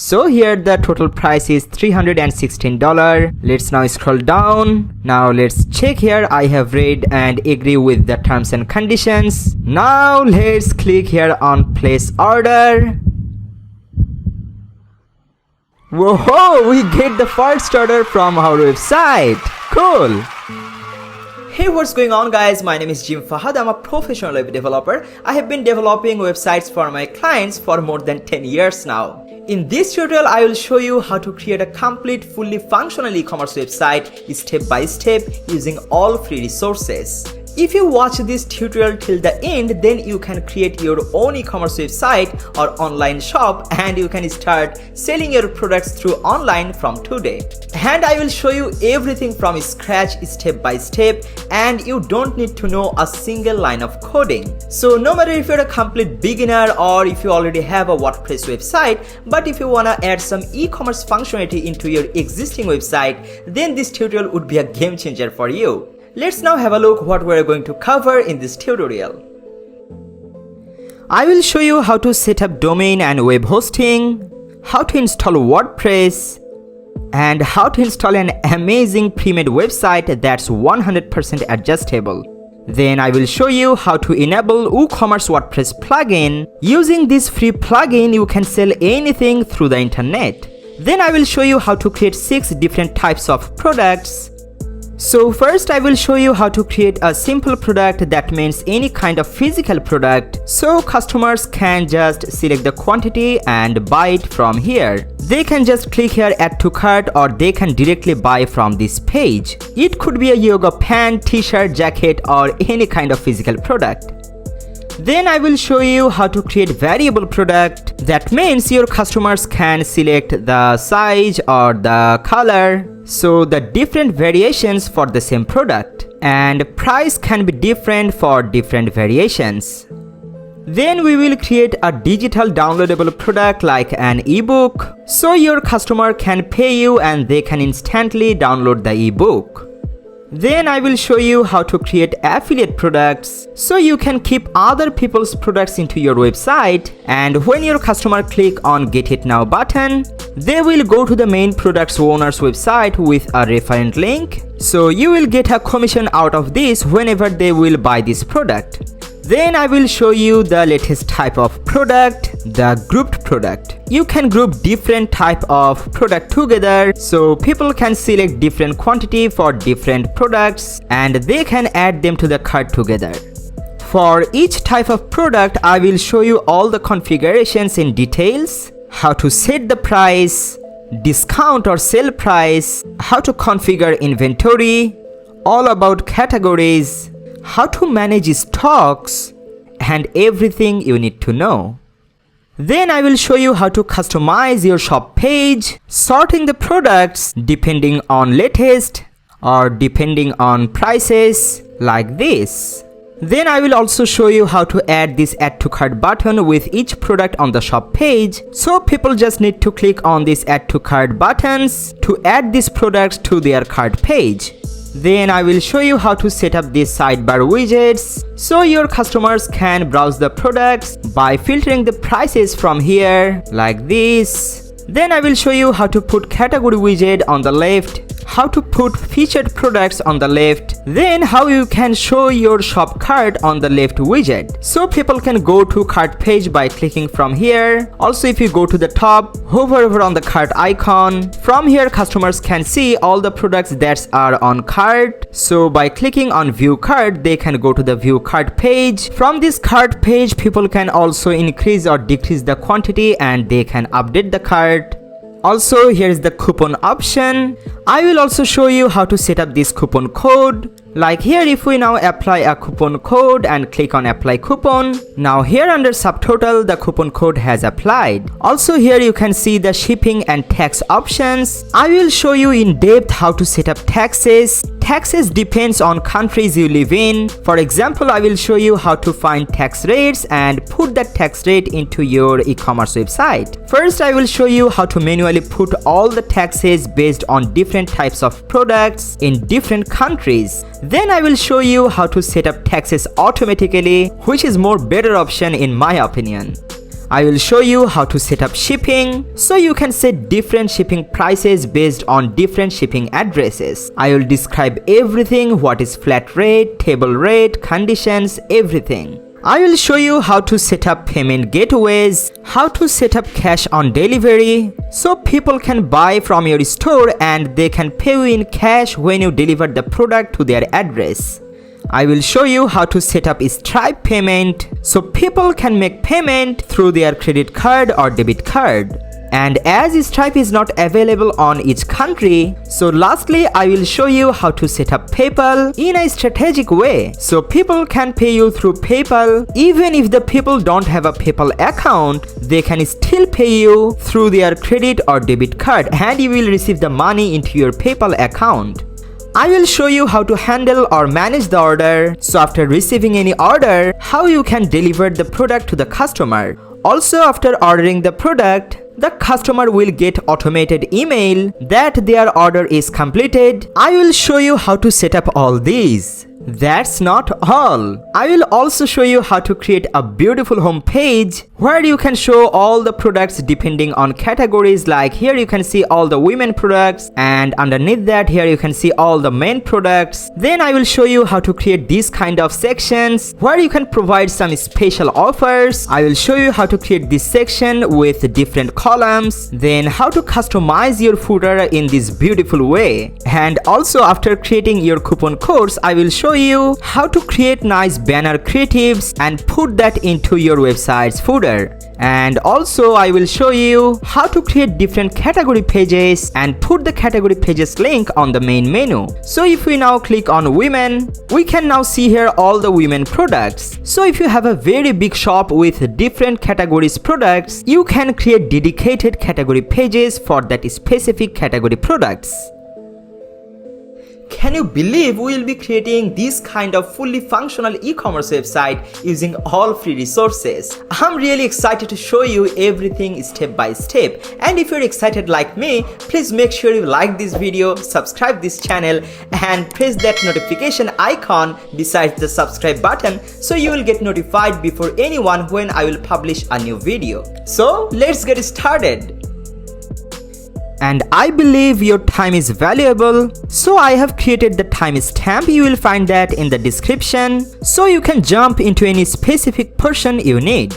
So here the total price is $316. Let's now scroll down. Now let's check here. I have read and agree with the terms and conditions. Now let's click here on place order. Whoa, we get the first order from our website. Cool. Hey, what's going on guys? My name is Fahad. I'm a professional web developer. I have been developing websites for my clients for more than 10 years now. In this tutorial, I will show you how to create a complete, fully functional e-commerce website step by step using all free resources. If you watch this tutorial till the end, then you can create your own e-commerce website or online shop and you can start selling your products through online from today. And I will show you everything from scratch step by step, and you don't need to know a single line of coding. So no matter if you're a complete beginner or if you already have a WordPress website, but if you want to add some e-commerce functionality into your existing website, then this tutorial would be a game changer for you. Let's now have a look what we're going to cover in this tutorial. I will show you how to set up domain and web hosting, how to install WordPress, and how to install an amazing pre-made website that's 100% adjustable. Then I will show you how to enable WooCommerce WordPress plugin. Using this free plugin, you can sell anything through the internet. Then I will show you how to create 6 different types of products. So first I will show you how to create a simple product, that means any kind of physical product, so customers can just select the quantity and buy it from here. They can just click here add to cart, or they can directly buy from this page. It could be a yoga pant, t-shirt, jacket, or any kind of physical product. Then I will show you how to create variable product. That means your customers can select the size or the color, so the different variations for the same product, and price can be different for different variations. Then we will create a digital downloadable product like an ebook, so your customer can pay you and they can instantly download the ebook. Then I will show you how to create affiliate products, so you can keep other people's products into your website, and when your customer click on get it now button, they will go to the main products owner's website with a referent link, so you will get a commission out of this whenever they will buy this product. Then I will show you the latest type of product, the grouped product. You can group different type of product together, so people can select different quantity for different products and they can add them to the cart together. For each type of product, I will show you all the configurations in details, how to set the price, discount or sell price, how to configure inventory, all about categories, how to manage stocks, and everything you need to know. Then I will show you how to customize your shop page, sorting the products depending on latest or depending on prices like this. Then I will also show you how to add this add to cart button with each product on the shop page, so people just need to click on this add to cart buttons to add these products to their cart page. Then I will show you how to set up these sidebar widgets, so your customers can browse the products by filtering the prices from here like this. Then I will show you how to put category widget on the left, how to put featured products on the left, then how you can show your shop cart on the left widget, so people can go to cart page by clicking from here. Also, if you go to the top, hover over on the cart icon, from here customers can see all the products that are on cart, so by clicking on view cart they can go to the view cart page. From this cart page people can also increase or decrease the quantity and they can update the cart. Also, here is the coupon option. I will also show you how to set up this coupon code. Like here, if we now apply a coupon code and click on apply coupon, now here under subtotal the coupon code has applied. Also here you can see the shipping and tax options. I will show you in depth how to set up taxes. Taxes depends on countries you live in. For example, I will show you how to find tax rates and put that tax rate into your e-commerce website. First, I will show you how to manually put all the taxes based on different types of products in different countries. Then I will show you how to set up taxes automatically, which is more better option in my opinion. I will show you how to set up shipping, so you can set different shipping prices based on different shipping addresses. I will describe everything, what is flat rate, table rate, conditions, everything. I will show you how to set up payment gateways, how to set up cash on delivery, so people can buy from your store and they can pay you in cash when you deliver the product to their address. I will show you how to set up Stripe payment, so people can make payment through their credit card or debit card. And as Stripe is not available on each country, so lastly I will show you how to set up PayPal in a strategic way, so people can pay you through PayPal. Even if the people don't have a PayPal account, they can still pay you through their credit or debit card and you will receive the money into your PayPal account. I will show you how to handle or manage the order, so after receiving any order, how you can deliver the product to the customer. Also, after ordering the product, the customer will get automated email that their order is completed. I will show you how to set up all these. That's not all. I will also show you how to create a beautiful home page where you can show all the products depending on categories. Like here you can see all the women products, and underneath that here you can see all the men products. Then I will show you how to create these kind of sections where you can provide some special offers. I will show you how to create this section with different columns, then how to customize your footer in this beautiful way. And also after creating your coupon codes, I will show you how to create nice banner creatives and put that into your website's footer. And also I will show you how to create different category pages and put the category pages link on the main menu. So if we now click on women, we can now see here all the women products. So if you have a very big shop with different categories products, you can create dedicated category pages for that specific category products. Can you believe we will be creating this kind of fully functional e-commerce website using all free resources? I'm really excited to show you everything step by step. And if you're excited like me, please make sure you like this video, subscribe this channel and press that notification icon besides the subscribe button so you will get notified before anyone when I will publish a new video. So let's get started. And I believe your time is valuable, so I have created the timestamp. You will find that in the description, so you can jump into any specific portion you need.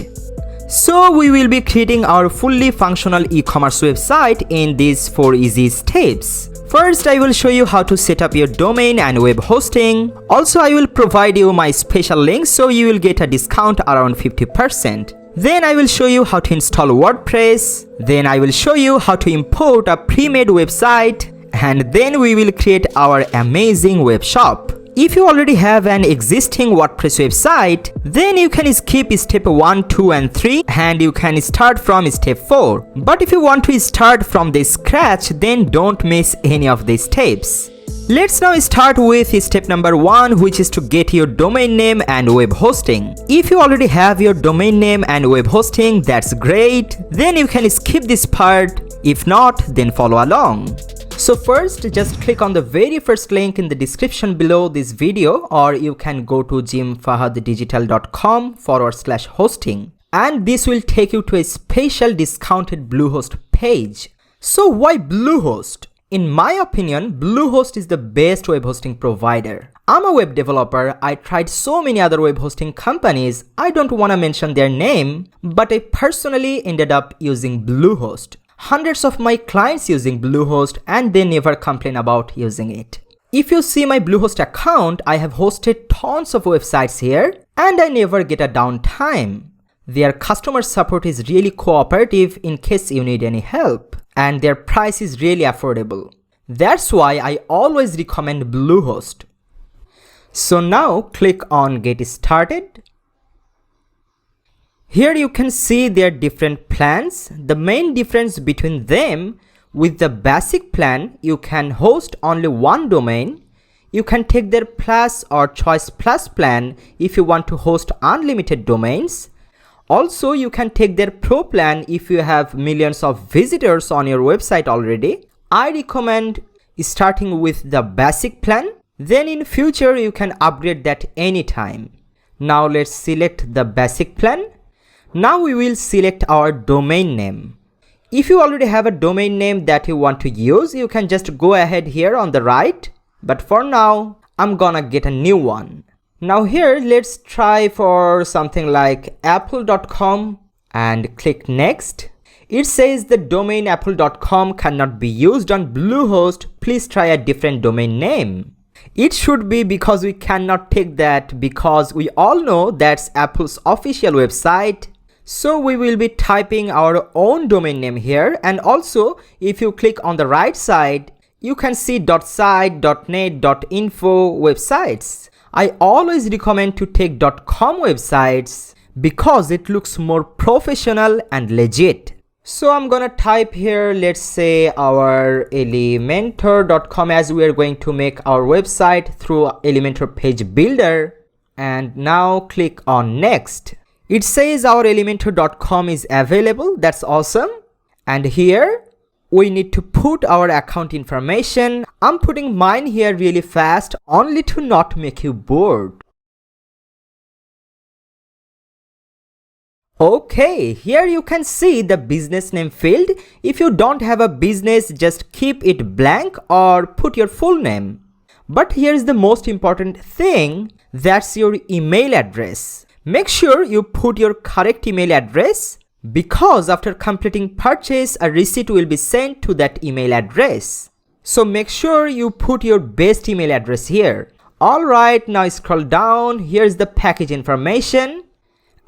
So we will be creating our fully functional e-commerce website in these 4 easy steps. First, I will show you how to set up your domain and web hosting. Also, I will provide you my special link so you will get a discount around 50%. Then I will show you how to install WordPress. Then I will show you how to import a pre-made website. And then we will create our amazing web shop. If you already have an existing WordPress website, then you can skip step 1, 2 and 3 and you can start from step 4. But if you want to start from the scratch, then don't miss any of these steps. Let's now start with step number 1, which is to get your domain name and web hosting. If you already have your domain name and web hosting, that's great. Then you can skip this part. If not, then follow along. So first, just click on the very first link in the description below this video, or you can go to gymfahaddigital.com/hosting. And this will take you to a special discounted Bluehost page. So why Bluehost? In my opinion, Bluehost is the best web hosting provider. I'm a web developer. I tried so many other web hosting companies. I don't want to mention their name, but I personally ended up using Bluehost. Hundreds of my clients using Bluehost and they never complain about using it. If you see my Bluehost account, I have hosted tons of websites here and I never get a downtime. Their customer support is really cooperative in case you need any help. And their price is really affordable. That's why I always recommend Bluehost. So now click on Get Started. Here you can see their different plans. The main difference between them, with the basic plan, you can host only one domain. You can take their Plus or Choice Plus plan if you want to host unlimited domains. Also, you can take their Pro plan if you have millions of visitors on your website already. I recommend starting with the basic plan. Then in future, you can upgrade that anytime. Now let's select the basic plan. Now we will select our domain name. If you already have a domain name that you want to use, you can just go ahead here on the right. But for now, I'm gonna get a new one. Now here, let's try for something like apple.com and click next. It says the domain apple.com cannot be used on Bluehost. Please try a different domain name. It should be because we cannot take that because we all know that's Apple's official website. So we will be typing our own domain name here, and also if you click on the right side, you can see .site, .net, .info websites. I always recommend to take .com websites because it looks more professional and legit. So I'm gonna type here, let's say our Elementor.com, as we are going to make our website through Elementor page builder, and now click on next. It says our Elementor.com is available. That's awesome. And here we need to put our account information. I'm putting mine here really fast only to not make you bored. Okay, here you can see the business name field. If you don't have a business, just keep it blank or put your full name. But here's the most important thing, that's your email address. Make sure you put your correct email address because after completing purchase, a receipt will be sent to that email address. So make sure you put your best email address here. Alright, now scroll down. Here's the package information.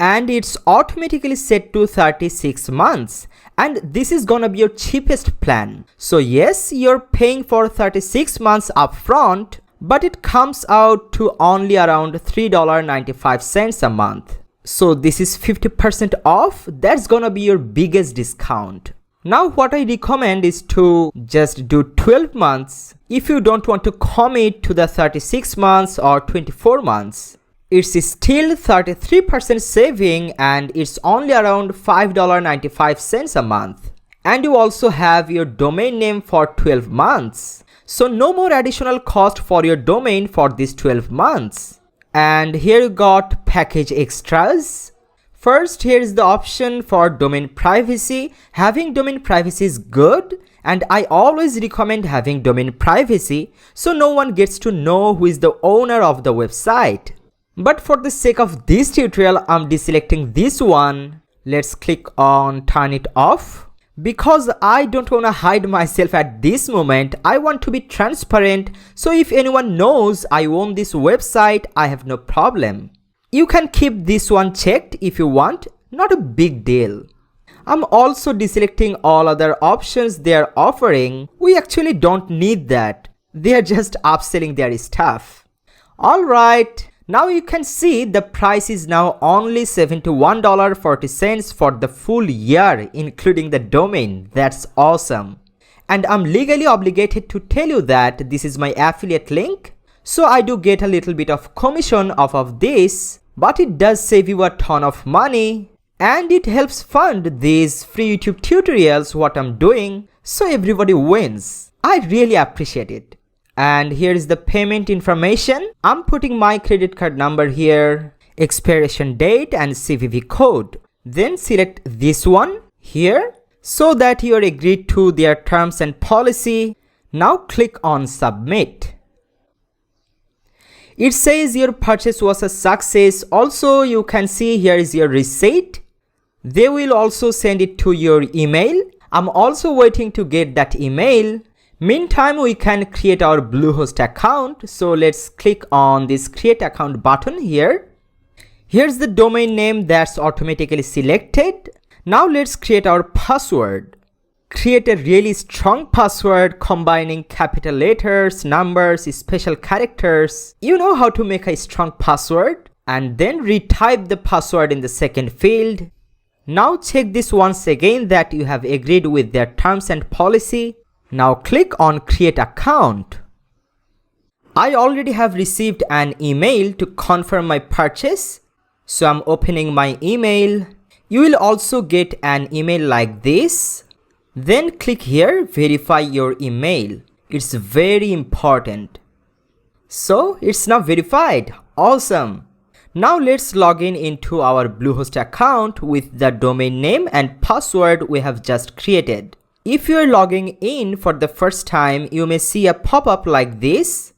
And it's automatically set to 36 months. And this is gonna be your cheapest plan. So yes, you're paying for 36 months upfront, but it comes out to only around $3.95 a month. So this is 50% off. That's gonna be your biggest discount. Now what I recommend is to just do 12 months if you don't want to commit to the 36 months or 24 months. It's still 33% saving and it's only around $5.95 a month. And you also have your domain name for 12 months. So no more additional cost for your domain for these 12 months. And here you got package extras. First, here is the option for domain privacy. Having domain privacy is good, and I always recommend having domain privacy so no one gets to know who is the owner of the website. But for the sake of this tutorial, I'm deselecting this one. Let's click on turn it off. Because I don't want to hide myself at this moment, I want to be transparent, so if anyone knows I own this website, I have no problem. You can keep this one checked if you want, not a big deal. I'm also deselecting all other options they are offering. We actually don't need that. They are just upselling their stuff. Alright. Now you can see the price is now only $71.40 for the full year, including the domain. That's awesome. And I'm legally obligated to tell you that this is my affiliate link. So I do get a little bit of commission off of this, but it does save you a ton of money. And it helps fund these free YouTube tutorials, what I'm doing. So everybody wins. I really appreciate it. And here is the payment information. I'm putting my credit card number here, expiration date and CVV code. Then select this one here so that you are agreed to their terms and policy. Now click on submit. It says your purchase was a success. Also, you can see here is your receipt. They will also send it to your email. I'm also waiting to get that email. Meantime, we can create our Bluehost account. So let's click on this create account button here. Here's the domain name that's automatically selected. Now let's create our password. Create a really strong password combining capital letters, numbers, special characters. You know how to make a strong password. And then retype the password in the second field. Now check this once again that you have agreed with their terms and policy. Now click on create account. I already have received an email to confirm my purchase. So I'm opening my email. You will also get an email like this. Then click here, verify your email. It's very important. So it's now verified. Awesome. Now let's log in into our Bluehost account with the domain name and password we have just created. If you are logging in for the first time, you may see a pop-up like this.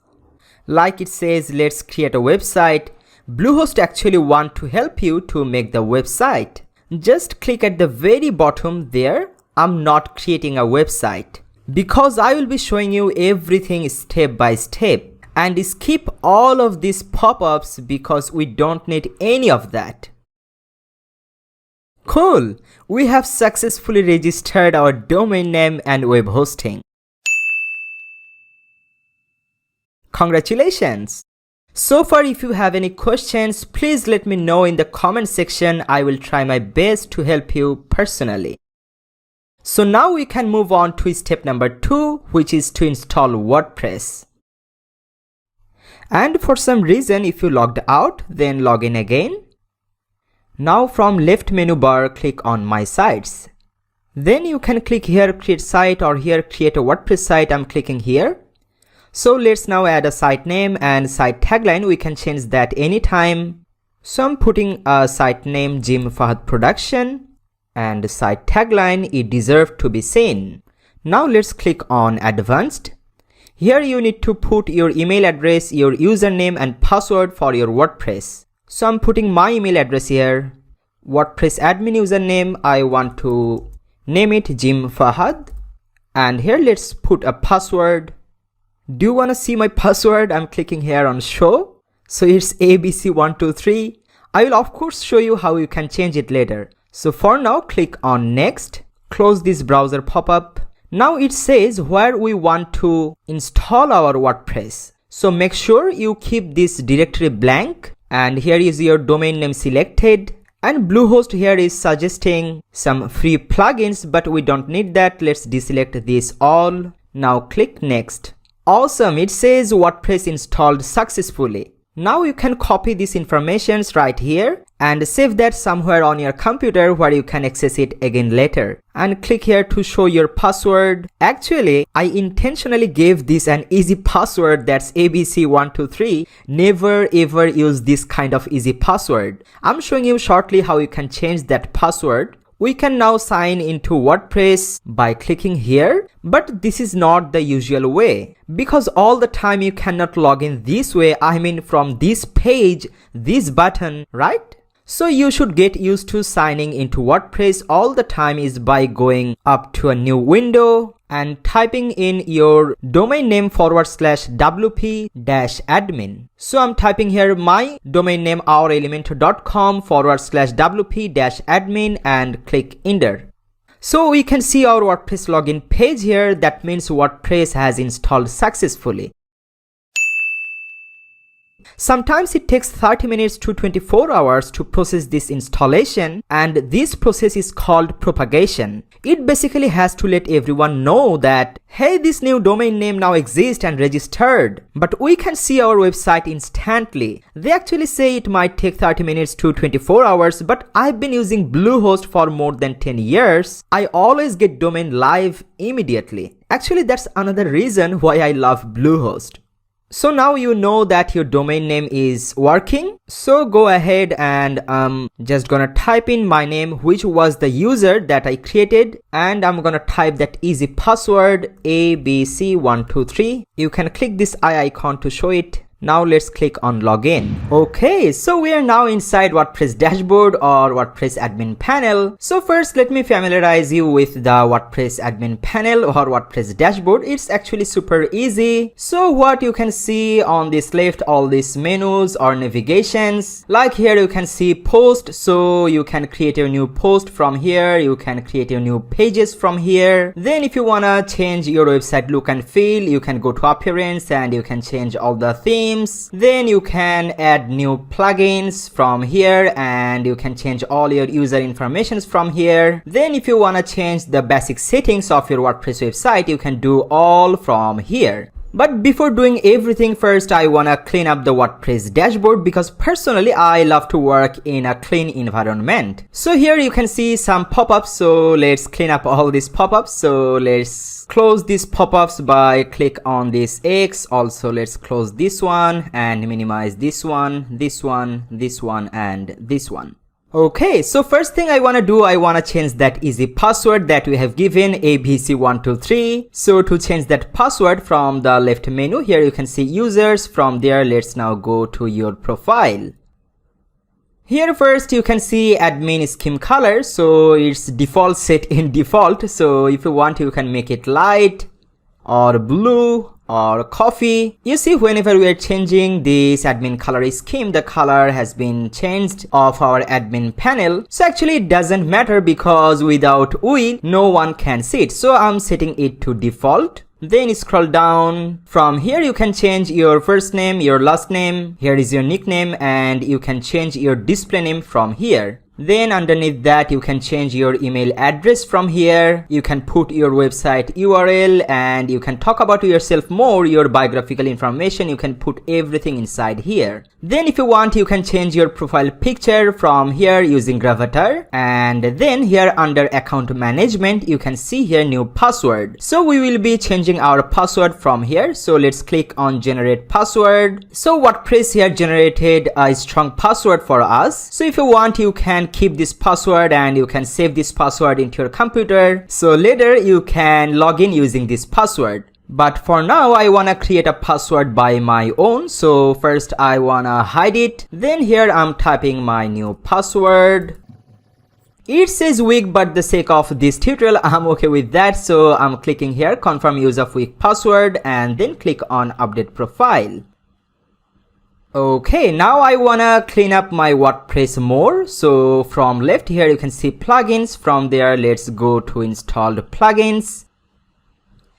Like it says, let's create a website. Bluehost actually want to help you to make the website. Just click at the very bottom there. I'm not creating a website because I will be showing you everything step by step, and skip all of these pop-ups because we don't need any of that. Cool! We have successfully registered our domain name and web hosting. Congratulations! So far, if you have any questions, please let me know in the comment section. I will try my best to help you personally. So now we can move on to step number 2, which is to install WordPress. And for some reason, if you logged out, then log in again. Now from left menu bar, click on My Sites. Then you can click here Create Site or here Create a WordPress site. I'm clicking here. So let's now add a site name and site tagline. We can change that anytime. So I'm putting a site name Jim Fahad Production and site tagline It Deserves to Be Seen. Now let's click on Advanced. Here you need to put your email address, your username and password for your WordPress. So I'm putting my email address here. WordPress admin username, I want to name it Jim Fahad. And here let's put a password. Do you want to see my password? I'm clicking here on show. So it's ABC123. I will of course show you how you can change it later. So for now, click on next. Close this browser pop-up. Now it says where we want to install our WordPress. So make sure you keep this directory blank. And here is your domain name selected. And Bluehost here is suggesting some free plugins, but we don't need that. Let's deselect this all. Now click next. Awesome, it says WordPress installed successfully. Now you can copy this information right here and save that somewhere on your computer where you can access it again later. And click here to show your password. Actually, I intentionally gave this an easy password that's ABC123. Never ever use this kind of easy password. I'm showing you shortly how you can change that password. We can now sign into WordPress by clicking here, but this is not the usual way because all the time you cannot log in this way. I mean from this page, this button, right? So you should get used to signing into WordPress all the time is by going up to a new window and typing in your domain name /wp-admin. So I'm typing here my domain name Elementor.com/wp-admin and click enter. So we can see our WordPress login page here. That means WordPress has installed successfully. Sometimes it takes 30 minutes to 24 hours to process this installation, and this process is called propagation. It basically has to let everyone know that, hey, this new domain name now exists and registered. But we can see our website instantly. They actually say it might take 30 minutes to 24 hours, but I've been using Bluehost for more than 10 years. I always get domain live immediately. Actually, that's another reason why I love Bluehost. So now you know that your domain name is working. So go ahead and just gonna type in my name, which was the user that I created, and I'm gonna type that easy password ABC123. You can click this eye icon to show it. Now let's click on login. Okay, so we are now inside WordPress dashboard or WordPress admin panel. So first let me familiarize you with the WordPress admin panel or WordPress dashboard. It's actually super easy. So what you can see on this left, all these menus or navigations. Like here you can see post, so you can create a new post from here. You can create your new pages from here. Then if you wanna change your website look and feel, you can go to appearance and you can change all the themes. Then you can add new plugins from here and you can change all your user information from here. Then if you want to change the basic settings of your WordPress website, you can do all from here. But before doing everything, first I wanna clean up the WordPress dashboard because personally I love to work in a clean environment. So here you can see some pop-ups, so let's clean up all these pop-ups. So let's close these pop-ups by click on this X. Also let's close this one and minimize this one, this one, this one, and this one. Okay, so first thing I wanna do, I wanna change that easy password that we have given ABC123. So to change that password, from the left menu here you can see users. From there let's now go to your profile. Here first you can see admin scheme color, so it's default set in default. So if you want you can make it light or blue or coffee. You see, whenever we are changing this admin color scheme, the color has been changed of our admin panel. So actually it doesn't matter because without we, no one can see it. So I'm setting it to default. Then scroll down. From here you can change your first name, your last name. Here is your nickname, and you can change your display name from here. Then underneath that you can change your email address from here. You can put your website URL and you can talk about yourself more, your biographical information. You can put everything inside here. Then if you want you can change your profile picture from here using Gravatar. And then here under account management you can see here new password. So we will be changing our password from here. So let's click on generate password. So WordPress here generated a strong password for us. So if you want you can keep this password and you can save this password into your computer. So later you can log in using this password. But for now I wanna create a password by my own. So first I wanna hide it. Then here I'm typing my new password. It says weak, but the sake of this tutorial I'm okay with that. So I'm clicking here confirm use of weak password and then click on update profile. Okay, now I wanna clean up my WordPress more. So from left here you can see plugins. From there let's go to installed plugins.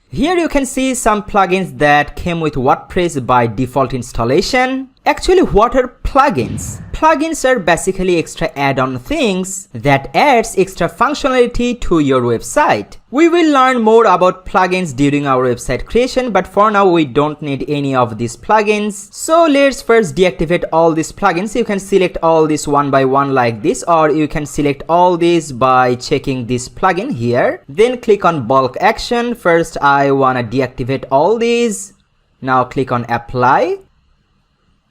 Here you can see some plugins that came with WordPress by default installation. Actually, what are plugins? Plugins are basically extra add-on things that adds extra functionality to your website. We will learn more about plugins during our website creation, but for now we don't need any of these plugins. So let's first deactivate all these plugins. You can select all this one by one like this, or you can select all these by checking this plugin here. Then click on bulk action. First I wanna deactivate all these. Now click on apply.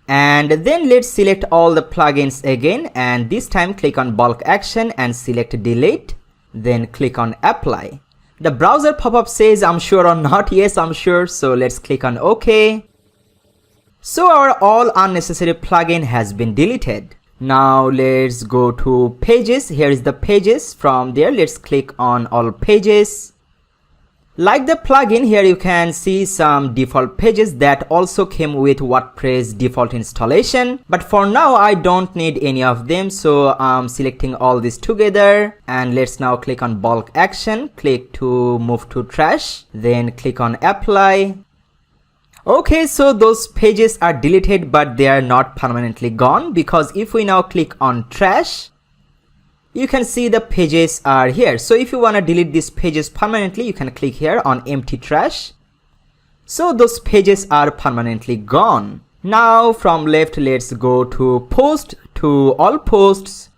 And then let's select all the plugins again, and this time click on bulk action and select delete. Then click on apply. The browser pop-up says I'm sure or not. Yes, I'm sure. So let's click on OK. So our all unnecessary plugin has been deleted. Now let's go to pages. Here is the pages. From there let's click on all pages. Like the plugin, here you can see some default pages that also came with WordPress default installation. But for now I don't need any of them, so I'm selecting all this together. And let's now click on bulk action, click to move to trash, then click on apply. Okay, so those pages are deleted, but they are not permanently gone, because if we now click on trash, you can see the pages are here. So if you want to delete these pages permanently, you can click here on empty trash. So those pages are permanently gone. Now from left let's go to post, to all posts.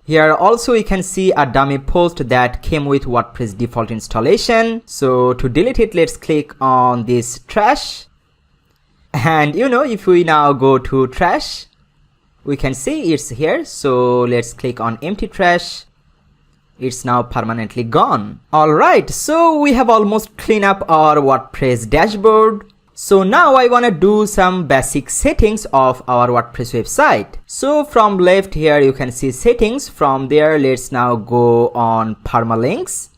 Here also you can see a dummy post that came with WordPress default installation. So to delete it, let's click on this trash. And if we now go to trash, we can see it's here. So let's click on empty trash. It's now permanently gone. Alright, so we have almost cleaned up our WordPress dashboard. So now I want to do some basic settings of our WordPress website. So from left here you can see settings. From there let's now go on permalinks.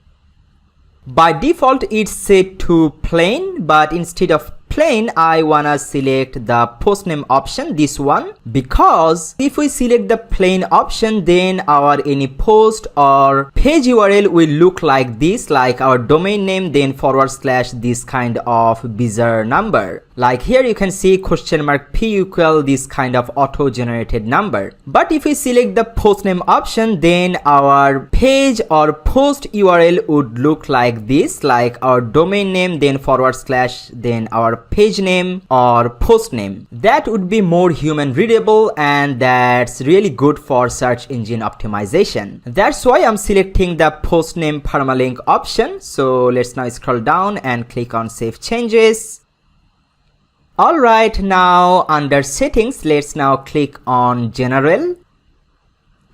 By default it's set to plain, but instead of plain, I wanna select the post name option, this one, because if we select the plain option, then our any post or page URL will look like this, like our domain name, then / this kind of bizarre number. Like here you can see $P equal this kind of auto generated number. But if we select the post name option, then our page or post URL would look like this, like our domain name, then / then our page name or post name. That would be more human readable, and that's really good for search engine optimization. That's why I'm selecting the post name permalink option. So let's now scroll down and click on save changes. Alright, now under settings, let's now click on general.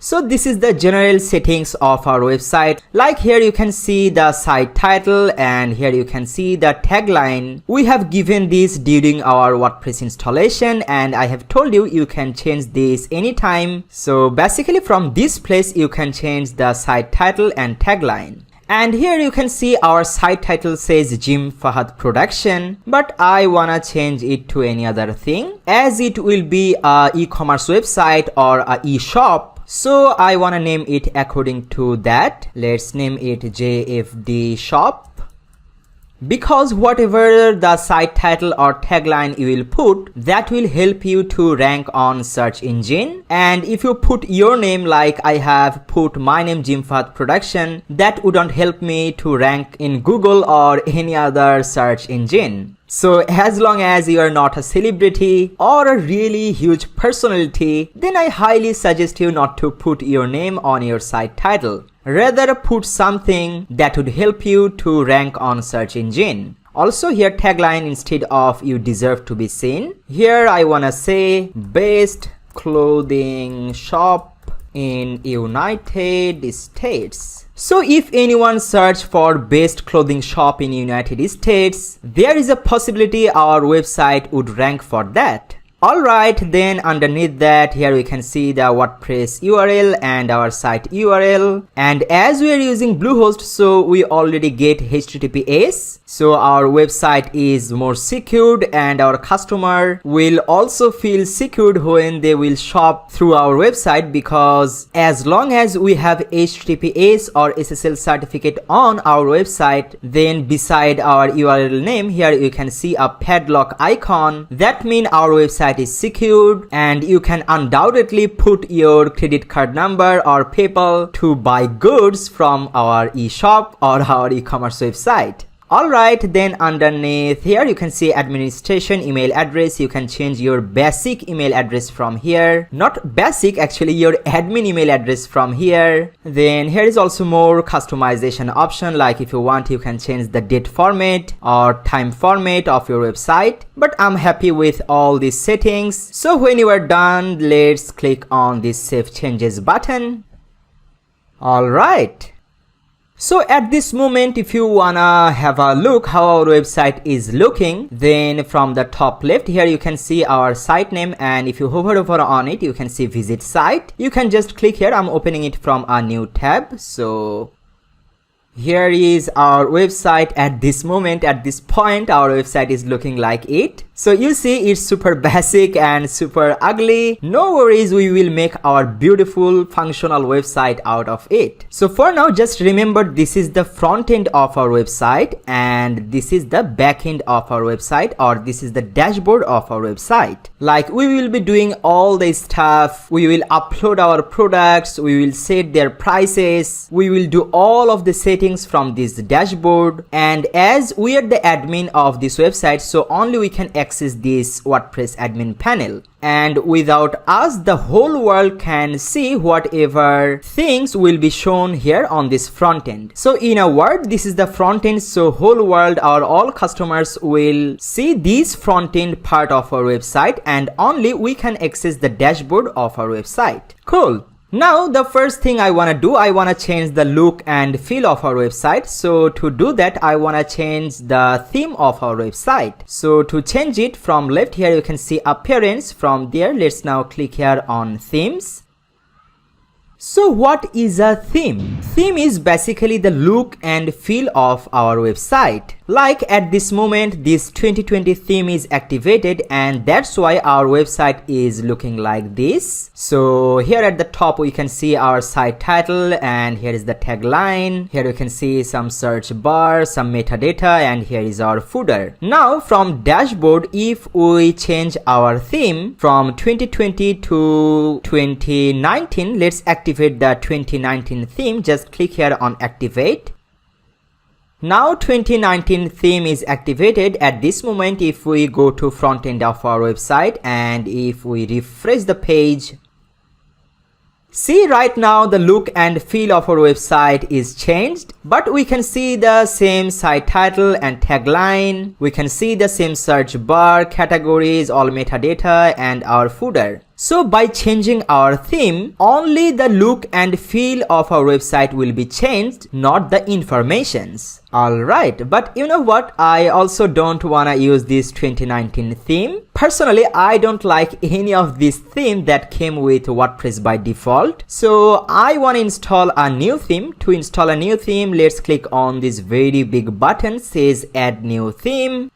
So this is the general settings of our website. Like here you can see the site title, and here you can see the tagline. We have given this during our WordPress installation, and I have told you you can change this anytime. So basically from this place you can change the site title and tagline. And here you can see our site title says Jim Fahad Production, but I wanna change it to any other thing, as it will be a e-commerce website or a e-shop. So I wanna name it according to that. Let's name it JFD Shop. Because whatever the site title or tagline you will put, that will help you to rank on search engine. And if you put your name, like I have put my name Jim Fahad Production, that wouldn't help me to rank in Google or any other search engine. So as long as you are not a celebrity or a really huge personality, then I highly suggest you not to put your name on your site title. Rather put something that would help you to rank on search engine. Also here tagline, instead of you deserve to be seen, here I wanna say best clothing shop in United States. So if anyone search for best clothing shop in United States, there is a possibility our website would rank for that. Alright, then underneath that, here we can see the WordPress URL and our site URL. And as we are using Bluehost, so we already get HTTPS. So our website is more secured, and our customer will also feel secured when they will shop through our website, because as long as we have HTTPS or SSL certificate on our website, then beside our URL name, here you can see a padlock icon. That means our website is secured, and you can undoubtedly put your credit card number or PayPal to buy goods from our e-shop or our e-commerce website. Alright, then underneath here you can see administration email address. You can change your basic email address from here. Not basic, actually your admin email address from here. Then here is also more customization option, like if you want you can change the date format or time format of your website. But I'm happy with all these settings. So when you are done, let's click on this save changes button. Alright. So at this moment, if you wanna have a look how our website is looking, then from the top left here you can see our site name, and if you hover over on it you can see visit site. You can just click here. I'm opening it from a new tab. So here is our website at this moment. At this point our website is looking like it. So you see it's super basic and super ugly. No worries, we will make our beautiful functional website out of it. So for now, just remember this is the front end of our website, and this is the back end of our website, or this is the dashboard of our website. Like we will be doing all the stuff. We will upload our products, we will set their prices, we will do all of the settings from this dashboard. And as we are the admin of this website, so only we can access this WordPress admin panel, and without us the whole world can see whatever things will be shown here on this front end. So in a word, this is the front end, so whole world or all customers will see this front end part of our website, and only we can access the dashboard of our website. Cool. Now the first thing I want to do, I want to change the look and feel of our website. So to do that, I want to change the theme of our website. So to change it, from left here you can see appearance. From there, let's now click here on themes. So what is a theme? Theme is basically the look and feel of our website. Like at this moment, this 2020 theme is activated, and that's why our website is looking like this. So here at the top we can see our site title, and here is the tagline. Here you can see some search bar, some metadata, and here is our footer. Now from dashboard, if we change our theme from 2020 to 2019, let's activate the 2019 theme. Just click here on activate. Now 2019 theme is activated. At this moment, if we go to front end of our website and if we refresh the page, see right now the look and feel of our website is changed, but we can see the same site title and tagline. We can see the same search bar, categories, all metadata, and our footer. So by changing our theme, only the look and feel of our website will be changed, not the informations. Alright, but you know what? I also don't wanna use this 2019 theme. Personally, I don't like any of this theme that came with WordPress by default. So I wanna install a new theme. To install a new theme, let's click on this very big button, says add new theme.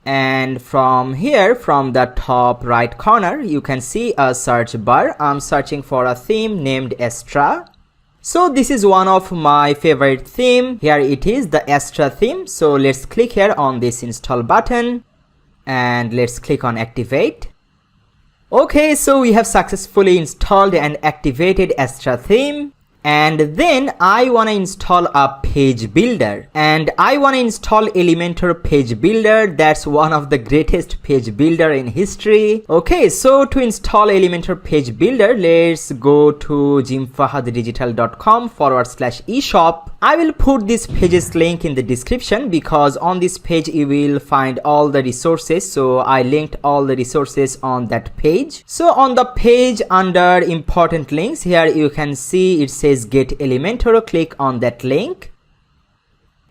And from here, from the top right corner, you can see a search bar. I'm searching for a theme named Astra. So this is one of my favorite theme. Here it is, the Astra theme. So let's click here on this install button and let's click on activate. Okay, so we have successfully installed and activated Astra theme. And then I want to install a page builder, and I want to install Elementor page builder. That's one of the greatest page builder in history. Okay, so to install Elementor page builder, let's go to fahaddigital.com/eshop. I will put this page's link in the description because on this page you will find all the resources. So I linked all the resources on that page. So on the page under important links, here you can see it says get Elementor. Click on that link.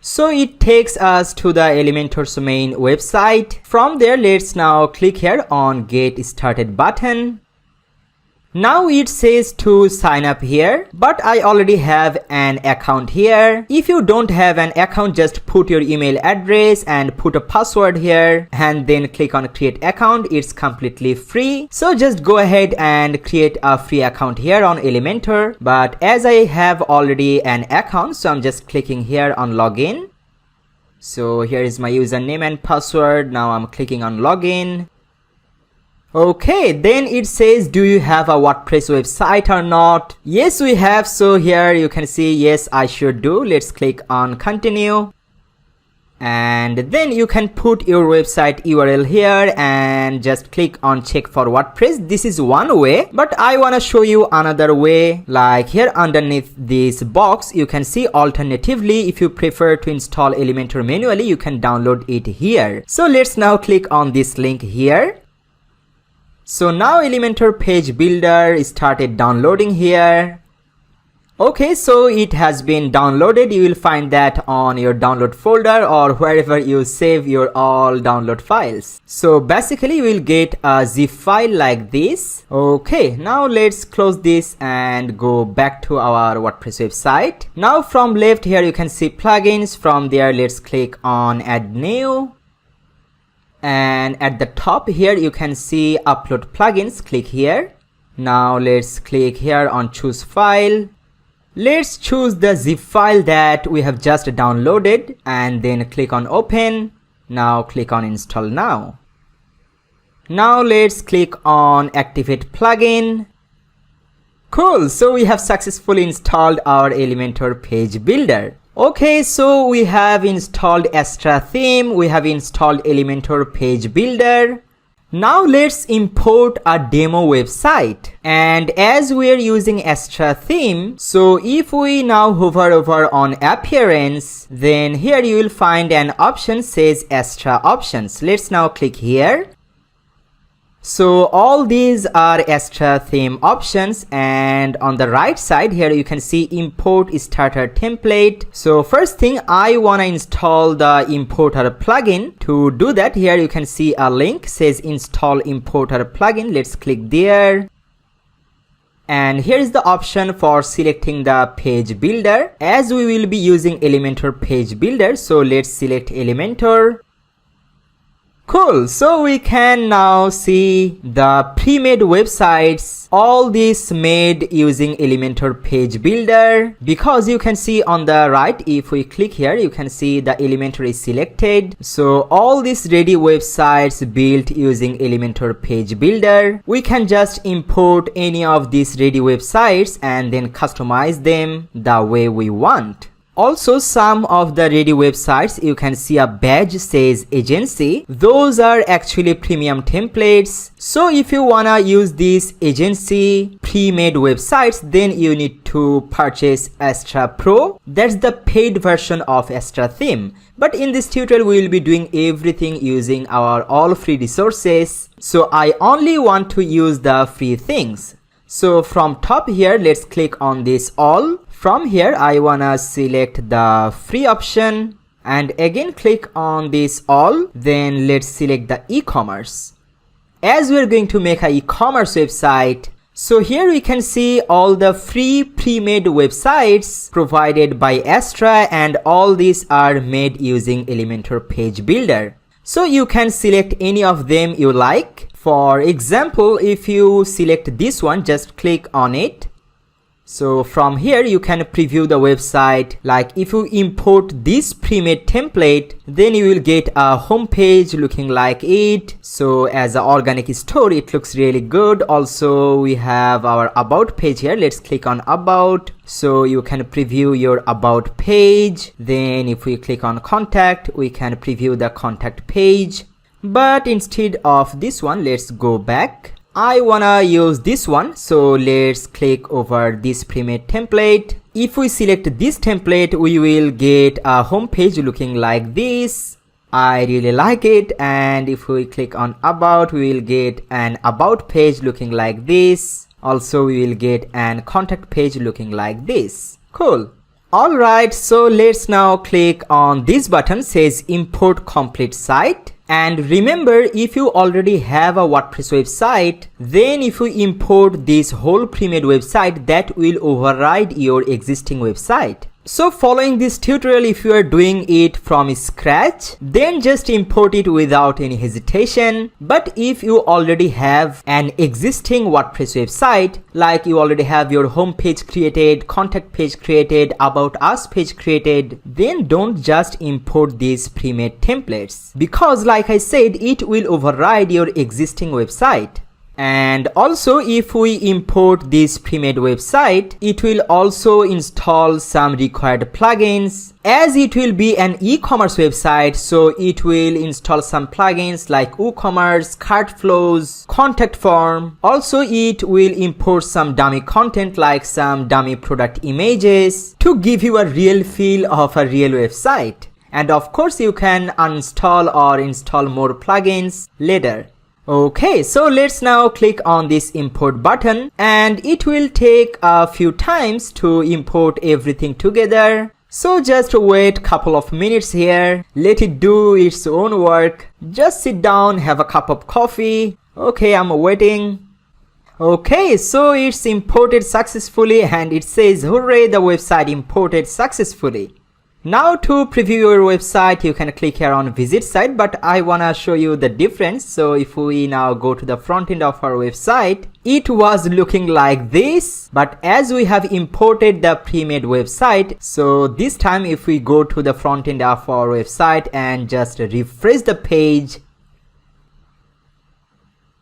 So it takes us to the Elementor's main website. From there, let's now click here on get started button. Now it says to sign up here, but I already have an account here. If you don't have an account, just put your email address and put a password here and then click on create account. It's completely free. So just go ahead and create a free account here on Elementor. But as I have already an account, so I'm just clicking here on login. So here is my username and password. Now I'm clicking on login. Okay, then it says, do you have a WordPress website or not? Yes, we have. So here you can see, yes, I should do. Let's click on continue. And then you can put your website URL here and just click on check for WordPress. This is one way, but I want to show you another way. Like here underneath this box, you can see alternatively, if you prefer to install Elementor manually, you can download it here. So let's now click on this link here. So now Elementor page builder started downloading here. Okay, so it has been downloaded. You will find that on your download folder or wherever you save your all download files. So basically you will get a zip file like this. Okay, now let's close this and go back to our WordPress website. Now from left here you can see plugins. From there let's click on add new. And at the top here you can see upload plugins. Click here. Now let's click here on choose file. Let's choose the zip file that we have just downloaded and then click on open. Now click on install now. Now let's click on activate plugin. Cool, so we have successfully installed our Elementor page builder. Okay, so we have installed Astra theme, we have installed Elementor page builder. Now let's import a demo website. And as we are using Astra theme, so if we now hover over on appearance, then here you will find an option says Astra options. Let's now click here. So all these are Astra theme options, and on the right side here you can see import starter template. So first thing, I want to install the importer plugin. To do that, here you can see a link says install importer plugin. Let's click there. And here is the option for selecting the page builder. As we will be using Elementor page builder, so let's select Elementor. Cool, so we can now see the pre-made websites, all this made using Elementor page builder, because you can see on the right, if we click here, you can see the Elementor is selected. So all these ready websites built using Elementor page builder, we can just import any of these ready websites and then customize them the way we want. Also, some of the ready websites, you can see a badge says agency. Those are actually premium templates. So if you wanna use these agency pre-made websites, then you need to purchase Astra Pro. That's the paid version of Astra Theme. But in this tutorial, we will be doing everything using our all free resources. So I only want to use the free things. So from top here, let's click on this all. From here, I wanna select the free option and again click on this all. Then let's select the e-commerce. As we're going to make an e-commerce website, so here we can see all the free pre-made websites provided by Astra, and all these are made using Elementor page builder. So you can select any of them you like. For example, if you select this one, just click on it. So from here you can preview the website. Like if you import this pre-made template, then you will get a home page looking like it. So as an organic store, it looks really good. Also we have our about page here. Let's click on about. So you can preview your about page. Then if we click on contact, we can preview the contact page. But instead of this one, let's go back. I wanna use this one, so let's click over this pre-made template. If we select this template, we will get a home page looking like this. I really like it. And if we click on about, we will get an about page looking like this. Also we will get an contact page looking like this. Cool. Alright, so let's now click on this button, says import complete site. And remember, if you already have a WordPress website, then if you import this whole pre-made website, that will override your existing website. So following this tutorial, if you are doing it from scratch, then just import it without any hesitation. But if you already have an existing WordPress website, like you already have your home page created, contact page created, about us page created, then don't just import these pre-made templates, because like I said, it will override your existing website. And also if we import this pre-made website, it will also install some required plugins. As it will be an e-commerce website, so it will install some plugins like WooCommerce, cart flows, contact form. Also it will import some dummy content like some dummy product images to give you a real feel of a real website. And of course you can uninstall or install more plugins later. Okay, so let's now click on this import button, and it will take a few times to import everything together. So just wait couple of minutes here, let it do its own work. Just sit down, have a cup of coffee. Okay, I'm waiting. Okay, so it's imported successfully and it says hooray, the website imported successfully. Now to preview your website, you can click here on visit site, but I wanna show you the difference. So if we now go to the front end of our website, it was looking like this, but as we have imported the pre-made website, so this time if we go to the front end of our website and just refresh the page,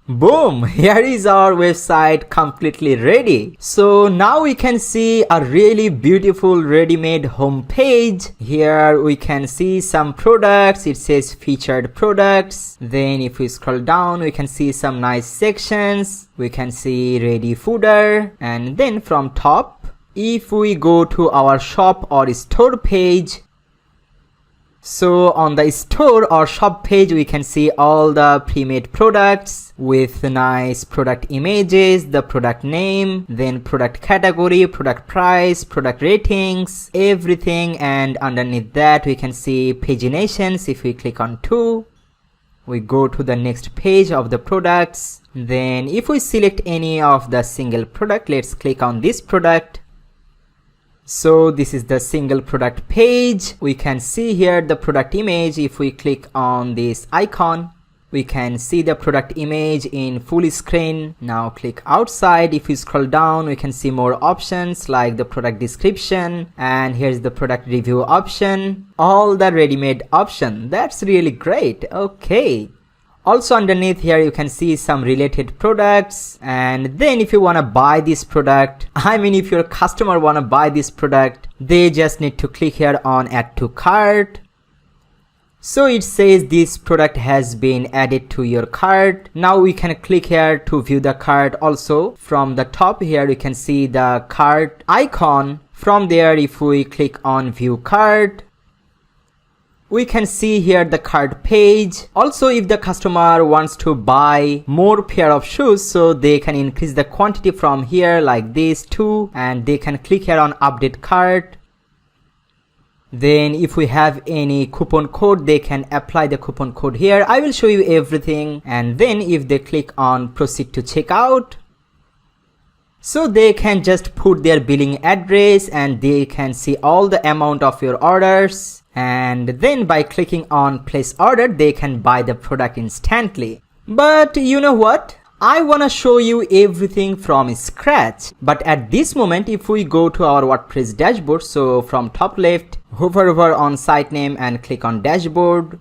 boom, here is our website completely ready. So now we can see a really beautiful ready-made home page. Here we can see some products. It says featured products. Then if we scroll down, we can see some nice sections. We can see ready footer. And then from top, if we go to our shop or store page, so on the store or shop page, we can see all the pre-made products with nice product images, the product name, then product category, product price, product ratings, everything. And underneath that, we can see paginations if we click on 2. we go to the next page of the products. Then if we select any of the single product, let's click on this product. So this is the single product page. We can see here the product image. If we click on this icon, we can see the product image in full screen. Now click outside. If you scroll down, we can see more options like the product description, and here's the product review option, all the ready-made option. That's really great. Okay. Also underneath here you can see some related products, and then if you want to buy this product, if your customer want to buy this product, they just need to click here on add to cart. So it says this product has been added to your cart. Now we can click here to view the cart. Also from the top here you can see the cart icon. From there, if we click on view cart, we can see here the cart page. Also, if the customer wants to buy more pair of shoes, so they can increase the quantity from here like this too, and they can click here on update cart. Then if we have any coupon code, they can apply the coupon code here. I will show you everything. And then if they click on proceed to checkout, so they can just put their billing address and they can see all the amount of your orders. And then by clicking on place order, they can buy the product instantly. But you know what? I want to show you everything from scratch. But at this moment, if we go to our WordPress dashboard, so from top left, hover over on site name and click on dashboard.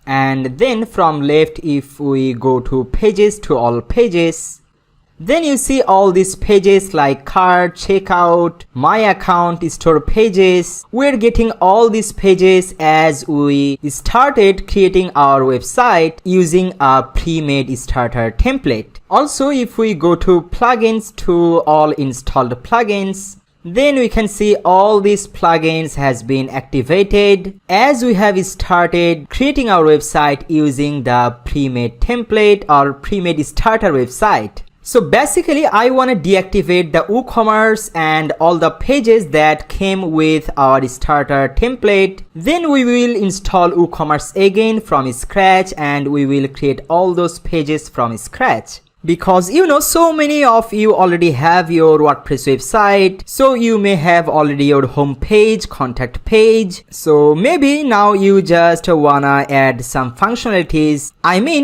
And then from left, if we go to pages, to all pages, then you see all these pages like cart, checkout, my account, store pages. We're getting all these pages as we started creating our website using a pre-made starter template. Also, if we go to plugins, to all installed plugins, then we can see all these plugins has been activated as we have started creating our website using the pre-made template or pre-made starter website. So basically, I want to deactivate the WooCommerce and all the pages that came with our starter template. Then we will install WooCommerce again from scratch and we will create all those pages from scratch. Because so many of you already have your WordPress website, so you may have already your home page, contact page. So maybe now you just wanna add some functionalities.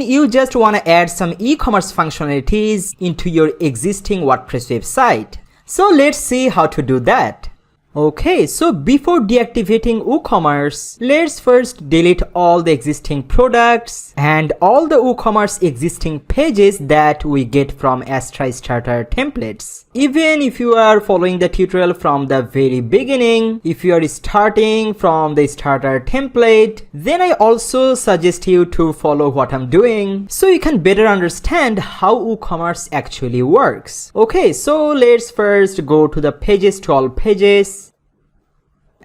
You just wanna add some e-commerce functionalities into your existing WordPress website. So let's see how to do that. Okay, so before deactivating WooCommerce, let's first delete all the existing products and all the WooCommerce existing pages that we get from Astra starter templates. Even if you are following the tutorial from the very beginning, if you are starting from the starter template, then I also suggest you to follow what I'm doing so you can better understand how WooCommerce actually works. Okay, so let's first go to the pages, to all pages.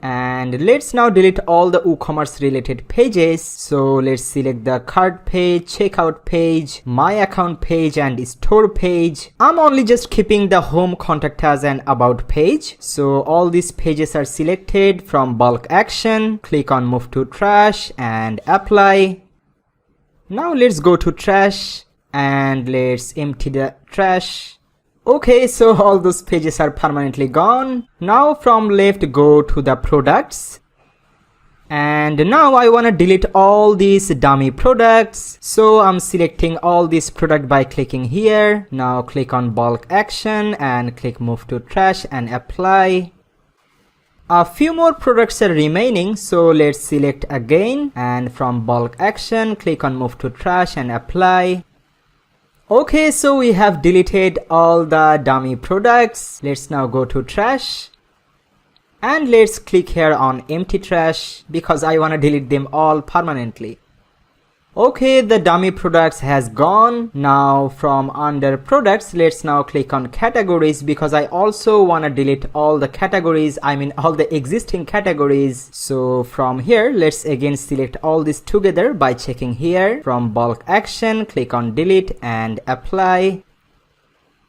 And let's now delete all the WooCommerce related pages. So let's select the cart page, checkout page, my account page and store page. I'm only just keeping the home, contact us and about page. So all these pages are selected from bulk action. Click on move to trash and apply. Now let's go to trash and let's empty the trash. Okay, so all those pages are permanently gone. Now from left, go to the products. And now I want to delete all these dummy products. So I'm selecting all these products by clicking here. Now click on bulk action and click move to trash and apply. A few more products are remaining, so let's select again. And from bulk action, click on move to trash and apply. Okay, so we have deleted all the dummy products. Let's now go to trash. And let's click here on empty trash because I want to delete them all permanently. Okay, the dummy products has gone. Now from under products, let's now click on categories because I also want to delete all the categories, all the existing categories. So from here, let's again select all this together by checking here. From bulk action, click on delete and apply.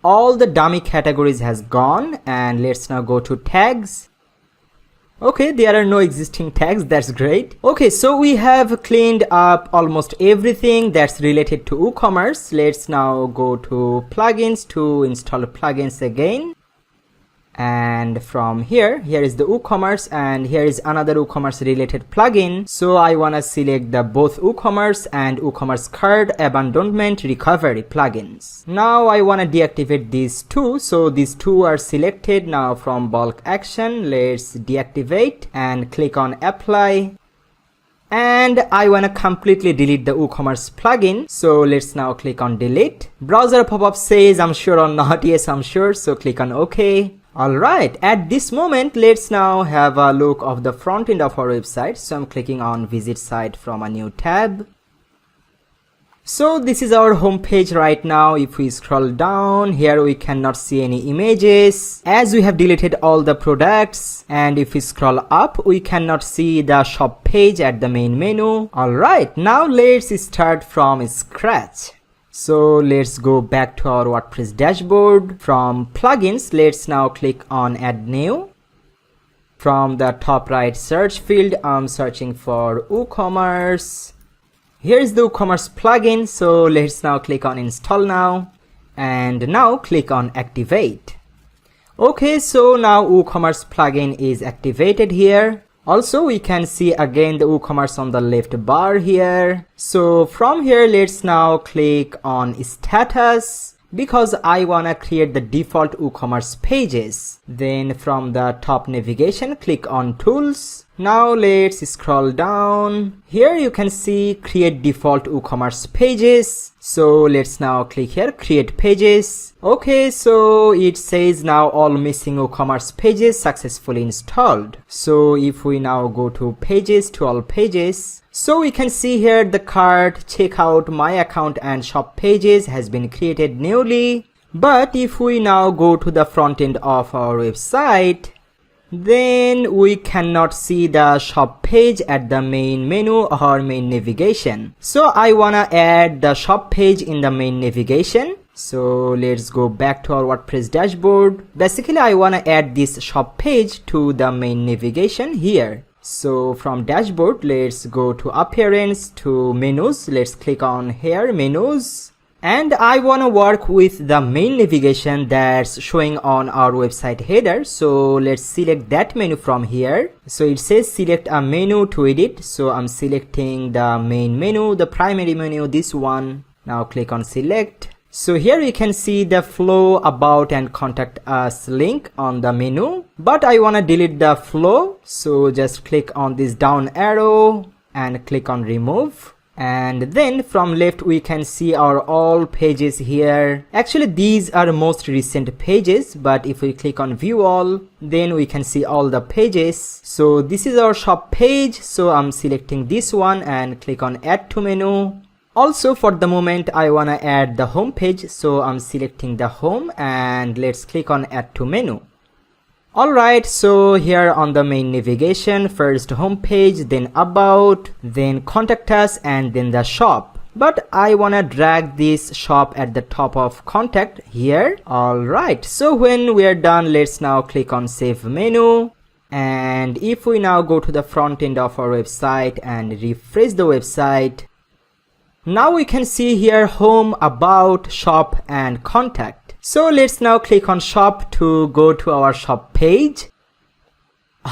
All the dummy categories has gone, and let's now go to tags. Okay, there are no existing tags, that's great. Okay, so we have cleaned up almost everything that's related to WooCommerce. Let's now go to plugins to install plugins again. And from here is the WooCommerce, and here is another WooCommerce related plugin. So I want to select the both WooCommerce and WooCommerce cart abandonment recovery plugins. Now I want to deactivate these two. So these two are selected. Now from bulk action, let's deactivate and click on apply. And I want to completely delete the WooCommerce plugin. So let's now click on delete. Browser pop-up says I'm sure or not. Yes, I'm sure. So click on OK. Alright, at this moment, let's now have a look of the front end of our website. So I'm clicking on visit site from a new tab. So this is our home page right now. If we scroll down, here we cannot see any images as we have deleted all the products. And if we scroll up, we cannot see the shop page at the main menu. Alright, now let's start from scratch. So let's go back to our WordPress dashboard. From plugins, let's now click on add new. From the top right search field, I'm searching for WooCommerce. Here is the WooCommerce plugin. So let's now click on install now, and now click on activate. Okay, so now WooCommerce plugin is activated here. Also, we can see again the WooCommerce on the left bar here. So from here, let's now click on status because I want to create the default WooCommerce pages. Then from the top navigation, click on tools. Now let's scroll down. Here you can see create default WooCommerce pages. So let's now click here, create pages. Okay, so it says now all missing WooCommerce pages successfully installed. So if we now go to pages, to all pages, so we can see here the cart, checkout, my account and shop pages has been created newly. But if we now go to the front end of our website, then we cannot see the shop page at the main menu or main navigation. So I want to add the shop page in the main navigation. So let's go back to our WordPress dashboard. Basically, I want to add this shop page to the main navigation here. So from dashboard, let's go to appearance, to menus. Let's click on here, menus. And I want to work with the main navigation that's showing on our website header. So let's select that menu from here. So it says select a menu to edit. So I'm selecting the main menu, the primary menu, this one. Now click on select. So here you can see the flow, about and contact us link on the menu. But I want to delete the flow. So just click on this down arrow and click on remove. And then from left we can see our all pages here. Actually these are most recent pages, but if we click on view all, then we can see all the pages. So this is our shop page. So I'm selecting this one and click on add to menu. Also for the moment I want to add the home page. So I'm selecting the home and let's click on add to menu. Alright, so here on the main navigation, first home page, then about, then contact us, and then the shop. But I want to drag this shop at the top of contact here. Alright, so when we're done, let's now click on save menu. And if we now go to the front end of our website and refresh the website, now we can see here home, about, shop and contact. So let's now click on shop to go to our shop page.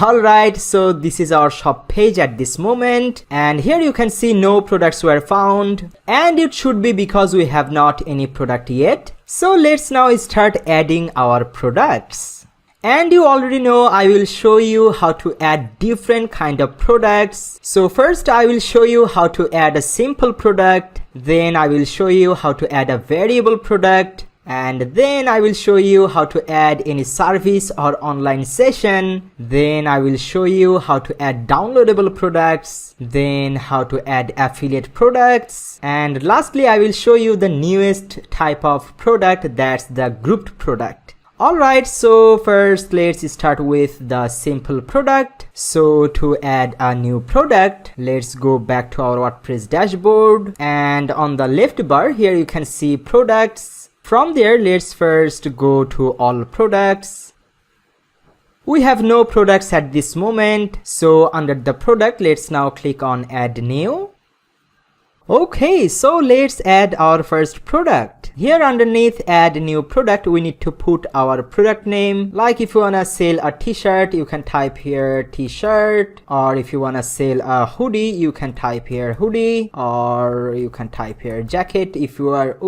Alright, so this is our shop page at this moment, and here you can see no products were found, and it should be because we have not any product yet. So let's now start adding our products. And you already know I will show you how to add different kind of products. So first I will show you how to add a simple product, then I will show you how to add a variable product, and then I will show you how to add any service or online session. Then I will show you how to add downloadable products, then how to add affiliate products, and lastly I will show you the newest type of product, that's the grouped product. Alright, so first let's start with the simple product. So to add a new product, let's go back to our WordPress dashboard, and on the left bar here you can see products. From there, let's first go to all products. We have no products at this moment, so under the product, let's now click on add new. Okay, so let's add our first product. Here underneath add new product, we need to put our product name. Like if you wanna sell a t-shirt, you can type here t-shirt, or if you wanna sell a hoodie, you can type here hoodie, or you can type here jacket if you are,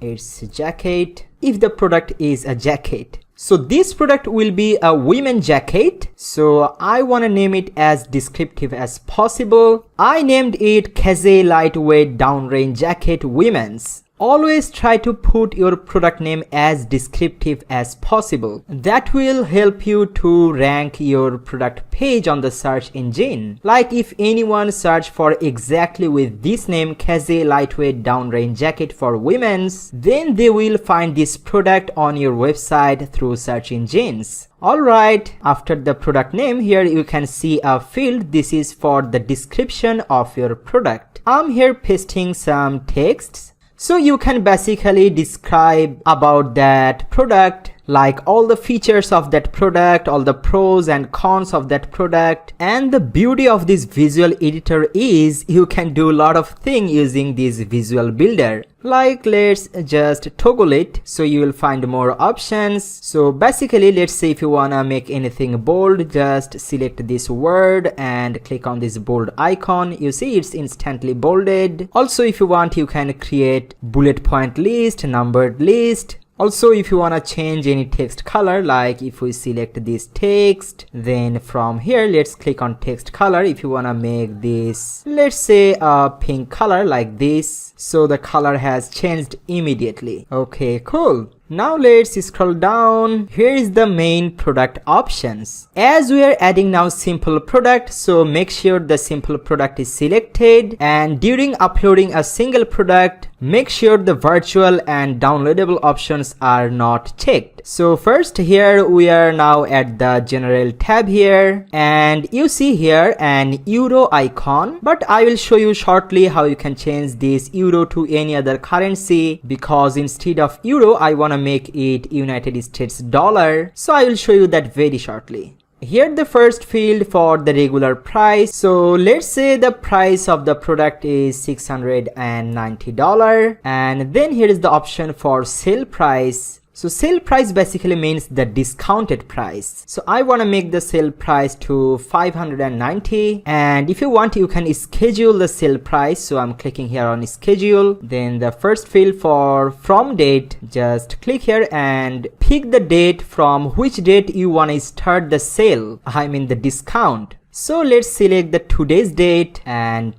it's jacket, if the product is a jacket. So this product will be a women jacket. So I want to name it as descriptive as possible. I named it Kaze Lightweight Downrange Jacket Women's. Always try to put your product name as descriptive as possible. That will help you to rank your product page on the search engine. Like if anyone search for exactly with this name, Kaze Lightweight Downrange Jacket for Women's, then they will find this product on your website through search engines. Alright, after the product name, here you can see a field. This is for the description of your product. I'm here pasting some texts. So you can basically describe about that product, like all the features of that product, all the pros and cons of that product. And the beauty of this visual editor is you can do a lot of things using this visual builder. Like let's just toggle it, so you will find more options. So basically, let's say if you wanna make anything bold, just select this word and click on this bold icon. You see it's instantly bolded. Also, if you want, you can create bullet point list, numbered list. Also, if you want to change any text color, like if we select this text, then from here, let's click on text color. If you want to make this, let's say a pink color like this. So the color has changed immediately. Okay, cool. Now let's scroll down. Here is the main product options. As we are adding now simple product, so make sure the simple product is selected, and during uploading a single product, make sure the virtual and downloadable options are not checked. So first here we are now at the general tab here, and you see here an euro icon, but I will show you shortly how you can change this euro to any other currency, because instead of euro I want to make it United States dollar. So I will show you that very shortly. Here the first field for the regular price. So let's say the price of the product is $690, and then here is the option for sale price. So sale price basically means the discounted price. So I want to make the sale price to $590, and if you want, you can schedule the sale price. So I'm clicking here on schedule. Then the first field for from date, just click here and pick the date from which date you want to start the sale, I mean the discount. So let's select the today's date, and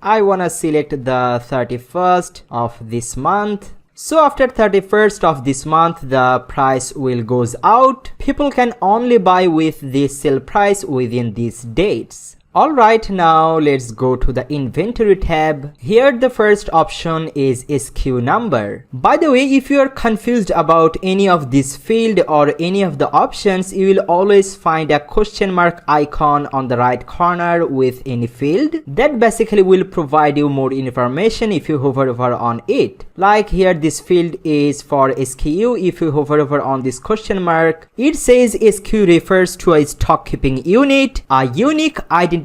I want to select the 31st of this month. So after 31st of this month, the price will goes out. People can only buy with this sale price within these dates. Alright, now let's go to the inventory tab. Here the first option is SKU number. By the way, if you are confused about any of this field or any of the options, you will always find a question mark icon on the right corner with any field. That basically will provide you more information if you hover over on it. Like here this field is for SKU. If you hover over on this question mark, it says SKU refers to a stock keeping unit, a unique identifier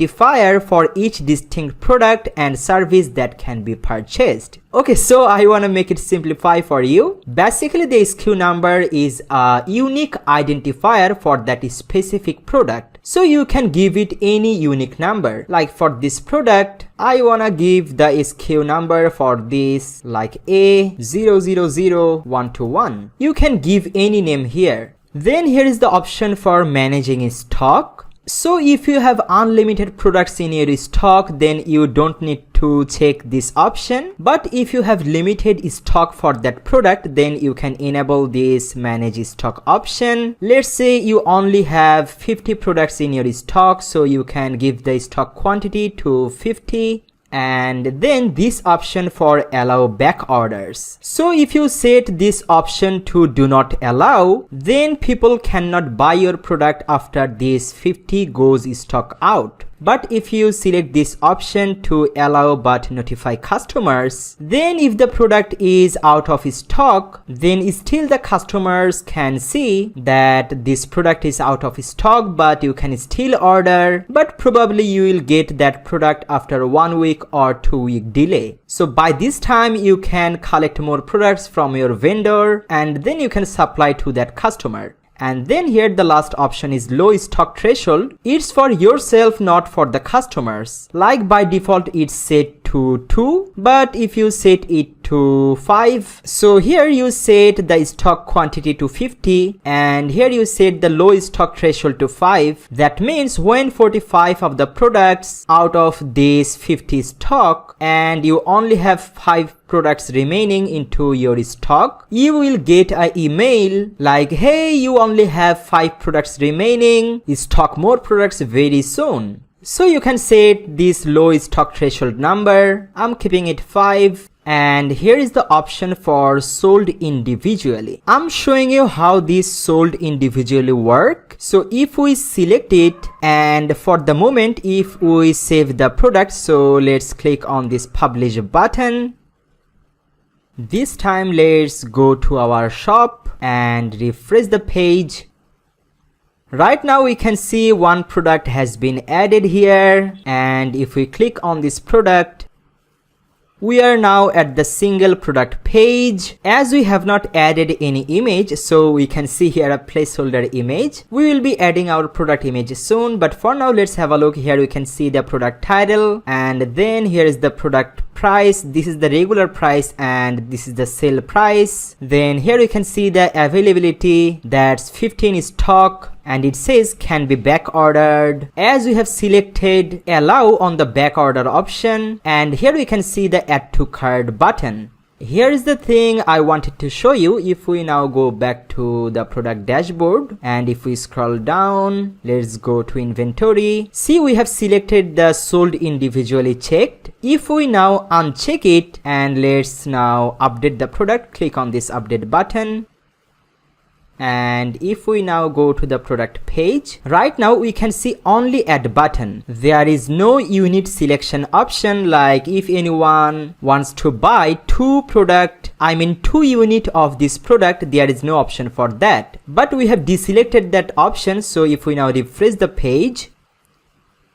for each distinct product and service that can be purchased. Okay, so I want to make it simplify for you. Basically, the SKU number is a unique identifier for that specific product. So you can give it any unique number. Like for this product, I want to give the SKU number for this like A000121. You can give any name here. Then here is the option for managing stock. So if you have unlimited products in your stock, then you don't need to check this option. But if you have limited stock for that product, then you can enable this manage stock option. Let's say you only have 50 products in your stock, so you can give the stock quantity to 50. And then this option for allow back orders. So if you set this option to do not allow, then people cannot buy your product after this 50 goes stock out. But if you select this option to allow but notify customers, then if the product is out of stock, then still the customers can see that this product is out of stock, but you can still order, but probably you will get that product after 1 week or 2 week delay. So by this time you can collect more products from your vendor and then you can supply to that customer. And then here the last option is low stock threshold. It's for yourself, not for the customers. Like by default it's set to 2, but if you set it to 5, so here you set the stock quantity to 50 and here you set the low stock threshold to 5. That means when 45 of the products out of this 50 stock and you only have 5 products remaining into your stock, you will get an email like, hey, you only have 5 products remaining, stock more products very soon. So you can set this low stock threshold number. I'm keeping it 5. And here is the option for sold individually. I'm showing you how this sold individually work. So if we select it and for the moment if we save the product, so let's click on this publish button. This time let's go to our shop and refresh the page. Right now we can see one product has been added here, and if we click on this product, we are now at the single product page. As we have not added any image, so we can see here a placeholder image. We will be adding our product image soon, but for now let's have a look. Here we can see the product title, and then here is the product price. This is the regular price and this is the sale price. Then here you can see the availability, that's 15 stock, and it says can be back ordered. As we have selected allow on the back order option, and here we can see the add to cart button. Here is the thing I wanted to show you. If we now go back to the product dashboard and if we scroll down, let's go to inventory. See, we have selected the sold individually checked. If we now uncheck it and let's now update the product, click on this update button. And if we now go to the product page, right now we can see only add button. There is no unit selection option, like if anyone wants to buy 2 unit of this product, there is no option for that. But we have deselected that option, so if we now refresh the page,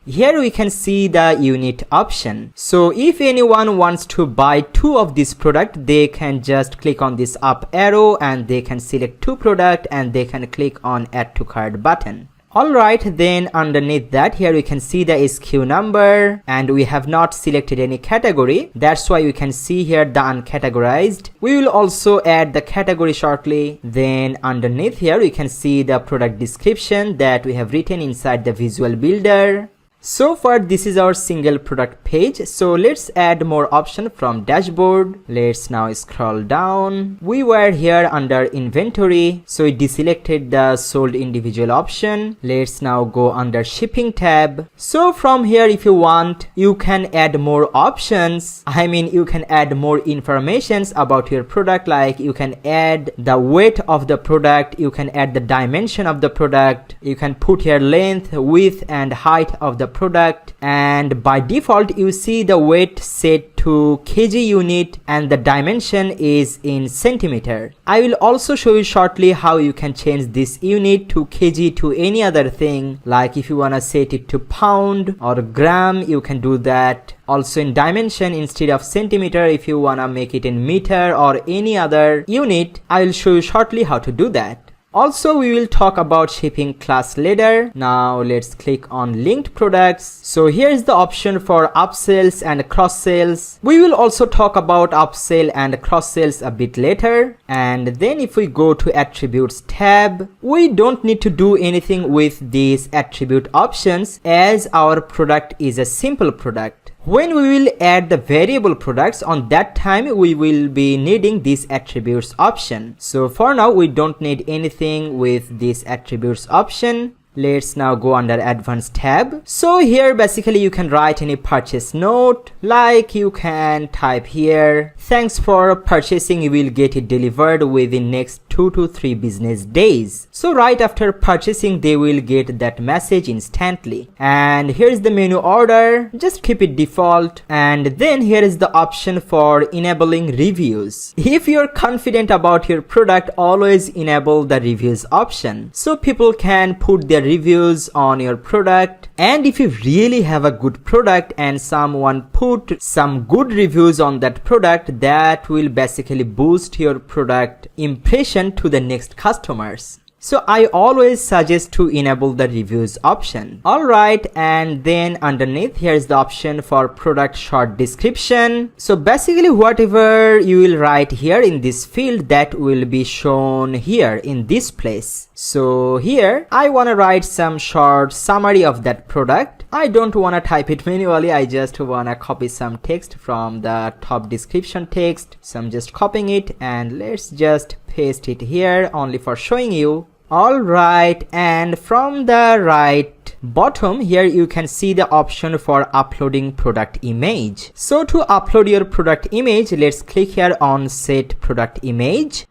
here we can see the unit option. So if anyone wants to buy 2 of this product, they can just click on this up arrow and they can select 2 product and they can click on add to cart button. Alright, then underneath that, here we can see the SKU number, and we have not selected any category. That's why you can see here the uncategorized. We will also add the category shortly. Then underneath here we can see the product description that we have written inside the visual builder. So far this is our single product page. So let's add more option from dashboard. Let's now scroll down. We were here under inventory, so we deselected the sold individual option. Let's now go under shipping tab. So from here, if you want, you can add more options. You can add more informations about your product, like you can add the weight of the product, you can add the dimension of the product, you can put here length, width and height of the product, and by default you see the weight set to kg unit and the dimension is in centimeter. I will also show you shortly how you can change this unit to kg to any other thing, like if you want to set it to pound or gram, you can do that. Also in dimension, instead of centimeter, if you want to make it in meter or any other unit, I will show you shortly how to do that. Also, we will talk about shipping class later. Now let's click on linked products. So here is the option for upsells and cross sales. We will also talk about upsell and cross sales a bit later. And then if we go to attributes tab, we don't need to do anything with these attribute options as our product is a simple product. When we will add the variable products, on that time we will be needing this attributes option. So for now we don't need anything with this attributes option. Let's now go under advanced tab. So here basically you can write any purchase note, like you can type here Thanks for purchasing, you will get it delivered within next 2 to 3 business days. So right after purchasing, they will get that message instantly. And here is the menu order, just keep it default. And then here is the option for enabling reviews. If you're confident about your product, always enable the reviews option, so people can put their reviews on your product. And if you really have a good product and someone put some good reviews on that product, that will basically boost your product impression to the next customers. So I always suggest to enable the reviews option. Alright, and then underneath here is the option for product short description. So basically whatever you will write here in this field, that will be shown here in this place. So here I want to write some short summary of that product. I don't want to type it manually, I just want to copy some text from the top description text. So I'm just copying it and let's just paste it here only for showing you. Alright, and from the right bottom here you can see the option for uploading product image. So to upload your product image, let's click here on set product image.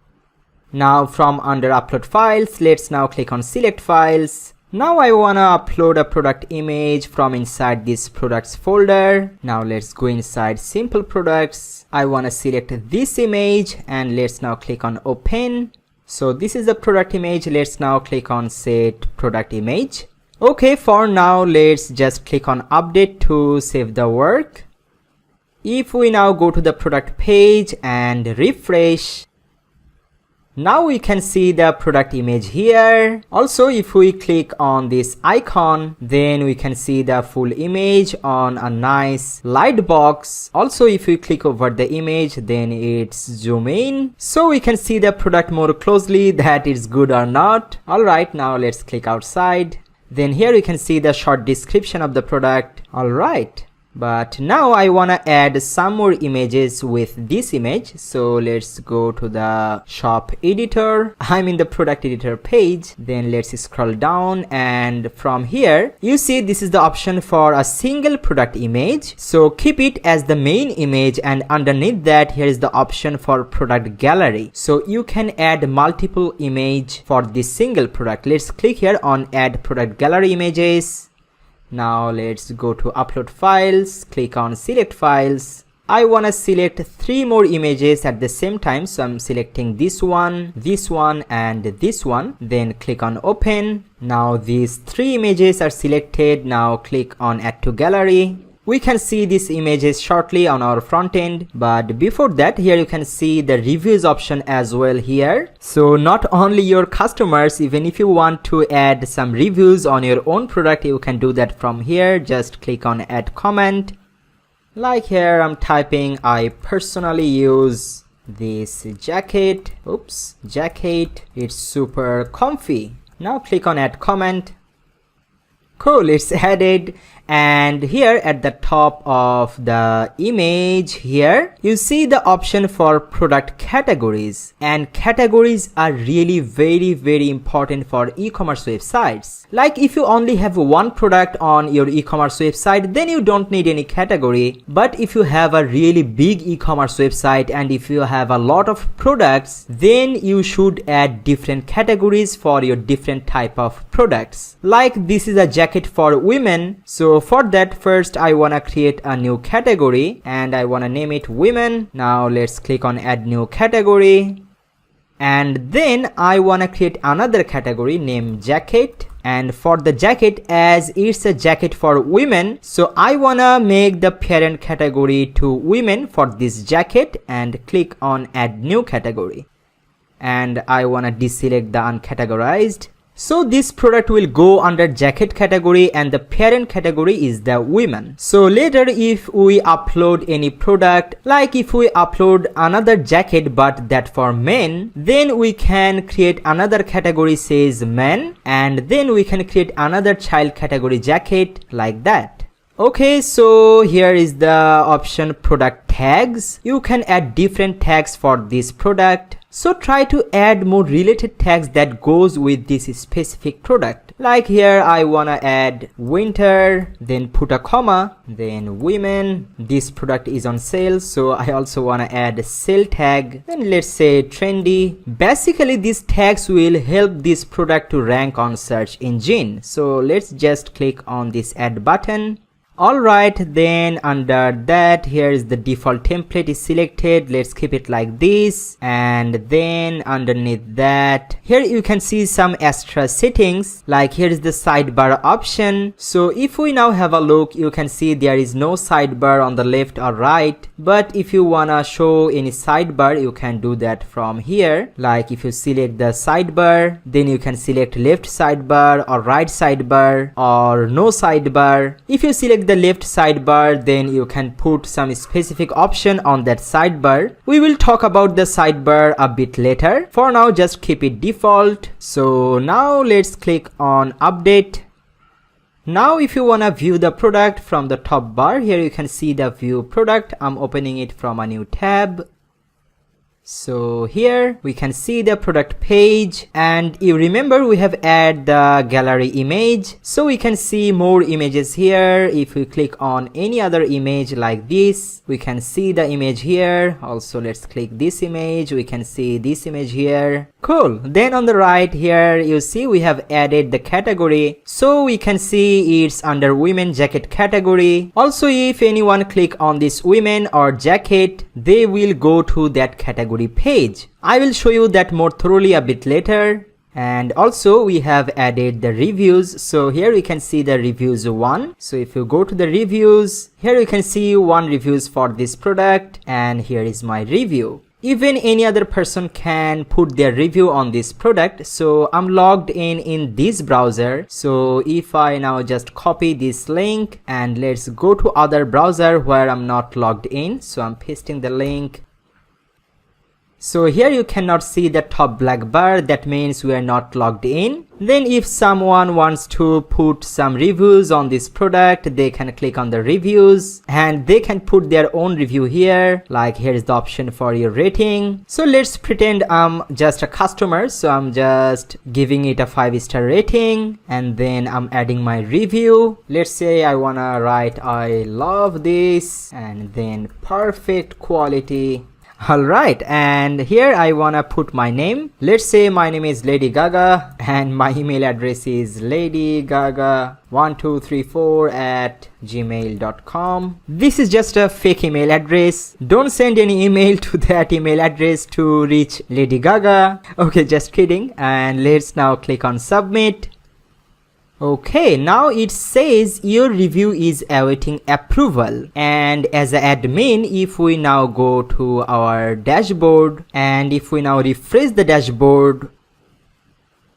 Now from under upload files, let's now click on select files. Now I wanna upload a product image from inside this products folder. Now let's go inside simple products. I wanna select this image and let's now click on open. So this is the product image. Let's now click on set product image. Okay, for now let's just click on update to save the work. If we now go to the product page and refresh, now we can see the product image here. Also, if we click on this icon, then we can see the full image on a nice light box. Also, if we click over the image, then it's zoom in, so we can see the product more closely, that is good or not. Alright, now let's click outside. Then here we can see the short description of the product. Alright, but now I want to add some more images with this image. So let's go to the shop editor. I'm in the product editor page. Then let's scroll down, and from here you see this is the option for a single product image. So keep it as the main image, and underneath that here is the option for product gallery. So you can add multiple image for this single product. Let's click here on add product gallery images. Now let's go to upload files, click on select files. I want to select 3 more images at the same time, so I'm selecting this one, and this one. Then click on open. Now these 3 images are selected. Now click on add to gallery. We can see these images shortly on our front end, but before that here you can see the reviews option as well here. So not only your customers, even if you want to add some reviews on your own product, you can do that from here. Just click on add comment. Like here I'm typing, I personally use this jacket. Jacket, it's super comfy. Now click on add comment. Cool, it's added. And here at the top of the image here, you see the option for product categories, and categories are really very important for e-commerce websites. Like if you only have one product on your e-commerce website, then you don't need any category. But if you have a really big e-commerce website and if you have a lot of products, then you should add different categories for your different type of products. Like this is a jacket for women, so for that first I want to create a new category and I want to name it women. Now let's click on add new category, and then I want to create another category named jacket. And for the jacket, as it's a jacket for women, so I want to make the parent category to women for this jacket, and click on add new category, and I want to deselect the uncategorized. So this product will go under jacket category and the parent category is the women. So later if we upload any product, like if we upload another jacket but that for men, then we can create another category says men, and then we can create another child category jacket, like that. Okay, so here is the option product tags. You can add different tags for this product. So try to add more related tags that goes with this specific product. Like here I wanna add winter, then put a comma, then women. This product is on sale, so I also wanna add a sale tag, and let's say trendy. Basically these tags will help this product to rank on search engine. So let's just click on this add button. Alright, then under that, here is the default template is selected. Let's keep it like this, and then underneath that, here you can see some extra settings. Like here is the sidebar option. So if we now have a look, you can see there is no sidebar on the left or right, but if you wanna show any sidebar, you can do that from here. Like if you select the sidebar, then you can select left sidebar or right sidebar or no sidebar. If you select the left sidebar, then you can put some specific option on that sidebar. We will talk about the sidebar a bit later. For now, just keep it default. So now let's click on update. Now if you wanna view the product from the top bar, here you can see the view product. I'm opening it from a new tab. So here we can see the product page, and you remember we have added the gallery image, so we can see more images here. If we click on any other image like this, we can see the image here. Also let's click this image, we can see this image here. Cool. Then on the right here you see we have added the category, so we can see it's under women jacket category. Also if anyone click on this women or jacket, they will go to that category page. I will show you that more thoroughly a bit later. And also we have added the reviews. So here we can see the reviews 1. So if you go to the reviews, here you can see 1 reviews for this product, and here is my review. Even any other person can put their review on this product. So I'm logged in this browser. So if I now just copy this link and let's go to other browser where I'm not logged in. So I'm pasting the link. So here you cannot see the top black bar, that means we are not logged in. Then if someone wants to put some reviews on this product, they can click on the reviews and they can put their own review here. Like here is the option for your rating. So let's pretend I'm just a customer, so I'm just giving it a 5-star rating, and then I'm adding my review. Let's say I wanna write I love this, and then perfect quality. Alright, and here I wanna put my name. Let's say my name is Lady Gaga and my email address is ladygaga1234@gmail.com. This is just a fake email address. Don't send any email to that email address to reach Lady Gaga. Okay, just kidding. And let's now click on submit. Okay, now it says your review is awaiting approval, and as an admin, if we now go to our dashboard and if we now refresh the dashboard,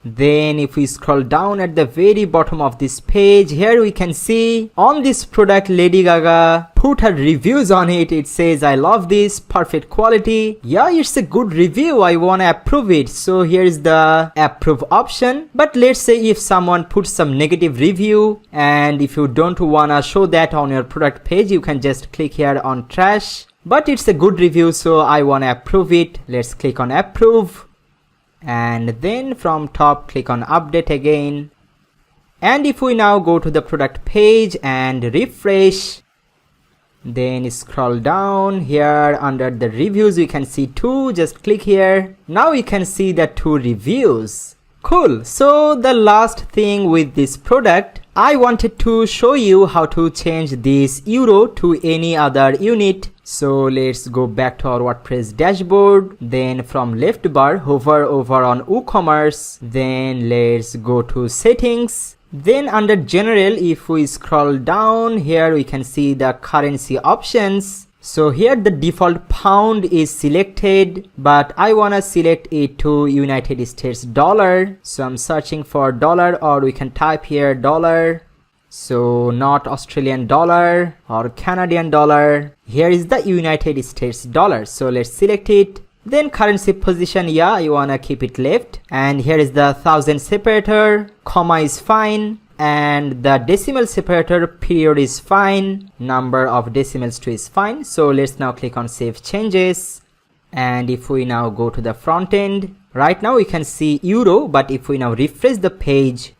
then if we scroll down at the very bottom of this page, here we can see on this product Lady Gaga put her reviews on it. It says I love this, perfect quality. Yeah, it's a good review, I wanna approve it. So here's the approve option. But let's say if someone puts some negative review, and if you don't wanna show that on your product page, you can just click here on trash. But it's a good review, so I wanna approve it. Let's click on approve. And then from top click on update again. And if we now go to the product page and refresh, then scroll down here under the reviews, you can see 2. Just click here. Now you can see the 2 reviews. Cool. So the last thing with this product, I wanted to show you how to change this euro to any other unit. So let's go back to our WordPress dashboard. Then from left bar, hover over on WooCommerce. Then let's go to settings. Then under general, if we scroll down here, we can see the currency options. So here the default pound is selected, but I wanna select it to United States dollar. So I'm searching for dollar, or we can type here dollar. So not Australian dollar or Canadian dollar. Here is the United States dollar. So let's select it. Then currency position, yeah, you wanna keep it left. And here is the thousand separator, comma is fine. And the decimal separator period is fine. Number of decimals too is fine. So let's now click on save changes. And if we now go to the front end, right now we can see euro, but if we now refresh the page,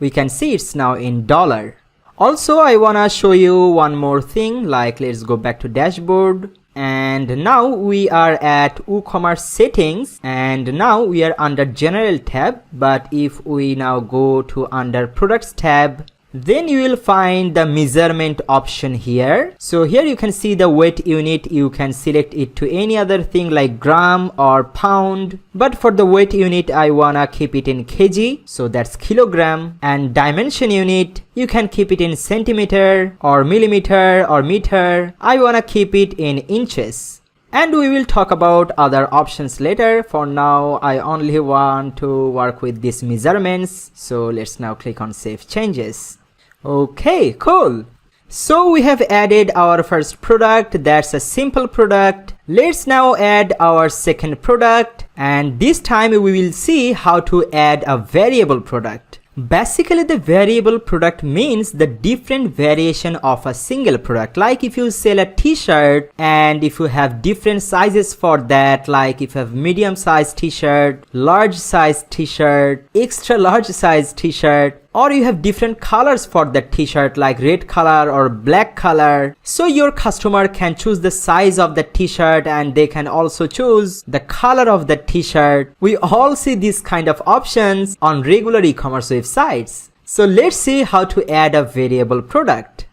we can see it's now in dollar. Also, I wanna show you one more thing, like let's go back to dashboard. And now we are at WooCommerce settings, and now we are under general tab. But if we now go to under products tab, then you will find the measurement option here. So here you can see the weight unit. You can select it to any other thing like gram or pound, but for the weight unit I wanna keep it in kg, so that's kilogram. And dimension unit, you can keep it in centimeter or millimeter or meter. I wanna keep it in inches. And we will talk about other options later. For now, I only want to work with these measurements. So let's now click on Save Changes. Okay, cool. So we have added our first product. That's a simple product. Let's now add our second product. And this time we will see how to add a variable product. Basically, the variable product means the different variation of a single product. Like if you sell a t-shirt and if you have different sizes for that, like if you have medium size t-shirt, large size t-shirt, extra large size t-shirt, or you have different colors for that t-shirt like red color or black color. So your customer can choose the size of the t-shirt and they can also choose the color of the t-shirt. We all see these kind of options on regular e-commerce websites. So let's see how to add a variable product.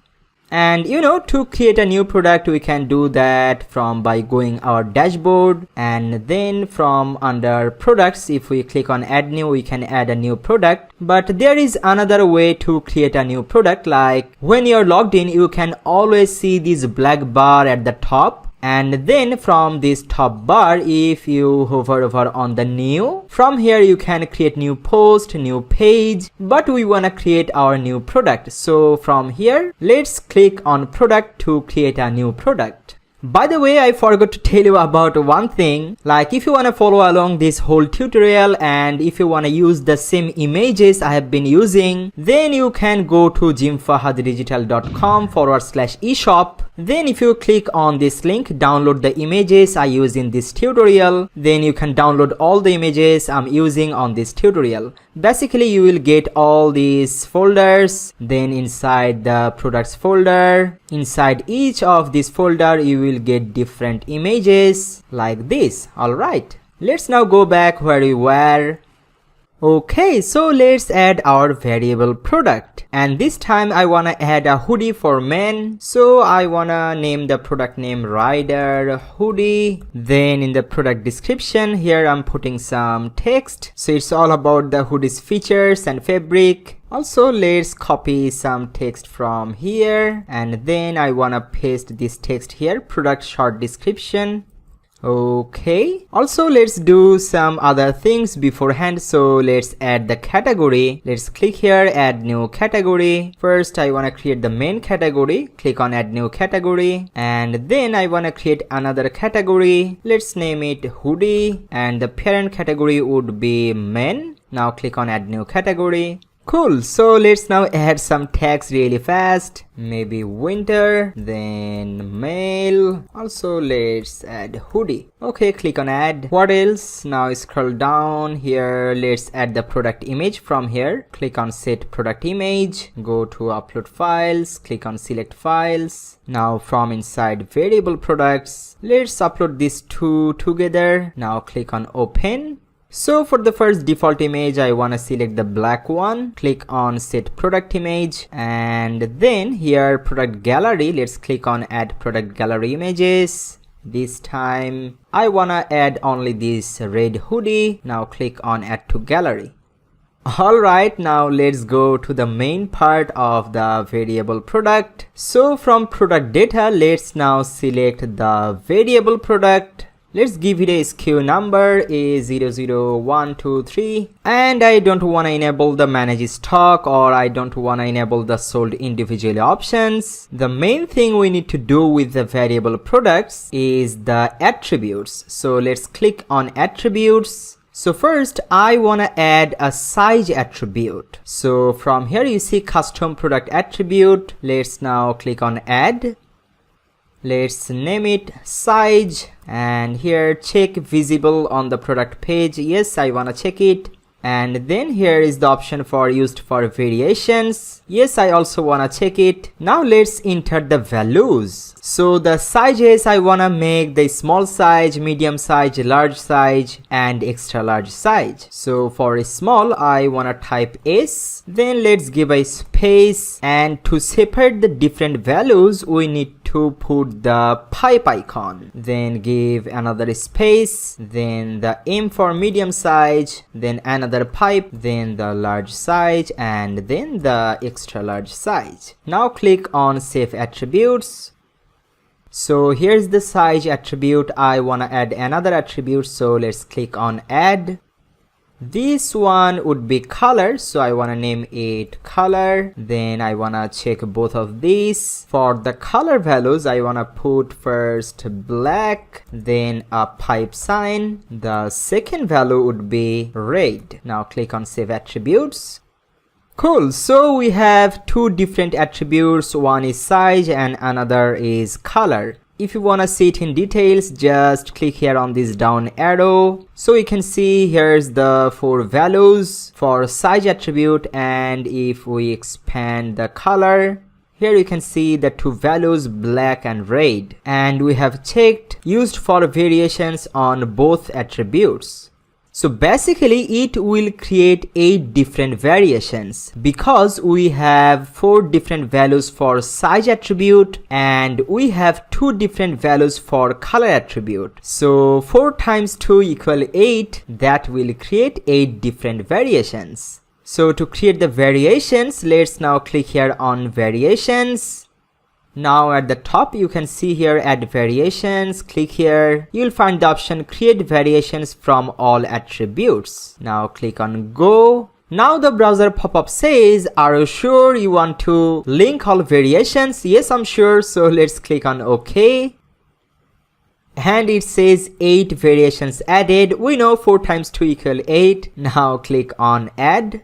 And to create a new product, we can do that by going our dashboard, and then from under products, if we click on add new, we can add a new product. But there is another way to create a new product. Like when you're logged in, you can always see this black bar at the top. And then from this top bar, if you hover over on the new, from here you can create new post, new page, but we want to create our new product. So from here, let's click on product to create a new product. By the way, I forgot to tell you about one thing. Like if you want to follow along this whole tutorial and if you want to use the same images I have been using, then you can go to gymfahaddigital.com/eshop. Then if you click on this link, download the images I use in this tutorial, then you can download all the images I'm using on this tutorial. Basically, you will get all these folders. Then inside the products folder, inside each of this folder, you will get different images like this. Alright, let's now go back where we were. Okay, so let's add our variable product, and this time I wanna add a hoodie for men. So I wanna name the product name Rider Hoodie. Then in the product description here, I'm putting some text. So it's all about the hoodie's features and fabric. Also, let's copy some text from here, and then I wanna paste this text here, product short description. Okay, also let's do some other things beforehand. So let's add the category. Let's click here, add new category. First I want to create the main category. Click on add new category, and then I want to create another category. Let's name it hoodie, and the parent category would be men. Now click on add new category. Cool, so let's now add some tags really fast. Maybe winter, then male. Also let's add hoodie. Okay, click on add. What else? Now scroll down here. Let's add the product image from here. Click on set product image. Go to upload files. Click on select files. Now from inside variable products, let's upload these two together. Now click on open. So for the first default image, I want to select the black one. Click on set product image, and then here product gallery, let's click on add product gallery images. This time I want to add only this red hoodie. Now click on add to gallery. Alright, now let's go to the main part of the variable product. So from product data, let's now select the variable product. Let's give it a SKU number A00123, and I don't want to enable the manage stock, or I don't want to enable the sold individually options. The main thing we need to do with the variable products is the attributes. So let's click on attributes. So first I want to add a size attribute. So from here you see custom product attribute. Let's now click on add. Let's name it size, and here check visible on the product page. Yes, I want to check it. And then here is the option for used for variations. Yes, I also wanna check it. Now let's enter the values. So the sizes I wanna make the small size, medium size, large size and extra large size. So for small I wanna type S, then let's give a space, and to separate the different values we need to put the pipe icon, then give another space, then the M for medium size, then another pipe, then the large size, and then the extra large size. Now click on save attributes. So here's the size attribute. I want to add another attribute, so let's click on add. This one would be color, so I want to name it color. Then I want to check both of these. For the color values I want to put first black, then a pipe sign. The second value would be red. Now click on save attributes. Cool, so we have two different attributes, one is size and another is color. If you want to see it in details, just click here on this down arrow. So you can see here's the four values for size attribute, and if we expand the color, here you can see the two values black and red, and we have checked used for variations on both attributes. So basically it will create 8 different variations because we have 4 different values for size attribute and we have 2 different values for color attribute. So 4 times 2 equal 8. That will create 8 different variations. So to create the variations, let's now click here on variations. Now at the top you can see here add variations. Click here, you'll find the option create variations from all attributes. Now click on go. Now the browser pop-up says, are you sure you want to link all variations? Yes, I'm sure. So let's click on OK. And it says 8 variations added. We know 4 times 2 equal 8. Now click on add.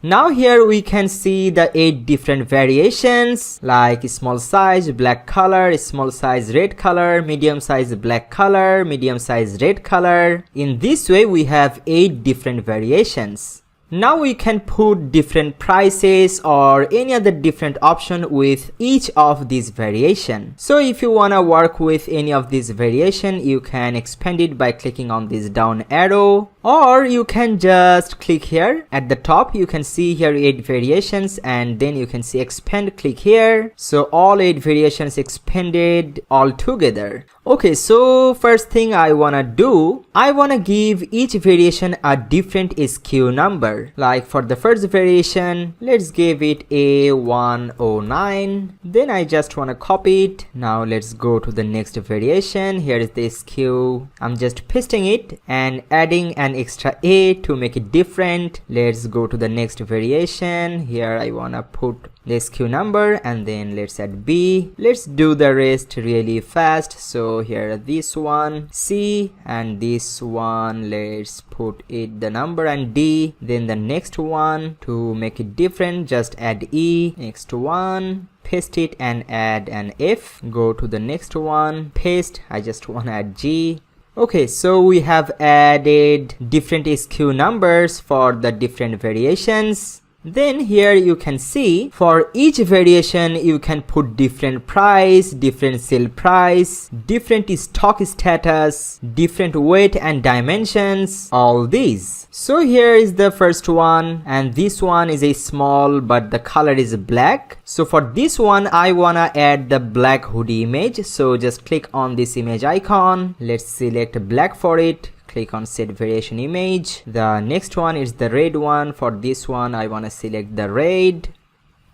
Now here we can see the 8 different variations like small size black color, small size red color, medium size black color, medium size red color. In this way we have 8 different variations. Now we can put different prices or any other different option with each of these variation. So if you want to work with any of these variation, you can expand it by clicking on this down arrow, or you can just click here at the top. You can see here 8 variations and then you can see expand, click here. So all 8 variations expanded all together. Okay, so first thing I wanna do, I wanna give each variation a different SKU number. Like for the first variation, let's give it A109. Then I just wanna copy it. Now let's go to the next variation. Here is the SKU. I'm just pasting it and adding an extra A to make it different. Let's go to the next variation. Here I wanna put the SKU number and then let's add B. Let's do the rest really fast. So here this one C and this one, let's put it the number and D. Then the next one, to make it different, just add E. Next one, paste it and add an F. Go to the next one, paste. I just want to add G. Okay, so we have added different SKU numbers for the different variations. Then here you can see for each variation you can put different price, different sale price, different stock status, different weight and dimensions, all these. So here is the first one, and this one is a small but the color is black. So for this one I wanna add the black hoodie image. So just click on this image icon. Let's select black for it. Click on set variation image. The next one is the red one. For this one I want to select the red.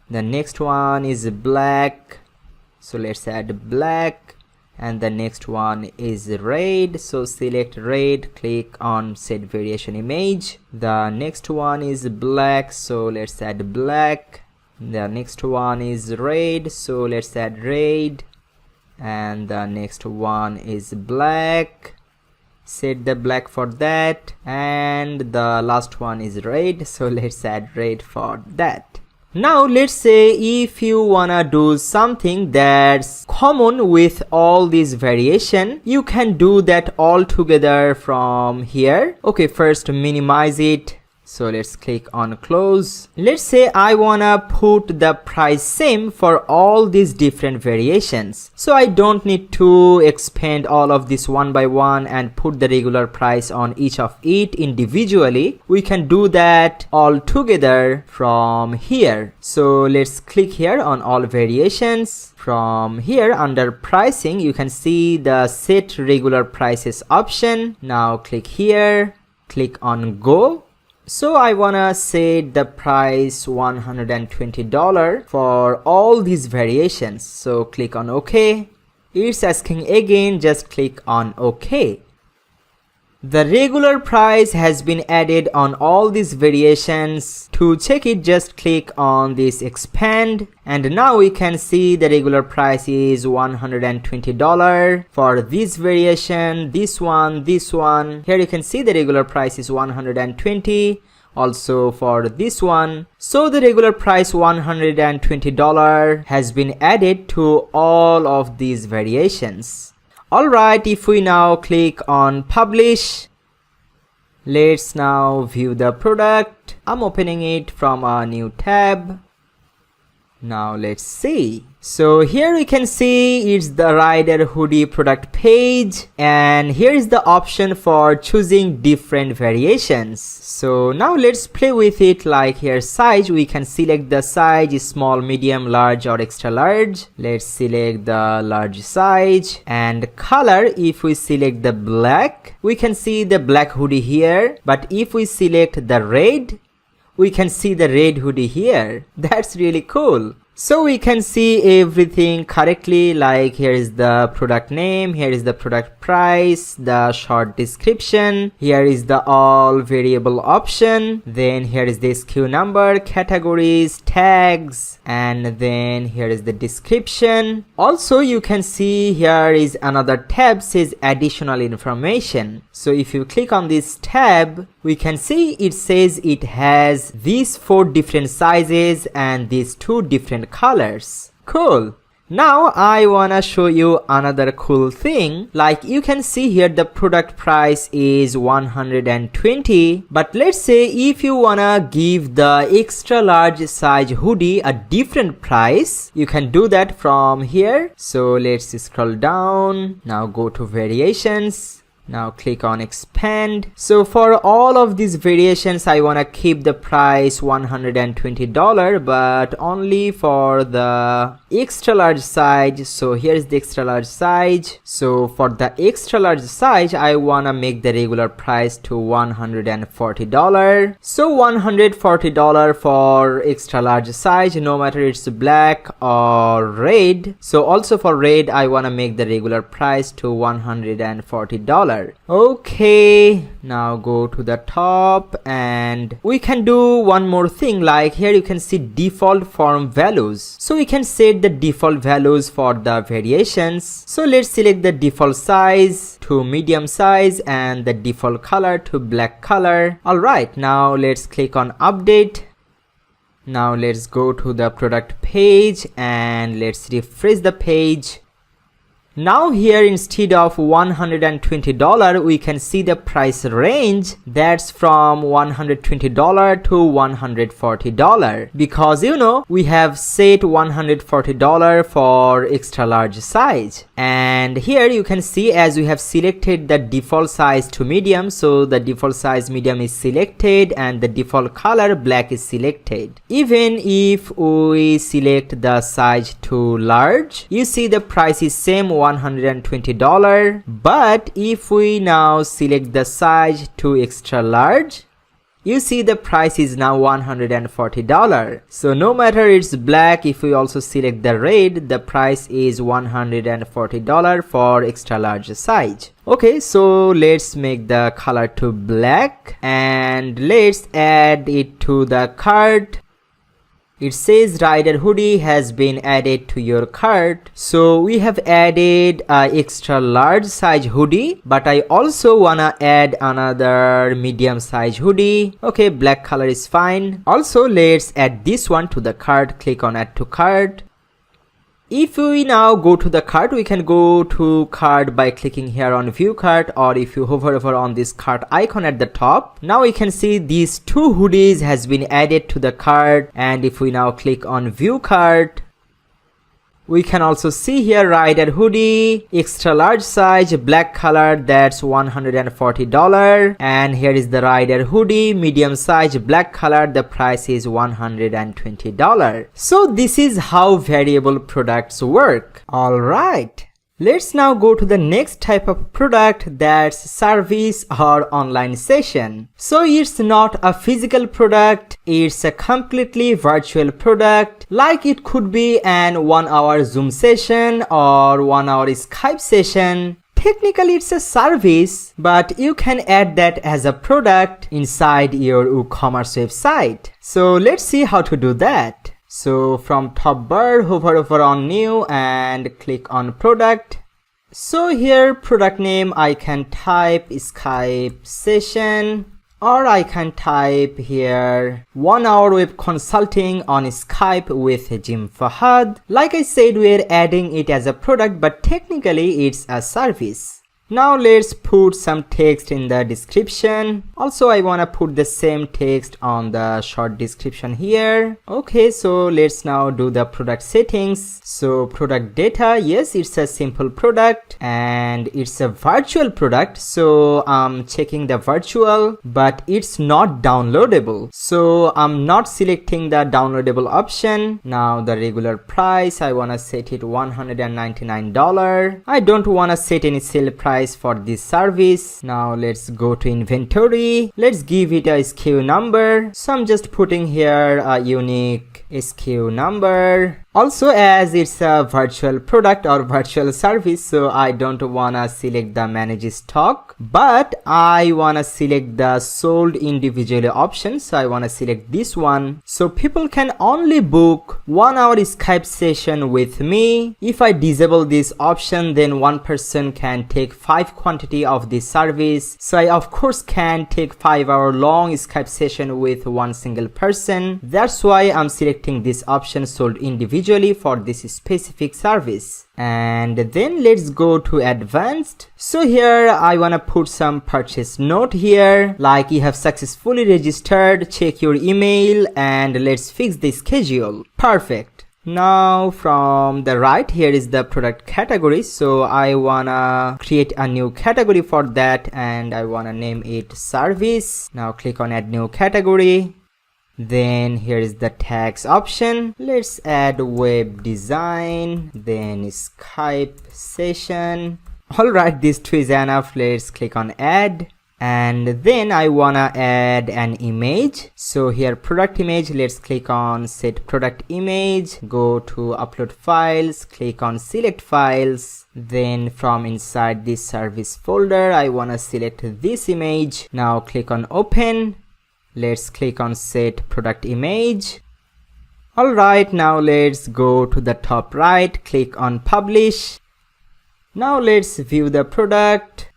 The next one is black, so let's add black. And the next one is red, so select red, click on set variation image. The next one is black, so let's add black. The next one is red, so let's add red. And the next one is black, set the black for that. And the last one is red, so let's add red for that. Now let's say if you wanna do something that's common with all these variation, you can do that all together from here. Okay, first minimize it. So let's click on close. Let's say I wanna put the price same for all these different variations. So I don't need to expand all of this one by one and put the regular price on each of it individually. We can do that all together from here. So let's click here on all variations. From here under pricing, you can see the set regular prices option. Now click here, click on go. So I wanna set the price $120 for all these variations. So click on OK. It's asking again, just click on OK. The regular price has been added on all these variations. To check it, just click on this expand, and now we can see the regular price is $120 for this variation, this one. Here you can see the regular price is $120. Also for this one. So the regular price $120 has been added to all of these variations. Alright, if we now click on publish, let's now view the product. I'm opening it from a new tab. Now let's see. So here we can see it's the rider hoodie product page, and here is the option for choosing different variations. So now let's play with it. Like here size, we can select the size small, medium, large or extra large. Let's select the large size. And color, if we select the black, we can see the black hoodie here, but if we select the red, we can see the red hoodie here. That's really cool. So we can see everything correctly. Like here is the product name, here is the product price, the short description, here is the all variable option, then here is the SKU number, categories, tags, and then here is the description. Also you can see here is another tab says additional information. So if you click on this tab, we can see it says it has these 4 different sizes and these 2 different colors. Cool. Now I wanna show you another cool thing. Like you can see here the product price is $120, but let's say if you wanna give the extra large size hoodie a different price, you can do that from here. So let's scroll down. Now go to variations. Now click on expand. So for all of these variations, I wanna keep the price $120, but only for the extra large size. So here is the extra large size. So for the extra large size, I wanna make the regular price to $140. So $140 for extra large size, no matter it's black or red. So also for red, I wanna make the regular price to $140. Okay, now go to the top and we can do one more thing. Like here you can see default form values. So we can set the default values for the variations. So let's select the default size to medium size and the default color to black color. Alright, now let's click on update. Now let's go to the product page and let's refresh the page. Now here instead of $120, we can see the price range that's from $120 to $140, because you know we have set $140 for extra large size. And here you can see as we have selected the default size to medium, so the default size medium is selected and the default color black is selected. Even if we select the size to large, you see the price is same $120, but if we now select the size to extra large, you see the price is now $140. So no matter it's black, if we also select the red, the price is $140 for extra large size. Okay, so let's make the color to black and let's add it to the cart. it says rider hoodie has been added to your cart. So we have added a extra large size hoodie, but I also wanna add another medium size hoodie. Okay, black color is fine. Also, let's add this one to the cart. Click on add to cart. If we now go to the cart, we can go to cart by clicking here on view cart, or if you hover over on this cart icon at the top, now we can see these two hoodies has been added to the cart. And if we now click on view cart, we can also see here rider hoodie, extra large size, black color, that's $140. And here is the rider hoodie, medium size, black color, the price is $120. So this is how variable products work. Alright. Let's now go to the next type of product, that's service or online session. So it's not a physical product, it's a completely virtual product. Like it could be an 1-hour Zoom session or 1-hour Skype session. Technically it's a service, but you can add that as a product inside your WooCommerce website. So let's see how to do that. So from top bar, hover over on new and click on product. So here product name, I can type Skype session, or I can type here 1-hour web consulting on Skype with Jim Fahad. Like I said, we're adding it as a product, but technically it's a service. Now let's put some text in the description. Also, I want to put the same text on the short description here. Okay, so let's now do the product settings. So product data, yes, it's a simple product and it's a virtual product. So I'm checking the virtual, but it's not downloadable. So I'm not selecting the downloadable option. Now the regular price, I want to set it $199. I don't want to set any sale price for this service. Now let's go to inventory. Let's give it a SKU number. So I'm just putting here a unique SKU number. Also, as it's a virtual product or virtual service, so I don't wanna select the manage stock, but I wanna select the sold individually option. So I wanna select this one. So people can only book 1-hour Skype session with me. If I disable this option, then one person can take 5 quantity of this service. So I of course can take 5-hour long Skype session with one single person. That's why I'm selecting this option, sold individually, for this specific service. And then let's go to advanced. So here I want to put some purchase note here, like you have successfully registered, check your email, and let's fix the schedule. Perfect. Now from the right, here is the product category. So I wanna create a new category for that, and I wanna name it service. Now click on add new category. Then here is the tags option. Let's add web design, then Skype session. Alright, this two is enough. Let's click on add. And then I wanna add an image. So here product image, let's click on set product image, go to upload files, click on select files. Then from inside this service folder, I wanna select this image. Now click on open. Let's click on set product image. Alright, now let's go to the top right, click on publish. Now let's view the product.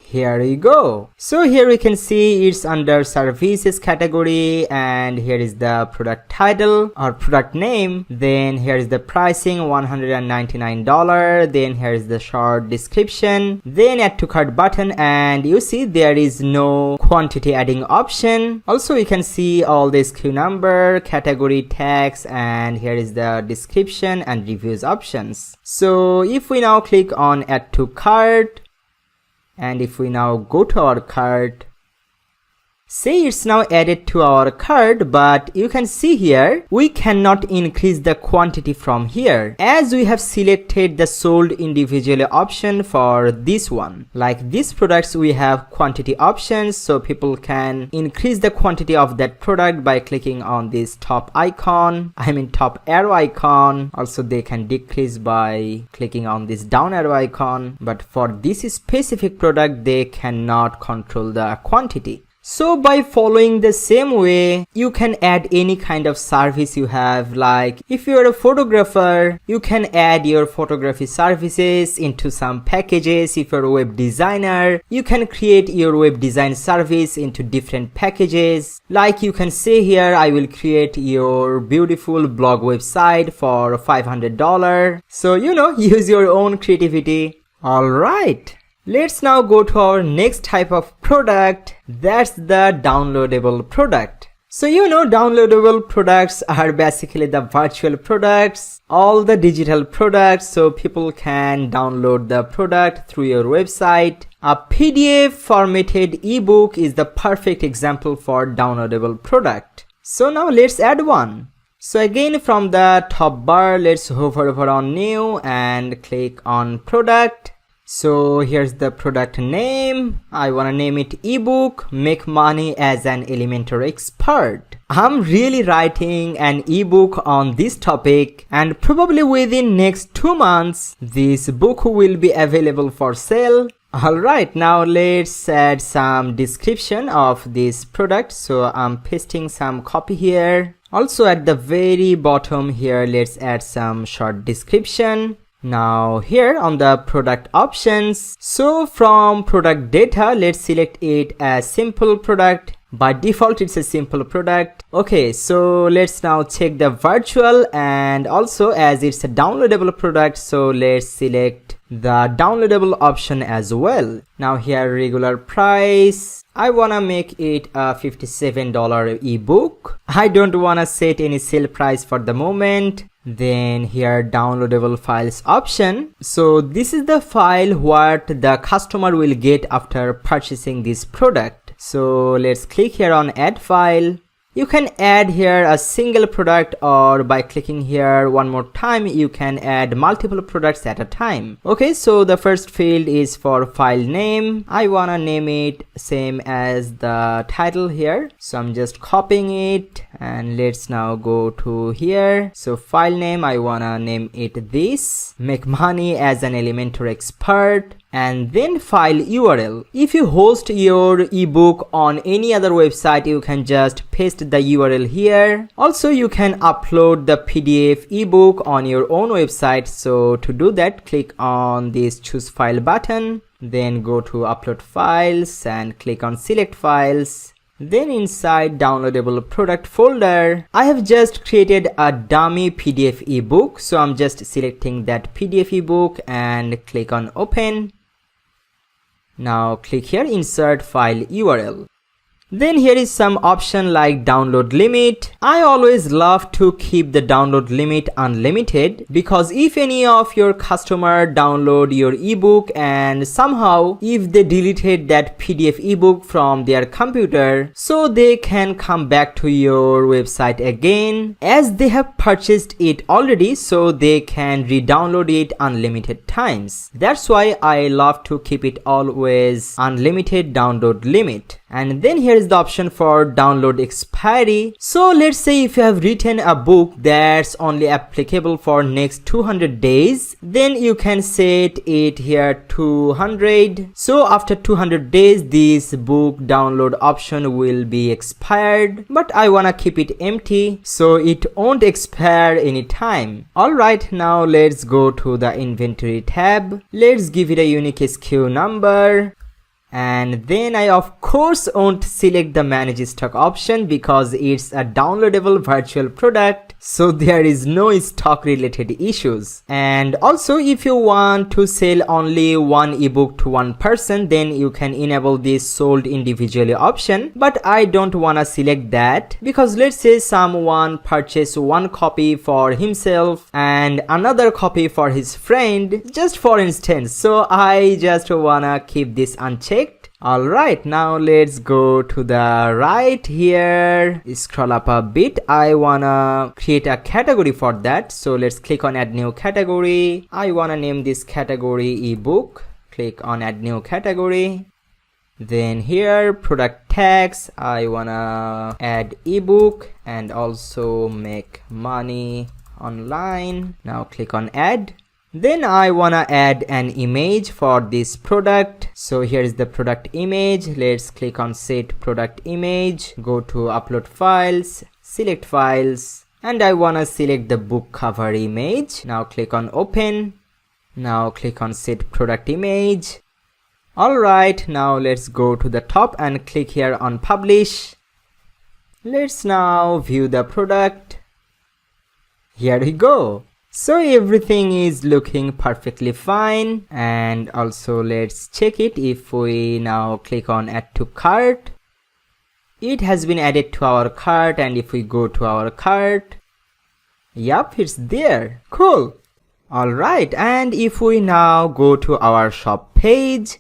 Here we go. So here we can see it's under services category, and here is the product title or product name. Then here is the pricing, $199. Then here is the short description. Then add to cart button, and you see there is no quantity adding option. Also you can see all the SKU number, category tags, and here is the description and reviews options. So if we now click on add to cart, and if we now go to our cart, say it's now added to our cart, but you can see here we cannot increase the quantity from here, as we have selected the sold individually option for this one. Like these products, we have quantity options, so people can increase the quantity of that product by clicking on this top icon, top arrow icon. Also they can decrease by clicking on this down arrow icon, but for this specific product they cannot control the quantity. So by following the same way, you can add any kind of service you have. Like if you're a photographer, you can add your photography services into some packages. If you're a web designer, you can create your web design service into different packages. Like you can say here, I will create your beautiful blog website for $500. So use your own creativity. Alright. Let's now go to our next type of product, that's the downloadable product. So downloadable products are basically the virtual products, all the digital products, so people can download the product through your website. A PDF formatted ebook is the perfect example for downloadable product. So now let's add one. So again from the top bar, let's hover over on new and click on product. So here's the product name. I want to name it ebook, make money as an Elementor expert. I'm really writing an ebook on this topic, and probably within next 2 months, this book will be available for sale. Alright, now let's add some description of this product. So I'm pasting some copy here. Also at the very bottom here, let's add some short description. Now here on the product options, so from product data, let's select it as simple product. By default it's a simple product. Okay, so let's now check the virtual, and also as it's a downloadable product, so let's select the downloadable option as well. Now here regular price, I wanna make it a $57 ebook. I don't wanna set any sale price for the moment. Then here downloadable files option. So this is the file what the customer will get after purchasing this product. So let's click here on add file. You can add here a single product, or by clicking here one more time you can add multiple products at a time. Okay, so the first field is for file name. I wanna name it same as the title here, so I'm just copying it, and let's now go to here. So file name, I wanna name it this, make money as an Elementor expert. And then file URL. If you host your ebook on any other website, you can just paste the URL here. Also you can upload the PDF ebook on your own website. So to do that, click on this choose file button, then go to upload files and click on select files. Then inside downloadable product folder, I have just created a dummy PDF ebook. So I'm just selecting that PDF ebook and click on open. Now click here insert file URL. Then here is some option like download limit. I always love to keep the download limit unlimited, because if any of your customer download your ebook and somehow if they deleted that PDF ebook from their computer, so they can come back to your website again as they have purchased it already, so they can re-download it unlimited times. That's why I love to keep it always unlimited download limit. And then here is the option for download expiry. So let's say if you have written a book that's only applicable for next 200 days, then you can set it here 200. So after 200 days, this book download option will be expired, but I wanna keep it empty so it won't expire anytime. Alright, now let's go to the inventory tab. Let's give it a unique SKU number. And then I of course won't select the manage stock option because it's a downloadable virtual product, so there is no stock related issues. And also if you want to sell only one ebook to one person, then you can enable this sold individually option, but I don't wanna select that because let's say someone purchased one copy for himself and another copy for his friend, just for instance, so I just wanna keep this unchecked. Alright, now let's go to the right here, scroll up a bit. I wanna create a category for that, so let's click on add new category. I wanna name this category ebook. Click on add new category. Then here product tags, I wanna add ebook and also make money online. Now click on add. Then I wanna add an image for this product. So here is the product image. Let's click on set product image, go to upload files, select files, and I wanna select the book cover image. Now click on open. Now click on set product image. Alright, now let's go to the top and click here on publish. Let's now view the product. Here we go. So everything is looking perfectly fine, and also let's check it. If we now click on add to cart, it has been added to our cart, and if we go to our cart, yup, it's there. Cool. Alright, and if we now go to our shop page,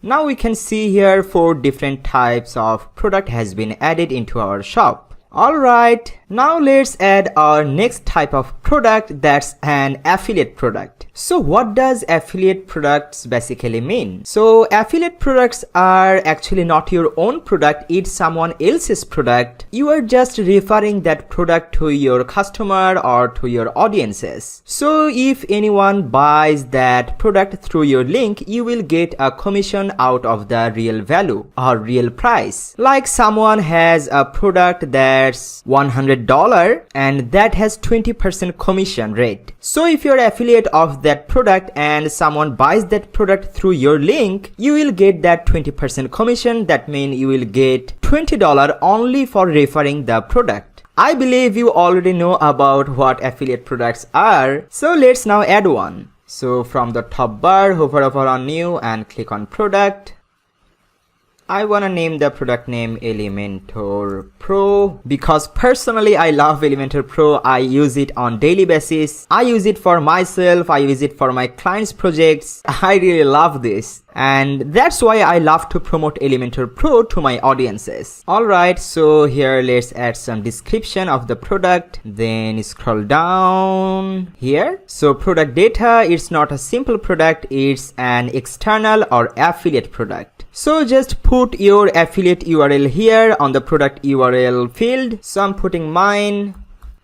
now we can see here 4 different types of product has been added into our shop. Alright, now let's add our next type of product, that's an affiliate product. So what does affiliate products basically mean? So affiliate products are actually not your own product, it's someone else's product. You are just referring that product to your customer or to your audiences. So if anyone buys that product through your link, you will get a commission out of the real value or real price. Like someone has a product that's $100 and that has 20% commission rate. So if you're affiliate of that product and someone buys that product through your link, you will get that 20% commission. That means you will get $20 only for referring the product. I believe you already know about what affiliate products are. So let's now add one. So from the top bar, hover over on new and click on product. I wanna name the product name Elementor PRO because personally I love Elementor PRO. I use it on daily basis. I use it for myself. I use it for my clients' projects. I really love this. And that's why I love to promote Elementor PRO to my audiences. Alright, so here let's add some description of the product. Then scroll down here. So product data, it's not a simple product, it's an external or affiliate product. So just put your affiliate URL here on the product URL field. So I'm putting mine.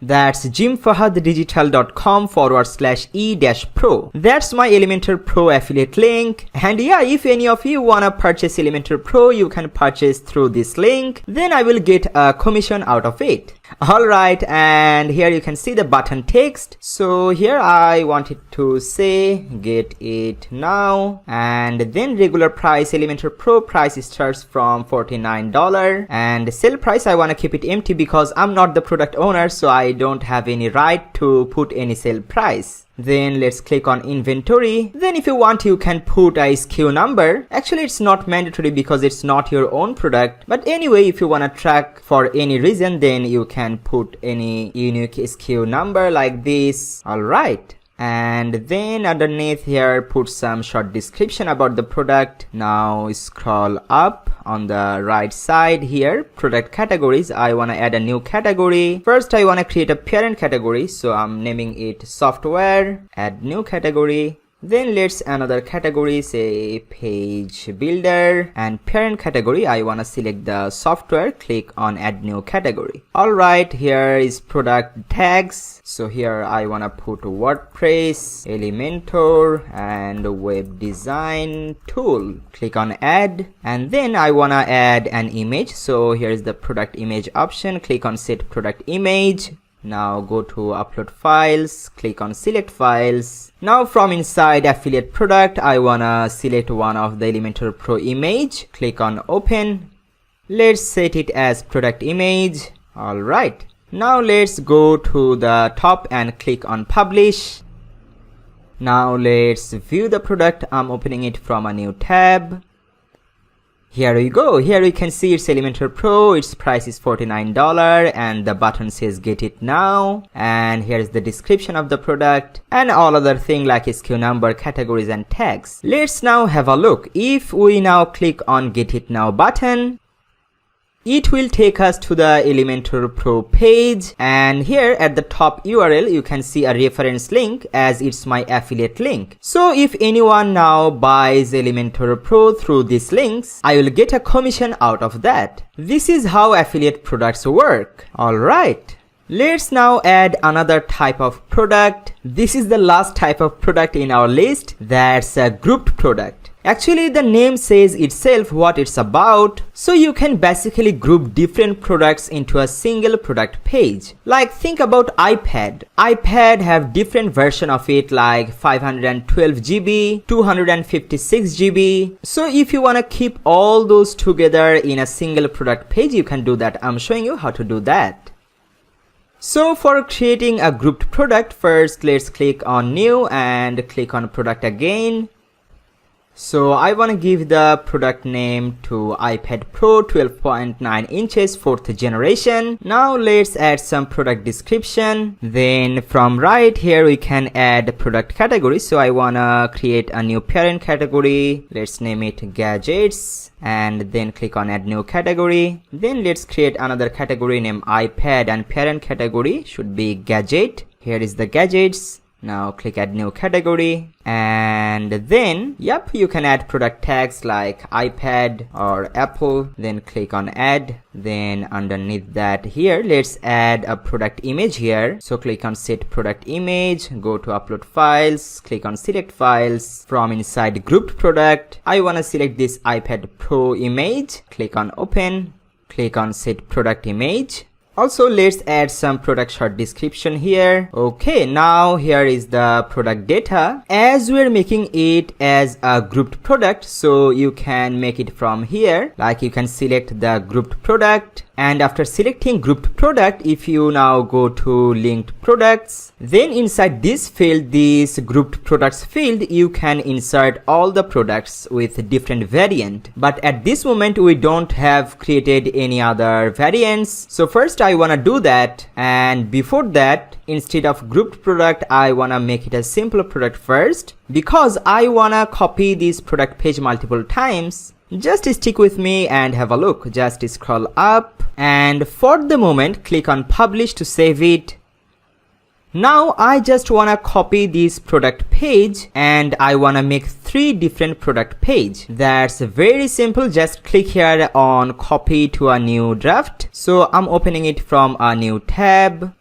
That's gymfahaddigital.com/e-pro. That's my Elementor PRO affiliate link. And yeah, if any of you wanna purchase Elementor PRO, you can purchase through this link. Then I will get a commission out of it. Alright, and here you can see the button text. So here I want it to say get it now, and then regular price Elementor PRO price starts from $49, and sale price I want to keep it empty because I'm not the product owner, so I don't have any right to put any sale price. Then let's click on inventory. Then if you want, you can put a SKU number. Actually, it's not mandatory because it's not your own product. But anyway, if you want to track for any reason, then you can put any unique SKU number like this. Alright. And then underneath here, put some short description about the product. Now scroll up on the right side here, product categories. I want to add a new category. First, I want to create a parent category. So I'm naming it software, add new category. Then let's another category, say page builder, and parent category I want to select the software, click on add new category. Alright, here is product tags. So here I want to put WordPress, Elementor, and web design tool. Click on add, and then I want to add an image. So here is the product image option, click on set product image. Now go to upload files, click on select files. Now from inside affiliate product, I wanna select one of the Elementor PRO image, click on open. Let's set it as product image. Alright, now let's go to the top and click on publish. Now let's view the product. I'm opening it from a new tab. Here we go. Here we can see it's Elementor PRO. Its price is $49 and the button says get it now. And here's the description of the product and all other thing like SKU number, categories and tags. Let's now have a look. If we now click on get it now button, it will take us to the Elementor PRO page, and here at the top URL you can see a reference link as it's my affiliate link. So if anyone now buys Elementor PRO through these links, I will get a commission out of that. This is how affiliate products work. Alright, Let's now add another type of product. This is the last type of product in our list, that's a grouped product. Actually, the name says itself what it's about, so you can basically group different products into a single product page. Like think about iPad. iPad have different version of it like 512 GB, 256 GB. So if you want to keep all those together in a single product page, you can do that. I'm showing you how to do that. So for creating a grouped product, first let's click on new and click on product again. So I want to give the product name to iPad Pro 12.9 inches 4th generation. Now let's add some product description. Then from right here we can add product category. So I want to create a new parent category. Let's name it gadgets and then click on add new category. Then let's create another category named iPad and parent category should be gadget. Here is the gadgets. Now click add new category and then you can add product tags like iPad or Apple. Then click on add. Then underneath that here let's add a product image here. So click on set product image, go to upload files, click on select files. From inside grouped product I want to select this iPad Pro image. Click on open, click on set product image. Also, let's add some product short description here. Okay, now here is the product data. As we're making it as a grouped product, so you can make it from here. Like you can select the grouped product. And after selecting grouped product, if you now go to linked products, then inside this field, this grouped products field, you can insert all the products with different variant. But at this moment, we don't have created any other variants. So first I want to do that. And before that, instead of grouped product, I want to make it a simple product first because I want to copy this product page multiple times. Just stick with me and have a look. Just scroll up and for the moment click on publish to save it. Now I just want to copy this product page and I want to make 3 different product page. That's very simple. Just click here on copy to a new draft. So I'm opening it from a new tab.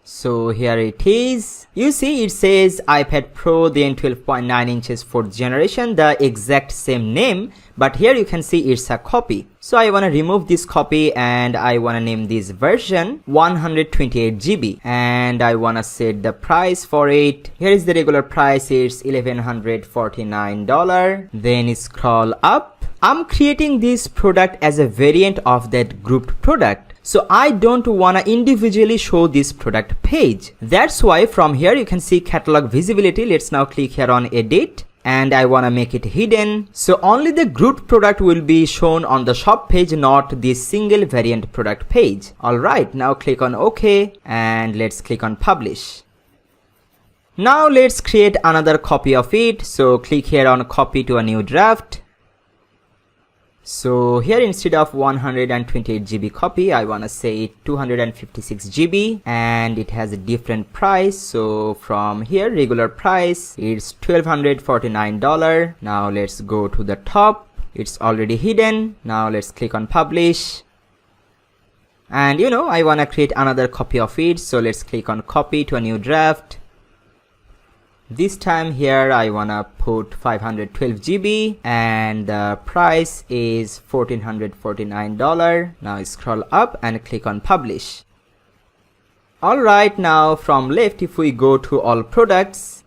So here it is. You see it says iPad Pro then 12.9 inches 4th generation, the exact same name, but here you can see it's a copy. So I want to remove this copy and I want to name this version 128 GB and I want to set the price for it. Here is the regular price, it's $1,149. Then scroll up. I'm creating this product as a variant of that grouped product. So I don't want to individually show this product page. That's why from here you can see catalog visibility. Let's now click here on edit and I want to make it hidden. So only the grouped product will be shown on the shop page, not this single variant product page. Alright, now click on OK and let's click on publish. Now let's create another copy of it. So click here on copy to a new draft. So here instead of 128 GB copy, I want to say 256 GB and it has a different price. So from here regular price is $1,249. Now let's go to the top. It's already hidden. Now let's click on publish. And I want to create another copy of it. So let's click on copy to a new draft. This time here I wanna put 512 GB and the price is $1,449. Now scroll up and click on publish. Alright, now from left if we go to all products,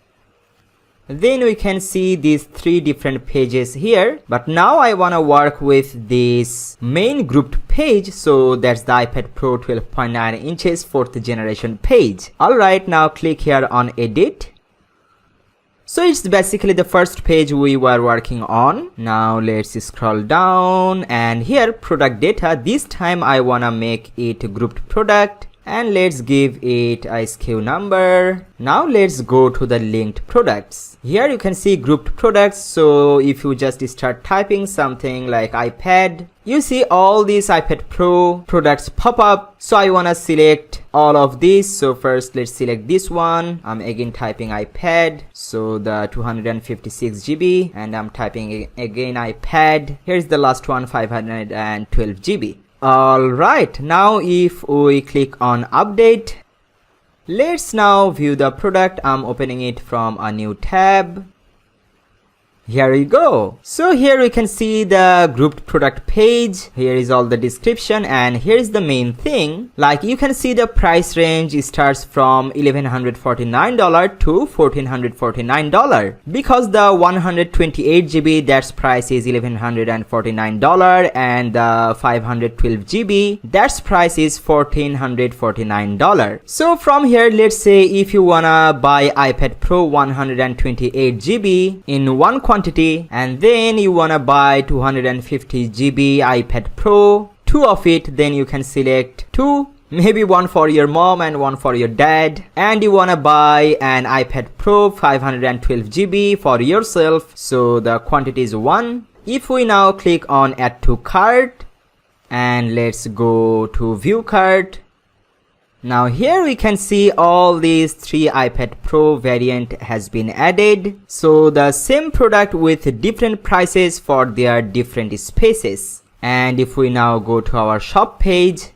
then we can see these 3 different pages here. But now I wanna work with this main grouped page, so that's the iPad Pro 12.9 inches 4th generation page. Alright, now click here on edit. So it's basically the first page we were working on. Now let's scroll down and here product data. This time I wanna make it grouped product and let's give it a SKU number. Now let's go to the linked products. Here you can see grouped products. So if you just start typing something like iPad, you see all these iPad Pro products pop up. So I want to select all of these. So first let's select this one. I'm again typing iPad. So the 256 GB and I'm typing again iPad. Here's the last one, 512 GB. Alright, now if we click on update, let's now view the product. I'm opening it from a new tab. Here we go. So here we can see the grouped product page. Here is all the description, and here is the main thing. Like you can see the price range starts from $1,149 to $1,449, because the 128 GB that's price is $1,149, and the 512 GB that's price is $1,449. So from here, let's say if you wanna buy iPad Pro 128 GB in one quantity, and then you wanna buy 250 GB iPad Pro, two of it, then you can select two, maybe one for your mom and one for your dad, and you wanna buy an iPad Pro 512 GB for yourself, so the quantity is one. If we now click on add to cart, and let's go to view cart. Now here we can see all these three iPad Pro variant has been added. So the same product with different prices for their different spaces. And if we now go to our shop page,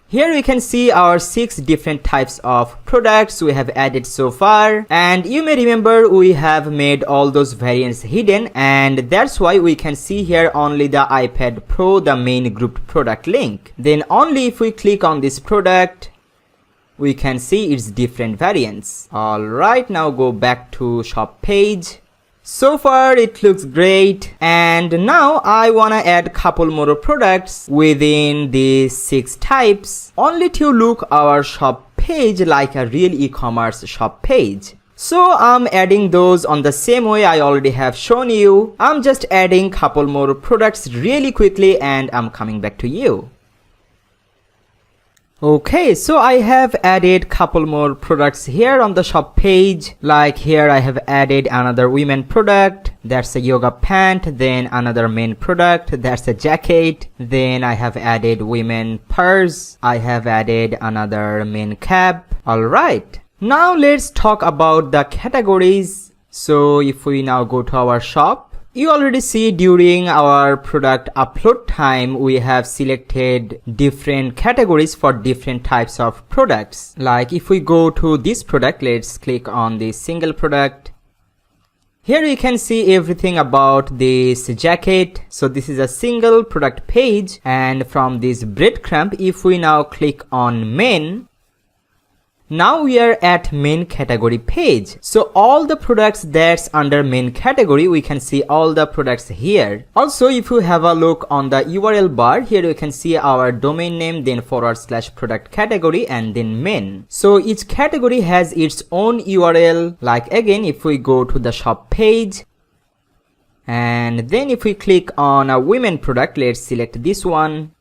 here we can see our 6 different types of products we have added so far. And you may remember we have made all those variants hidden, and that's why we can see here only the iPad Pro, the main grouped product link. Then only if we click on this product, we can see its different variants. Alright, now go back to shop page. So far it looks great, and now I wanna add couple more products within these 6 types, only to look our shop page like a real e-commerce shop page. So I'm adding those on the same way I already have shown you. I'm just adding couple more products really quickly, and I'm coming back to you. Okay, so I have added couple more products here on the shop page. Like here I have added another women product, that's a yoga pant, then another men product, that's a jacket, then I have added women purse, I have added another men cap. Alright, now let's talk about the categories. So if we now go to our shop, you already see during our product upload time, we have selected different categories for different types of products. Like if we go to this product, let's click on the single product. Here you can see everything about this jacket. So this is a single product page, and from this breadcrumb, if we now click on men, now we are at main category page. So all the products that's under main category, we can see all the products here. Also, if you have a look on the URL bar, here you can see our domain name, then / product category, and then main. So each category has its own URL. Like again, if we go to the shop page, and then if we click on a women product, let's select this one.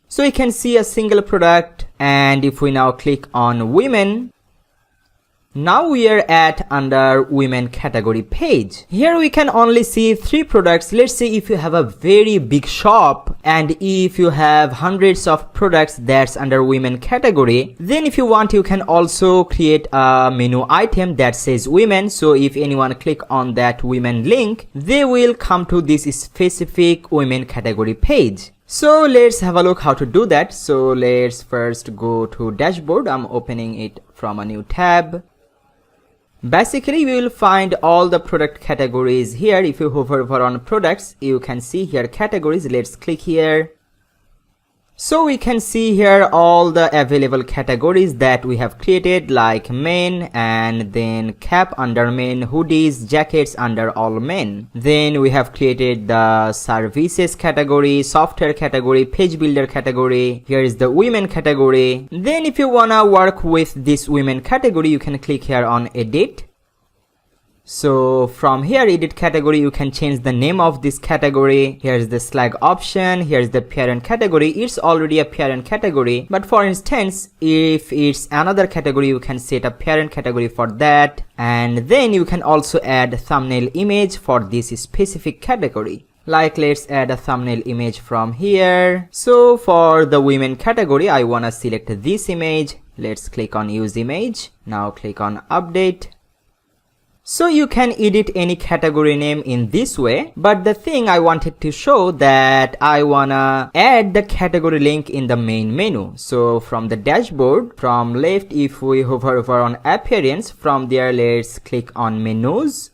So you can see a single product, and if we now click on women, now we are at under women category page. Here we can only see 3 products. Let's say if you have a very big shop, and if you have hundreds of products that's under women category, then if you want, you can also create a menu item that says women. So if anyone click on that women link, they will come to this specific women category page. So let's have a look how to do that. So let's first go to dashboard. I'm opening it from a new tab. Basically, we will find all the product categories here. If you hover over on products, you can see here categories. Let's click here. So we can see here all the available categories that we have created, like men, and then cap under men, hoodies, jackets under all men. Then we have created the services category, software category, page builder category. Here is the women category. Then if you wanna work with this women category, you can click here on edit. So from here, edit category, you can change the name of this category. Here's the flag option. Here's the parent category. It's already a parent category, but for instance, if it's another category, you can set a parent category for that. And then you can also add thumbnail image for this specific category. Like let's add a thumbnail image from here. So for the women category, I wanna select this image. Let's click on use image. Now click on update. So you can edit any category name in this way, but the thing I wanted to show that I wanna add the category link in the main menu. So from the dashboard, from left, if we hover over on appearance, from there let's click on menus.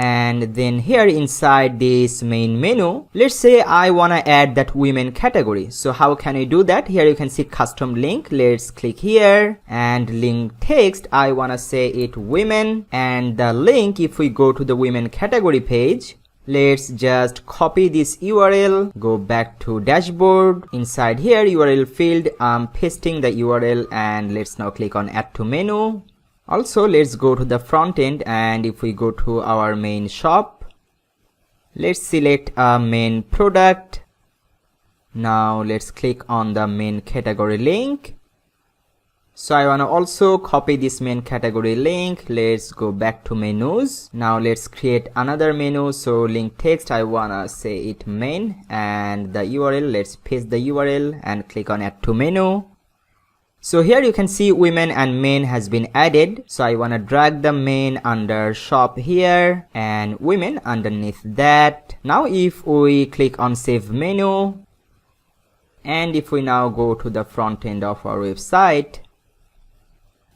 And then here inside this main menu, let's say I wanna add that women category. So how can we do that? Here you can see custom link. Let's click here, and link text, I wanna say it women, and the link, if we go to the women category page, let's just copy this URL, go back to dashboard, inside here URL field, I'm pasting the URL, and let's now click on add to menu. Also, let's go to the front end, and if we go to our main shop, let's select a main product. Now let's click on the main category link. So I want to also copy this main category link. Let's go back to menus. Now let's create another menu. So link text, I want to say it main, and the URL, let's paste the URL and click on add to menu. So here you can see women and men has been added. So I want to drag the men under shop here and women underneath that. Now if we click on save menu, and if we now go to the front end of our website,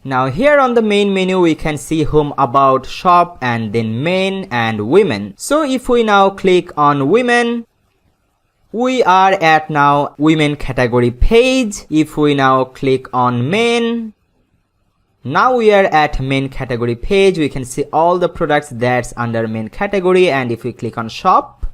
now here on the main menu we can see home, about, shop, and then men and women. So if we now click on women, we are at now women category page. If we now click on men, now we are at main category page. We can see all the products that's under main category, and if we click on shop,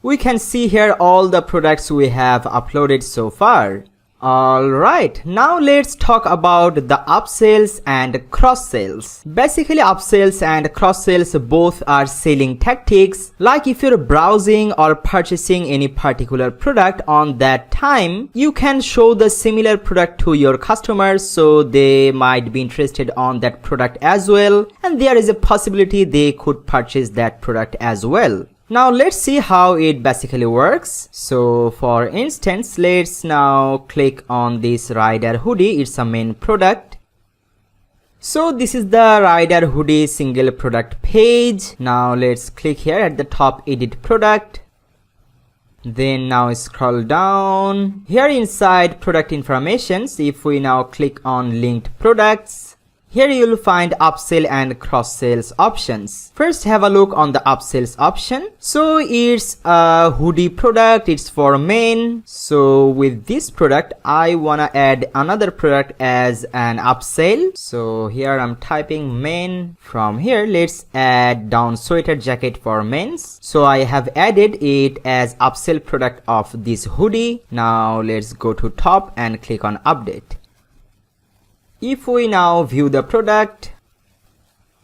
we can see here all the products we have uploaded so far. Alright, now let's talk about the upsells and cross sales. Basically, upsells and cross sales both are selling tactics. Like if you're browsing or purchasing any particular product on that time, you can show the similar product to your customers, so they might be interested on that product as well, and there is a possibility they could purchase that product as well. Now let's see how it basically works. So for instance, let's now click on this rider hoodie. It's a main product. So this is the rider hoodie single product page. Now let's click here at the top, edit product. Then now scroll down. Here inside product informations, if we now click on linked products, here you'll find upsell and cross sales options. First have a look on the upsells option. So it's a hoodie product, it's for men. So with this product, I wanna add another product as an upsell. So here I'm typing men. From here, let's add down sweater jacket for men's. So I have added it as upsell product of this hoodie. Now let's go to top and click on update. If we now view the product,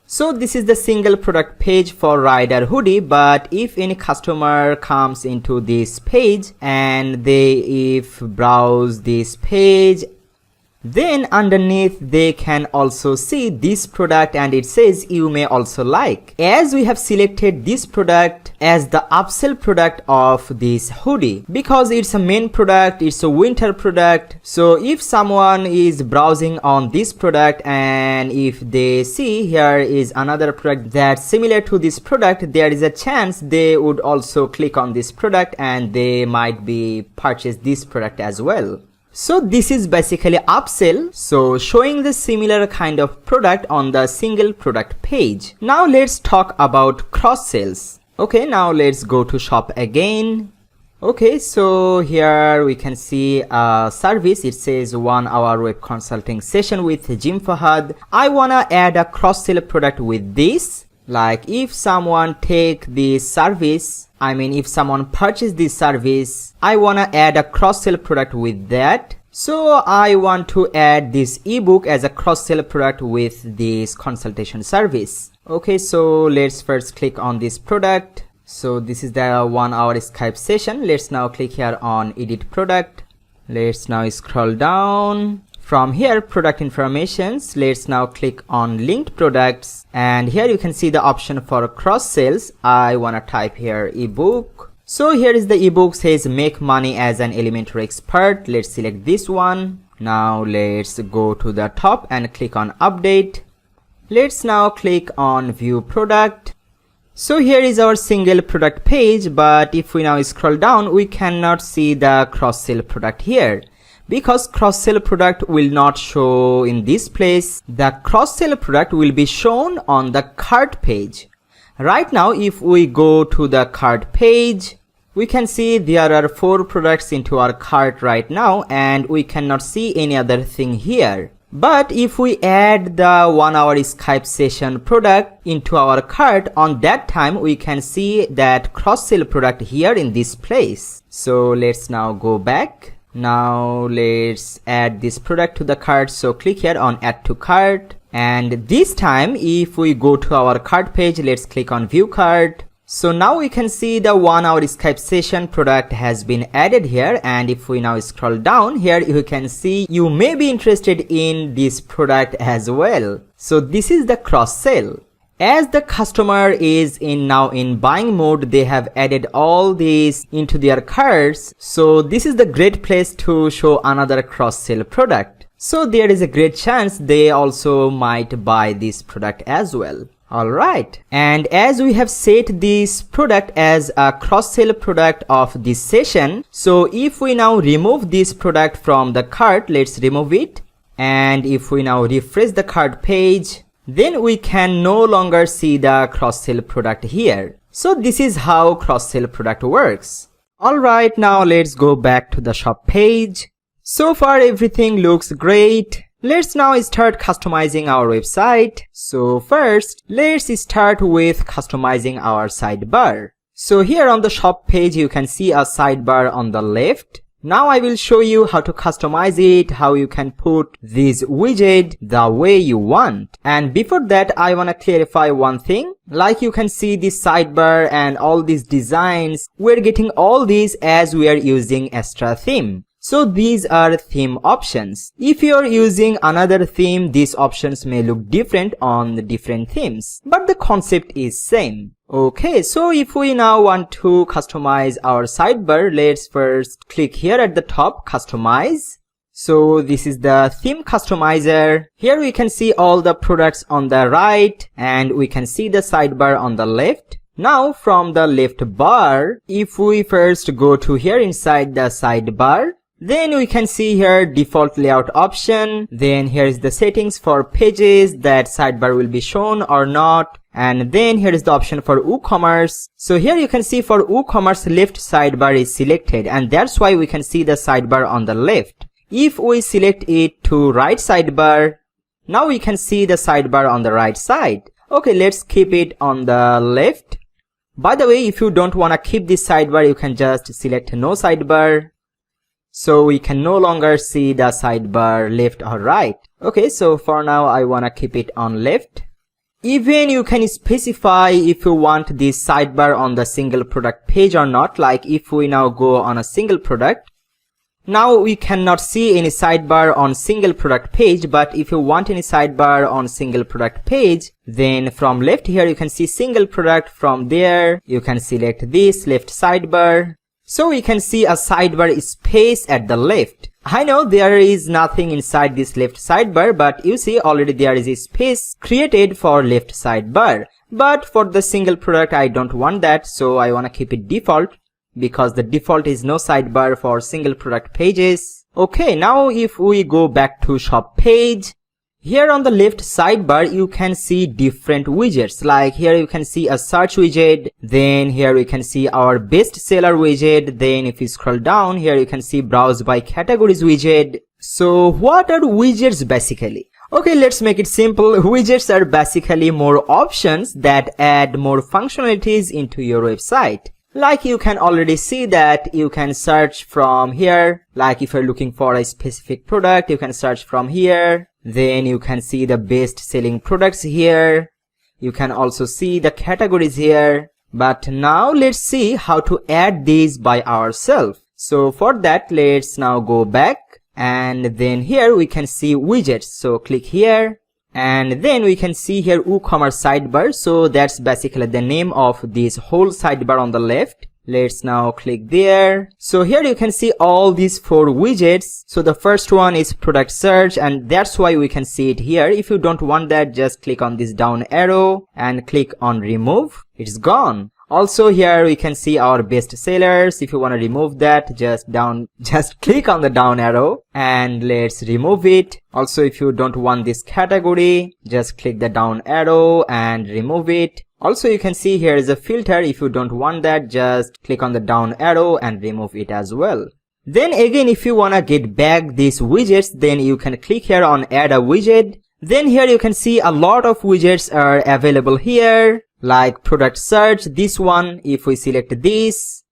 so this is the single product page for rider hoodie, but if any customer comes into this page and they browse this page, then underneath they can also see this product, and it says you may also like. As we have selected this product as the upsell product of this hoodie, because it's a main product, it's a winter product. So if someone is browsing on this product and if they see here is another product that's similar to this product, there is a chance they would also click on this product and they might be purchase this product as well. So this is basically upsell, so showing the similar kind of product on the single product page. Now let's talk about cross sales. Okay, now let's go to shop again. Okay, so here we can see a service. It says 1 hour web consulting session with Jim Fahad. I wanna add a cross sell product with this. Like if someone take this service, if someone purchase this service, I wanna add a cross-sell product with that. So I want to add this ebook as a cross-sell product with this consultation service. Okay, so let's first click on this product. So this is the 1 hour Skype session. Let's now click here on edit product. Let's now scroll down. From here, product informations, let's now click on linked products, and here you can see the option for cross sales. I wanna type here ebook. So here is the ebook, says make money as an Elementor expert. Let's select this one. Now let's go to the top and click on update. Let's now click on view product. So here is our single product page, but if we now scroll down, we cannot see the cross-sell product here because cross-sell product will not show in this place. The cross-sell product will be shown on the cart page. Right now, if we go to the cart page, we can see there are 4 products into our cart right now, and we cannot see any other thing here. But if we add the 1 hour Skype session product into our cart, on that time we can see that cross-sell product here in this place. So let's now go back. Now let's add this product to the cart. So click here on add to cart. And this time if we go to our cart page, let's click on view cart. So now we can see the 1 hour Skype session product has been added here, and if we now scroll down here, you can see you may be interested in this product as well. So this is the cross sell. As the customer is now in buying mode, they have added all these into their carts. So this is the great place to show another cross sell product. So there is a great chance they also might buy this product as well. Alright, and as we have set this product as a cross-sell product of this session, so if we now remove this product from the cart, let's remove it. And if we now refresh the cart page, then we can no longer see the cross-sell product here. So this is how cross-sell product works. Alright, now let's go back to the shop page. So far everything looks great. Let's now start customizing our website. So first, let's start with customizing our sidebar. So here on the shop page, you can see a sidebar on the left. Now I will show you how to customize it, how you can put this widget the way you want. And before that, I want to clarify one thing. Like you can see this sidebar and all these designs, we're getting all these as we are using Astra Theme. So these are theme options. If you're using another theme, these options may look different on the different themes, but the concept is same. Okay, so if we now want to customize our sidebar, let's first click here at the top, customize. So this is the theme customizer. Here we can see all the products on the right, and we can see the sidebar on the left. Now from the left bar, if we first go to here inside the sidebar, then we can see here default layout option. Then here is the settings for pages that sidebar will be shown or not. And then here is the option for WooCommerce. So here you can see for WooCommerce left sidebar is selected, and that's why we can see the sidebar on the left. If we select it to right sidebar, now we can see the sidebar on the right side. Okay, let's keep it on the left. By the way, if you don't want to keep this sidebar, you can just select no sidebar. So we can no longer see the sidebar left or right. Okay, so for now I wanna keep it on left. Even you can specify if you want this sidebar on the single product page or not. Like if we now go on a single product, now we cannot see any sidebar on single product page, but if you want any sidebar on single product page, then from left here you can see single product. From there you can select this left sidebar. So we can see a sidebar space at the left. I know there is nothing inside this left sidebar, but you see already there is a space created for left sidebar. But for the single product, I don't want that, so I want to keep it default because the default is no sidebar for single product pages. Okay, now if we go back to shop page, here on the left sidebar, you can see different widgets. Like here you can see a search widget. Then here we can see our best seller widget. Then if you scroll down, here you can see browse by categories widget. So what are widgets basically? Okay, let's make it simple. Widgets are basically more options that add more functionalities into your website. Like you can already see that you can search from here. Like if you're looking for a specific product, you can search from here. Then you can see the best selling products here. You can also see the categories here. But now let's see how to add these by ourselves. So for that, let's now go back. And then here we can see widgets. So click here. And then we can see here WooCommerce sidebar. So that's basically the name of this whole sidebar on the left. Let's now click there. So here you can see all these 4 widgets. So the first one is product search, and that's why we can see it here. If you don't want that, just click on this down arrow and click on remove. It's gone. Also here we can see our best sellers. If you want to remove that, just click on the down arrow and let's remove it. Also, if you don't want this category, just click the down arrow and remove it. Also, you can see here is a filter. If you don't want that, just click on the down arrow and remove it as well. Then again, if you want to get back these widgets, then you can click here on add a widget. Then here you can see a lot of widgets are available here, like product search. This one, if we select this,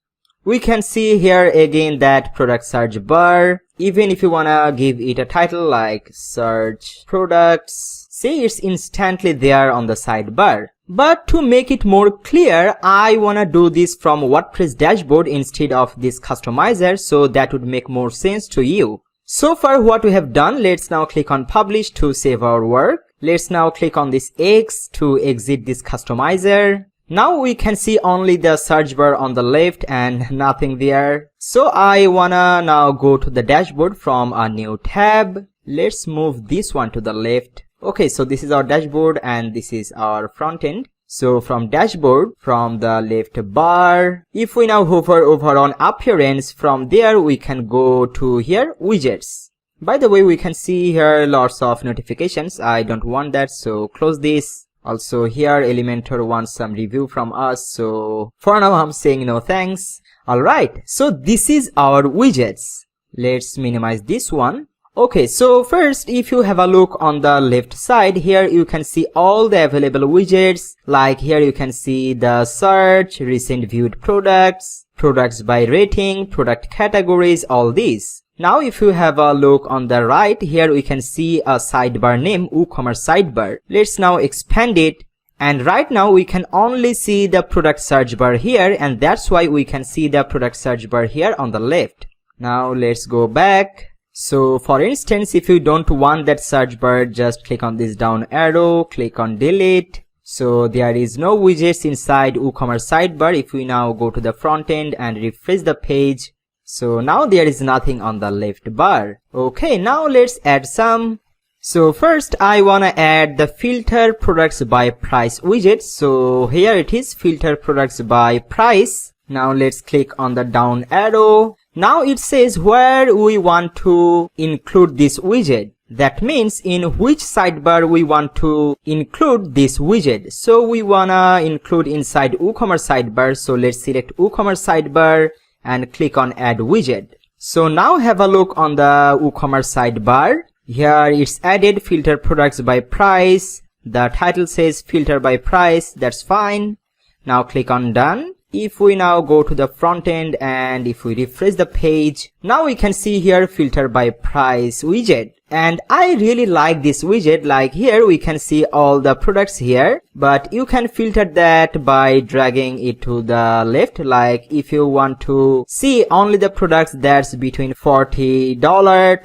we can see here again that product search bar. Even if you want to give it a title like search products, see, it's instantly there on the sidebar. But to make it more clear, I want to do this from WordPress dashboard instead of this customizer, so that would make more sense to you. So far what we have done, let's now click on publish to save our work. Let's now click on this X to exit this customizer. Now we can see only the search bar on the left and nothing there. So I wanna now go to the dashboard from a new tab. Let's move this one to the left. Okay, so this is our dashboard and this is our front end. So from dashboard, from the left bar, if we now hover over on appearance, from there we can go to here widgets. By the way, we can see here lots of notifications. I don't want that, so close this. Also here Elementor wants some review from us, so for now I'm saying no thanks. Alright, so this is our widgets. Let's minimize this one. Okay, so first, if you have a look on the left side, here you can see all the available widgets. Like here you can see the search, recent viewed products, products by rating, product categories, all these. Now if you have a look on the right, here we can see a sidebar name, WooCommerce Sidebar. Let's now expand it. And right now we can only see the product search bar here, and that's why we can see the product search bar here on the left. Now let's go back. So for instance, if you don't want that search bar, just click on this down arrow, click on delete. So there is no widgets inside WooCommerce Sidebar. If we now go to the front end and refresh the page, so now there is nothing on the left bar. Okay, now let's add some. So first I wanna add the filter products by price widget. So here it is, filter products by price. Now let's click on the down arrow. Now it says where we want to include this widget. That means in which sidebar we want to include this widget. So we wanna include inside WooCommerce Sidebar. So let's select WooCommerce Sidebar and click on add widget. So now have a look on the WooCommerce Sidebar. Here it's added filter products by price. The title says filter by price. That's fine. Now click on done. If we now go to the front end and if we refresh the page, now we can see here filter by price widget. And I really like this widget. Like here we can see all the products here, but you can filter that by dragging it to the left. Like if you want to see only the products that's between $40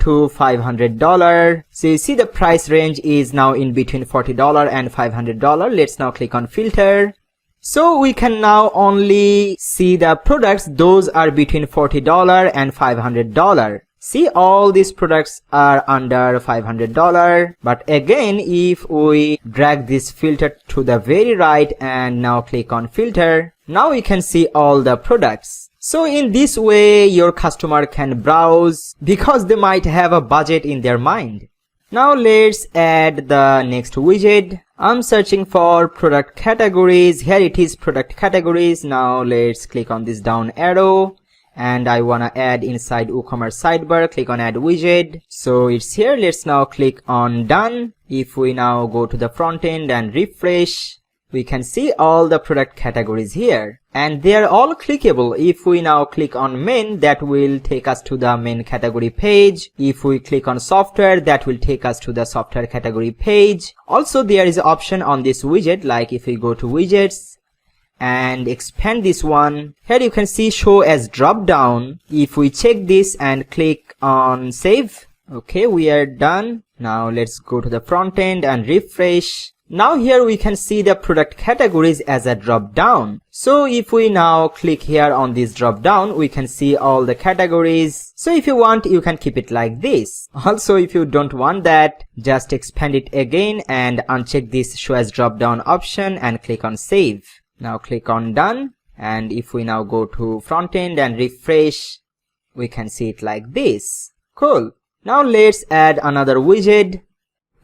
to $500. So you see the price range is now in between $40 and $500. Let's now click on filter. So we can now only see the products those are between $40 and $500. See, all these products are under $500. But again, if we drag this filter to the very right and now click on filter, now we can see all the products. So in this way, your customer can browse because they might have a budget in their mind. Now let's add the next widget. I'm searching for product categories. Here it is, product categories. Now let's click on this down arrow and I wanna add inside WooCommerce Sidebar. Click on add widget. So it's here. Let's now click on done. If we now go to the front end and refresh, we can see all the product categories here and they are all clickable. If we now click on main, that will take us to the main category page. If we click on software, that will take us to the software category page. Also there is an option on this widget, like if we go to widgets and expand this one, here you can see show as drop down. If we check this and click on save, okay, we are done. Now let's go to the front end and refresh. Now here we can see the product categories as a drop down. So if we now click here on this drop down, we can see all the categories. So if you want, you can keep it like this. Also, if you don't want that, just expand it again and uncheck this show as drop down option and click on save. Now click on done. And if we now go to front end and refresh, we can see it like this. Cool. Now let's add another widget.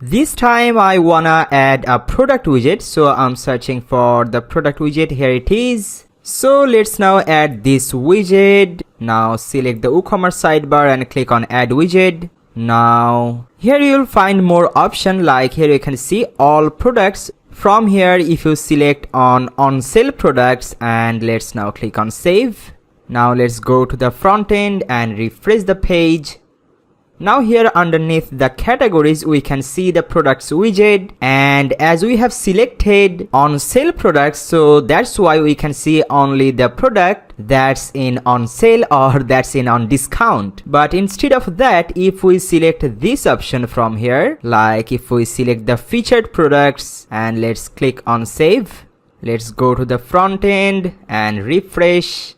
This time I wanna add a product widget, so I'm searching for the product widget. Here it is. So let's now add this widget. Now select the WooCommerce sidebar and click on add widget. Now here you'll find more options, like here you can see all products. From here, if you select on sale products, and let's now click on save. Now let's go to the front end and refresh the page. Now here underneath the categories, we can see the products widget, and as we have selected on sale products, so that's why we can see only the product that's in on sale or that's in on discount. But instead of that, if we select this option from here, like if we select the featured products and let's click on save, let's go to the front end and refresh.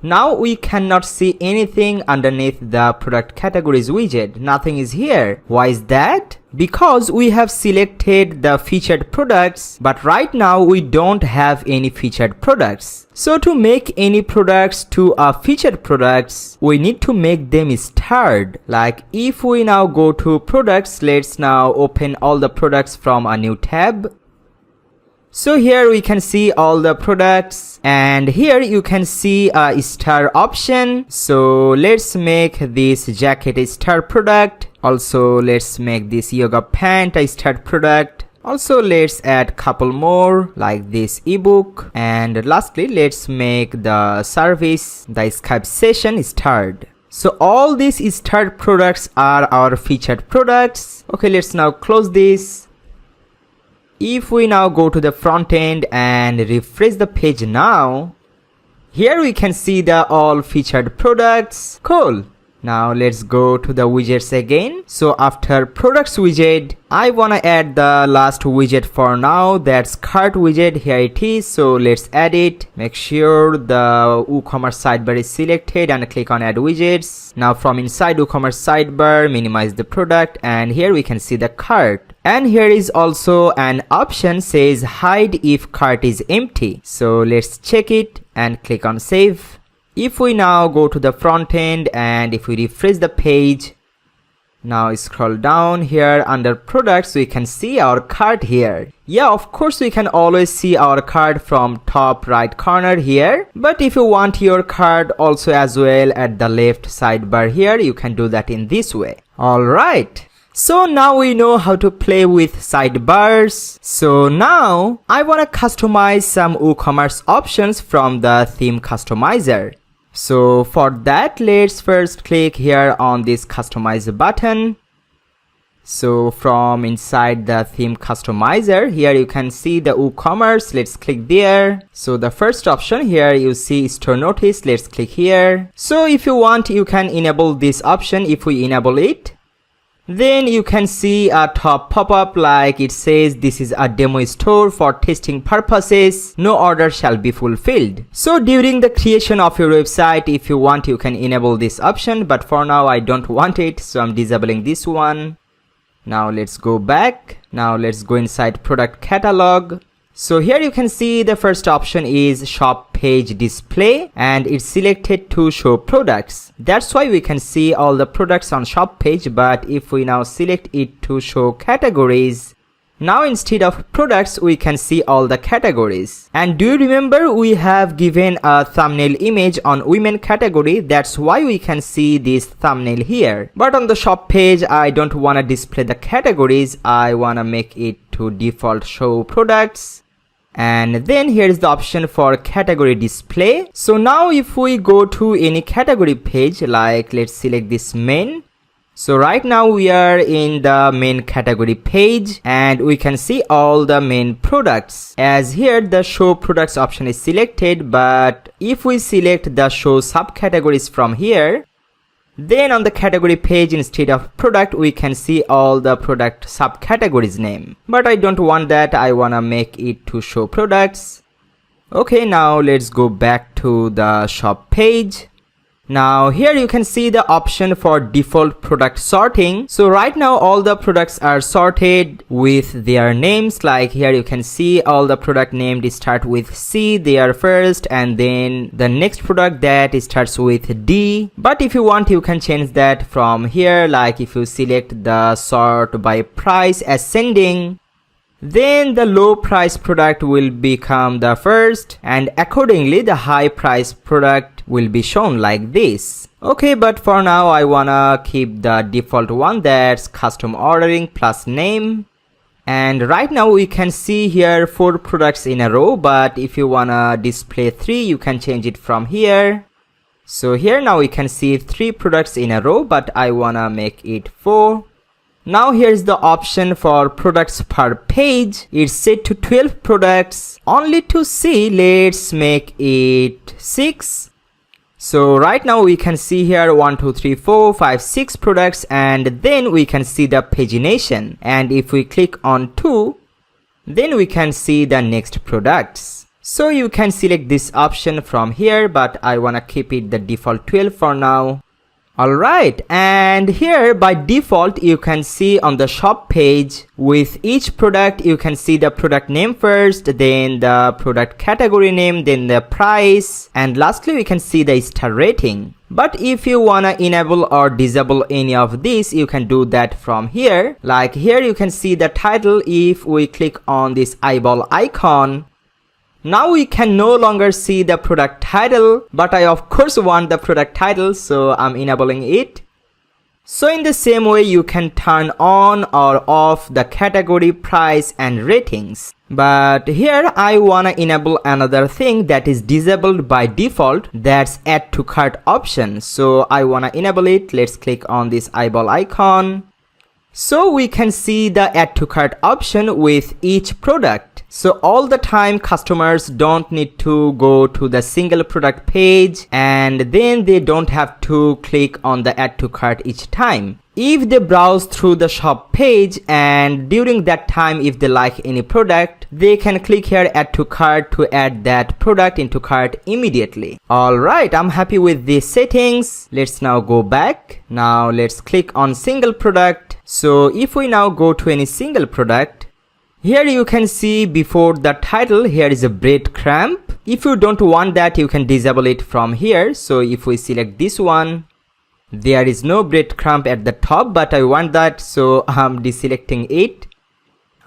Now we cannot see anything underneath the product categories widget. Nothing is here. Why is that? Because we have selected the featured products, but right now we don't have any featured products. So to make any products to a featured products, we need to make them starred. Like if we now go to products, let's now open all the products from a new tab. So here we can see all the products, and here you can see a star option. So let's make this jacket a star product. Also let's make this yoga pant a star product. Also let's add couple more like this ebook, and lastly let's make the service, the Skype session, starred. So all these starred products are our featured products. Okay, let's now close this. If we now go to the front end and refresh the page now, here we can see the all featured products. Cool. Now let's go to the widgets again. So after products widget, I wanna add the last widget for now, that's cart widget. Here it is. So let's add it. Make sure the WooCommerce sidebar is selected and click on add widgets. Now from inside WooCommerce sidebar, minimize the product, and here we can see the cart. And here is also an option says hide if cart is empty. So let's check it and click on save. If we now go to the front end and if we refresh the page, now scroll down here under products, we can see our cart here. Yeah, of course we can always see our cart from top right corner here, but if you want your cart also as well at the left sidebar here, you can do that in this way. Alright. So now we know how to play with sidebars. So now I want to customize some WooCommerce options from the theme customizer. So for that, let's first click here on this customize button. So from inside the theme customizer, here you can see the WooCommerce. Let's click there. So the first option here you see store notice. Let's click here. So if you want, you can enable this option. If we enable it, then you can see a top pop-up like it says this is a demo store for testing purposes. No order shall be fulfilled. So during the creation of your website, if you want, you can enable this option, but for now I don't want it, so I'm disabling this one. Now let's go back. Now let's go inside product catalog. So here you can see the first option is shop page display, and it's selected to show products. That's why we can see all the products on shop page. But if we now select it to show categories, now instead of products we can see all the categories. And do you remember we have given a thumbnail image on women category? That's why we can see this thumbnail here. But on the shop page I don't want to display the categories. I want to make it to default show products. And then here is the option for category display. So now if we go to any category page, like let's select this main. So right now we are in the main category page, and we can see all the main products, as here the show products option is selected. But if we select the show subcategories from here, Then on the category page, instead of product, we can see all the product subcategories name. But I don't want that. I wanna make it to show products. Okay, now let's go back to the shop page. Now here you can see the option for default product sorting. So right now all the products are sorted with their names. Like here you can see all the product named start with C, they are first, and then the next product that starts with D. But if you want, you can change that from here. Like if you select the sort by price ascending, then the low price product will become the first, and accordingly the high price product will be shown like this. Okay, but for now I wanna keep the default one, that's custom ordering plus name. And right now we can see here 4 products in a row, but if you wanna display 3, you can change it from here. So here now we can see 3 products in a row, but I wanna make it 4. Now here's the option for products per page. It's set to 12 products. Only to see, let's make it 6. So right now we can see here 1, 2, 3, 4, 5, 6 products, and then we can see the pagination. And if we click on 2, then we can see the next products. So you can select this option from here, but I wanna keep it the default 12 for now. Alright, and here by default you can see on the shop page, with each product you can see the product name first, then the product category name, then the price, and lastly we can see the star rating. But if you wanna enable or disable any of these, you can do that from here. Like here you can see the title. If we click on this eyeball icon, now we can no longer see the product title, but I of course want the product title, so I'm enabling it. So in the same way you can turn on or off the category, price and ratings. But here I wanna enable another thing that is disabled by default, that's add to cart option. So I wanna enable it. Let's click on this eyeball icon. So we can see the add to cart option with each product. So all the time customers don't need to go to the single product page, and then they don't have to click on the add to cart each time. If they browse through the shop page and during that time if they like any product, they can click here add to cart to add that product into cart immediately. Alright, I'm happy with these settings. Let's now go back. Now let's click on single product. So if we now go to any single product, here you can see before the title here is a breadcrumb. If you don't want that, you can disable it from here. So if we select this one, there is no breadcrumb at the top, but I want that, so I'm deselecting it.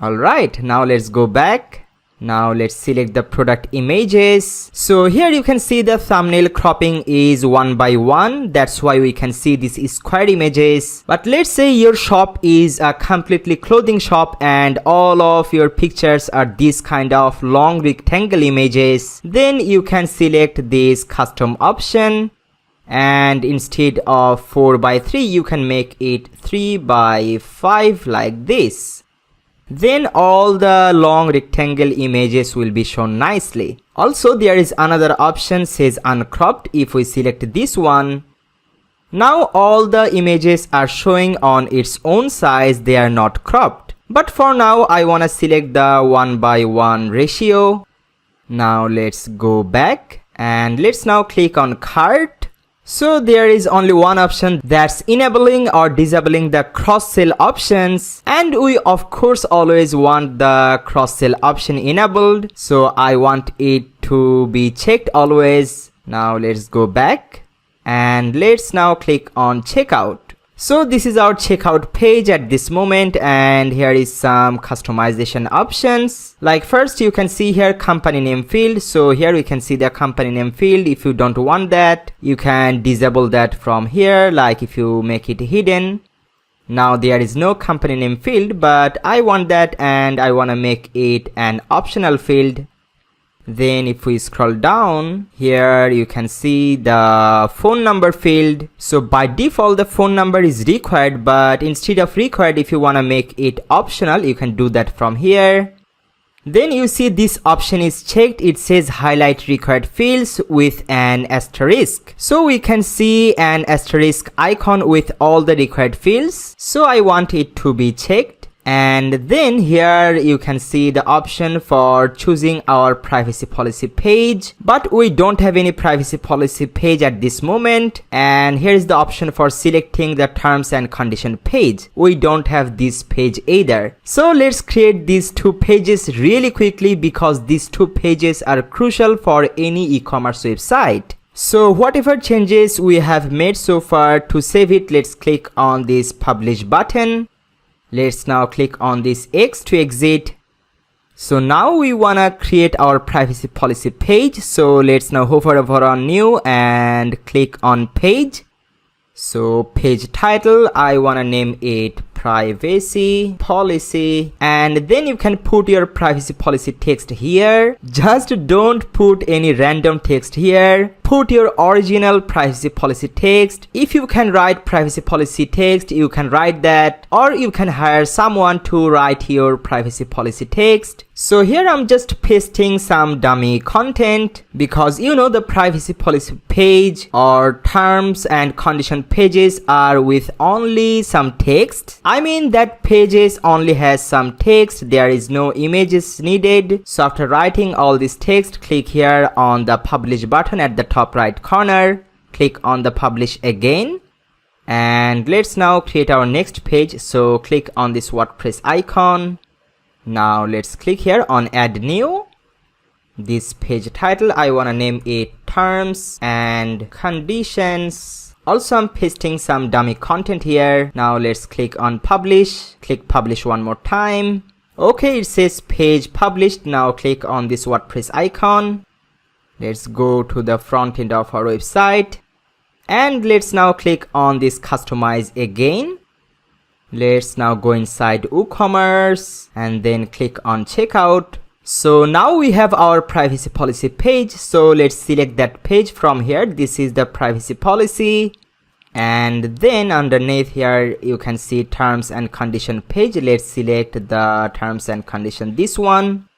Alright, now let's go back. Now let's select the product images. So here you can see the thumbnail cropping is 1 by 1. That's why we can see these square images. But let's say your shop is a completely clothing shop and all of your pictures are this kind of long rectangle images. Then you can select this custom option, and instead of 4 by 3 you can make it 3 by 5 like this. Then all the long rectangle images will be shown nicely. Also there is another option says uncropped. If we select this one, now all the images are showing on its own size, they are not cropped. But for now I wanna select the 1 by 1 ratio. Now let's go back and let's now click on cart. So there is only one option, that's enabling or disabling the cross-sell options, and we of course always want the cross-sell option enabled, so I want it to be checked always. Now let's go back and let's now click on checkout. So this is our checkout page at this moment, and here is some customization options. Like first you can see here company name field. So here we can see the company name field. If you don't want that, you can disable that from here, like if you make it hidden. Now there is no company name field, but I want that and I want to make it an optional field. Then if we scroll down, here you can see the phone number field. So by default the phone number is required, but instead of required, if you want to make it optional, you can do that from here. Then you see this option is checked. It says highlight required fields with an asterisk. So we can see an asterisk icon with all the required fields. So I want it to be checked. And then here you can see the option for choosing our privacy policy page, but we don't have any privacy policy page at this moment. And here is the option for selecting the terms and condition page. We don't have this page either. So let's create these two pages really quickly, because these two pages are crucial for any e-commerce website. So whatever changes we have made so far, to save it, let's click on this publish button. Let's now click on this X to exit. So now we wanna create our privacy policy page. So let's now hover over on new and click on page. So page title, I wanna name it privacy policy, and then you can put your privacy policy text here. Just don't put any random text here. Put your original privacy policy text. If you can write privacy policy text, you can write that, or you can hire someone to write your privacy policy text. So here I'm just pasting some dummy content, because you know the privacy policy page or terms and condition pages are with only some text. I mean that pages only has some text, there is no images needed. So after writing all this text, click here on the publish button at the top right corner, click on the publish again, and let's now create our next page. So click on this WordPress icon. Now let's click here on add new. This page title, I wanna name it terms and conditions. Also I'm pasting some dummy content here. Now let's click on publish. Click publish one more time. Okay, it says page published. Now click on this WordPress icon. Let's go to the front end of our website, and let's now click on this customize again. Let's now go inside WooCommerce and then click on checkout. So now we have our privacy policy page. So let's select that page from here. This is the privacy policy, and then underneath here you can see terms and condition page. Let's select the terms and condition, this one.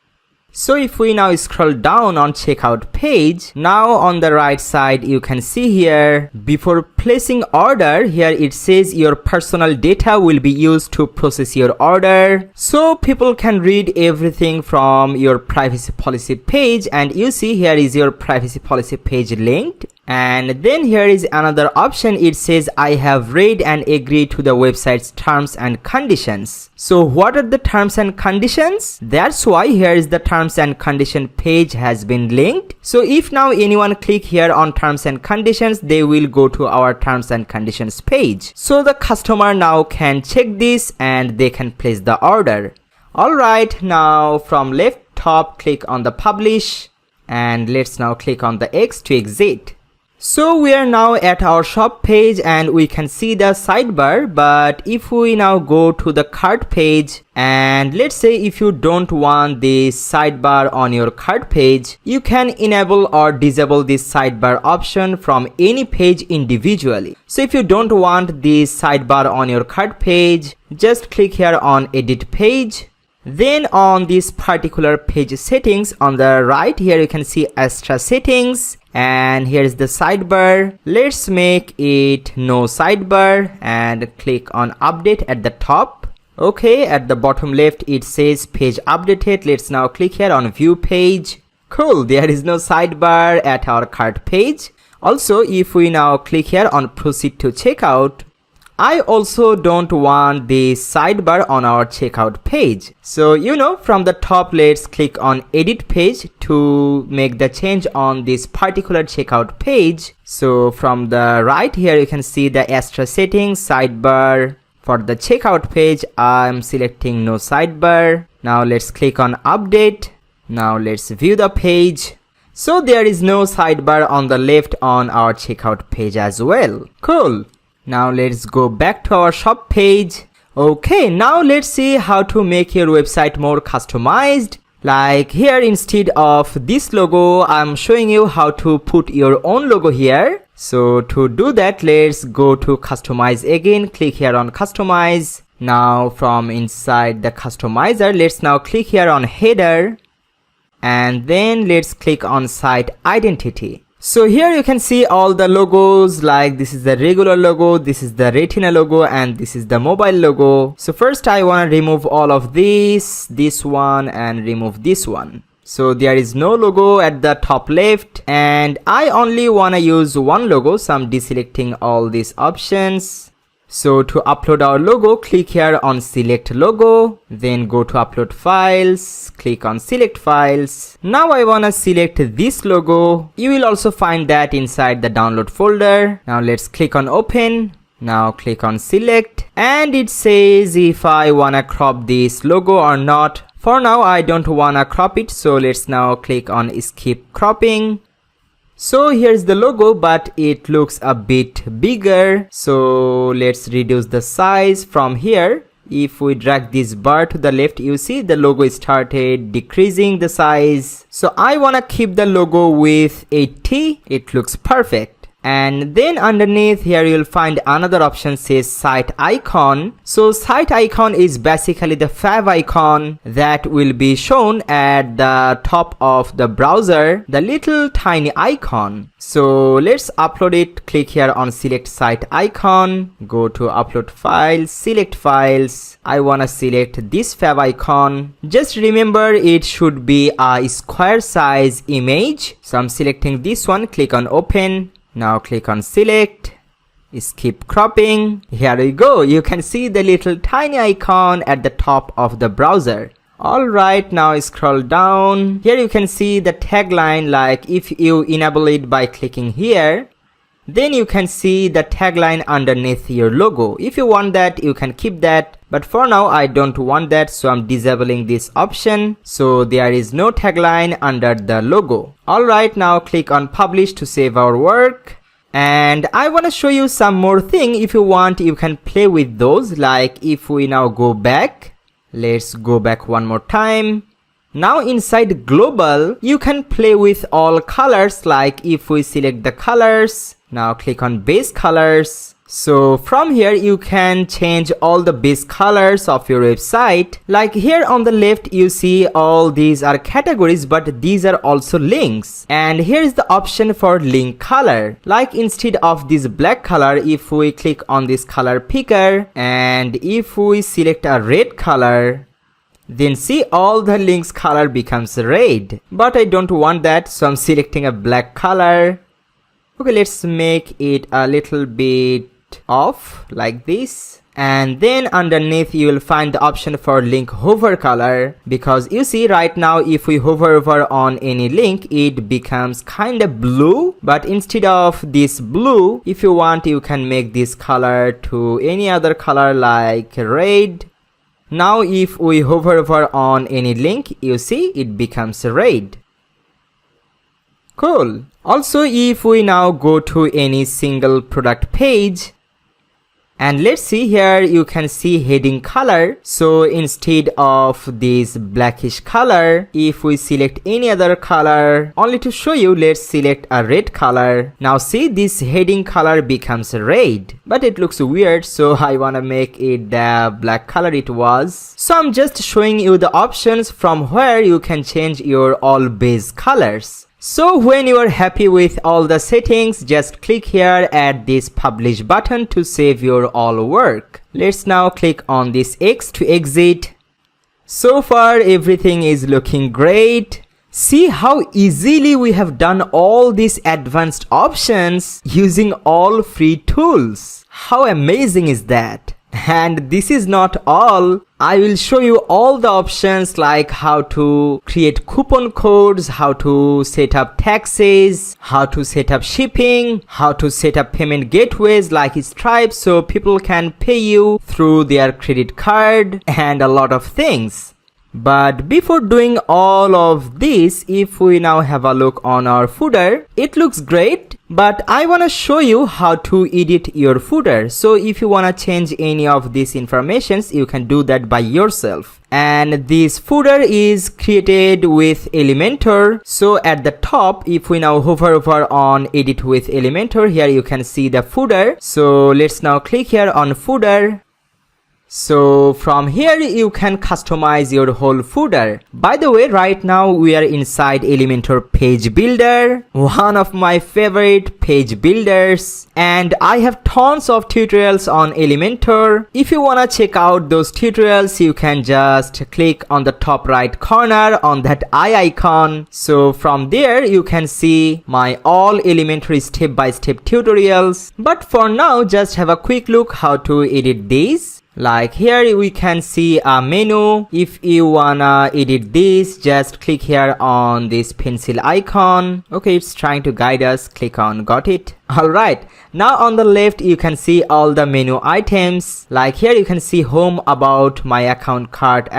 So if we now scroll down on checkout page, now on the right side you can see here, before placing order, here it says your personal data will be used to process your order. So people can read everything from your privacy policy page, and you see here is your privacy policy page linked. And then here is another option. It says I have read and agreed to the website's terms and conditions. So what are the terms and conditions? That's why here is the terms and condition page has been linked. So if now anyone click here on terms and conditions, they will go to our terms and conditions page. So the customer now can check this and they can place the order. Alright, now from left top click on the publish, and let's now click on the X to exit. So we are now at our shop page and we can see the sidebar, but if we now go to the cart page, and let's say if you don't want this sidebar on your cart page, you can enable or disable this sidebar option from any page individually. So if you don't want this sidebar on your cart page, just click here on edit page. Then on this particular page settings, on the right here you can see Astra settings, and here is the sidebar. Let's make it no sidebar and click on update at the top. Okay, at the bottom left it says page updated. Let's now click here on view page. Cool, there is no sidebar at our cart page. Also, if we now click here on proceed to checkout, I also don't want the sidebar on our checkout page. So from the top, let's click on edit page to make the change on this particular checkout page. So from the right here you can see the Astra settings sidebar. For the checkout page I'm selecting no sidebar. Now let's click on update. Now let's view the page. So there is no sidebar on the left on our checkout page as well. Cool. Now let's go back to our shop page. Okay, now let's see how to make your website more customized. Like here, instead of this logo, I'm showing you how to put your own logo here. So to do that, let's go to customize again. Click here on customize. Now from inside the customizer, let's now click here on header, and then let's click on site identity. So here you can see all the logos, like this is the regular logo, this is the retina logo, and this is the mobile logo. So first I want to remove all of this one, and remove this one. So there is no logo at the top left, and I only want to use one logo, so I'm deselecting all these options. So to upload our logo, click here on select logo, then go to upload files, click on select files. Now I want to select this logo. You will also find that inside the download folder. Now let's click on open. Now click on select, and it says if I want to crop this logo or not. For now I don't want to crop it, so let's now click on skip cropping. So here's the logo, but it looks a bit bigger, so let's reduce the size from here. If we drag this bar to the left, you see the logo started decreasing the size. So I want to keep the logo with 80. It looks perfect. And then underneath here you'll find another option says site icon. So site icon is basically the fav icon that will be shown at the top of the browser, the little tiny icon. So let's upload it. Click here on select site icon, go to upload files, select files. I want to select this fav icon. Just remember it should be a square size image. So I'm selecting this one, click on open. Now click on select, skip cropping. Here we go. You can see the little tiny icon at the top of the browser. Alright, now scroll down. Here you can see the tagline, like if you enable it by clicking here, then you can see the tagline underneath your logo. If you want that, you can keep that. But for now, I don't want that, so I'm disabling this option. So there is no tagline under the logo. Alright, now click on publish to save our work. And I want to show you some more thing. If you want, you can play with those. Like if we now go back, let's go back one more time. Now inside global, you can play with all colors. Like if we select the colors, now click on base colors. So from here you can change all the base colors of your website. Like here on the left you see all these are categories, but these are also links. And here is the option for link color. Like instead of this black color, if we click on this color picker, and if we select a red color, then see all the links color becomes red. But I don't want that, so I'm selecting a black color. Okay, let's make it a little bit off like this. And then underneath you will find the option for link hover color, because you see right now if we hover over on any link, it becomes kind of blue. But instead of this blue, if you want, you can make this color to any other color like red. Now if we hover over on any link, you see it becomes red. Cool. Also, if we now go to any single product page, and let's see here, you can see heading color. So instead of this blackish color, if we select any other color, only to show you, let's select a red color. Now see, this heading color becomes red, but it looks weird, so I want to make it the black color it was. So I'm just showing you the options from where you can change your all base colors. So when you are happy with all the settings, just click here at this publish button to save your all work. Let's now click on this X to exit. So far everything is looking great. See how easily we have done all these advanced options using all free tools. How amazing is that? And this is not all. I will show you all the options, like how to create coupon codes, how to set up taxes, how to set up shipping, how to set up payment gateways like Stripe so people can pay you through their credit card, and a lot of things. But before doing all of this, if we now have a look on our footer, it looks great, but I want to show you how to edit your footer. So if you want to change any of these informations, you can do that by yourself. And this footer is created with Elementor. So at the top, if we now hover over on edit with Elementor, here you can see the footer. So let's now click here on footer. So from here you can customize your whole footer. By the way, right now we are inside Elementor Page Builder, one of my favorite page builders, and I have tons of tutorials on Elementor. If you wanna check out those tutorials, you can just click on the top right corner on that eye icon. So from there you can see my all Elementor step-by-step tutorials. But for now, just have a quick look how to edit these. Like here we can see a menu. If you wanna edit this, just click here on this pencil icon. Okay, it's trying to guide us. Click on got it. Alright, now on the left you can see all the menu items. Like here you can see home, about, my account, cart,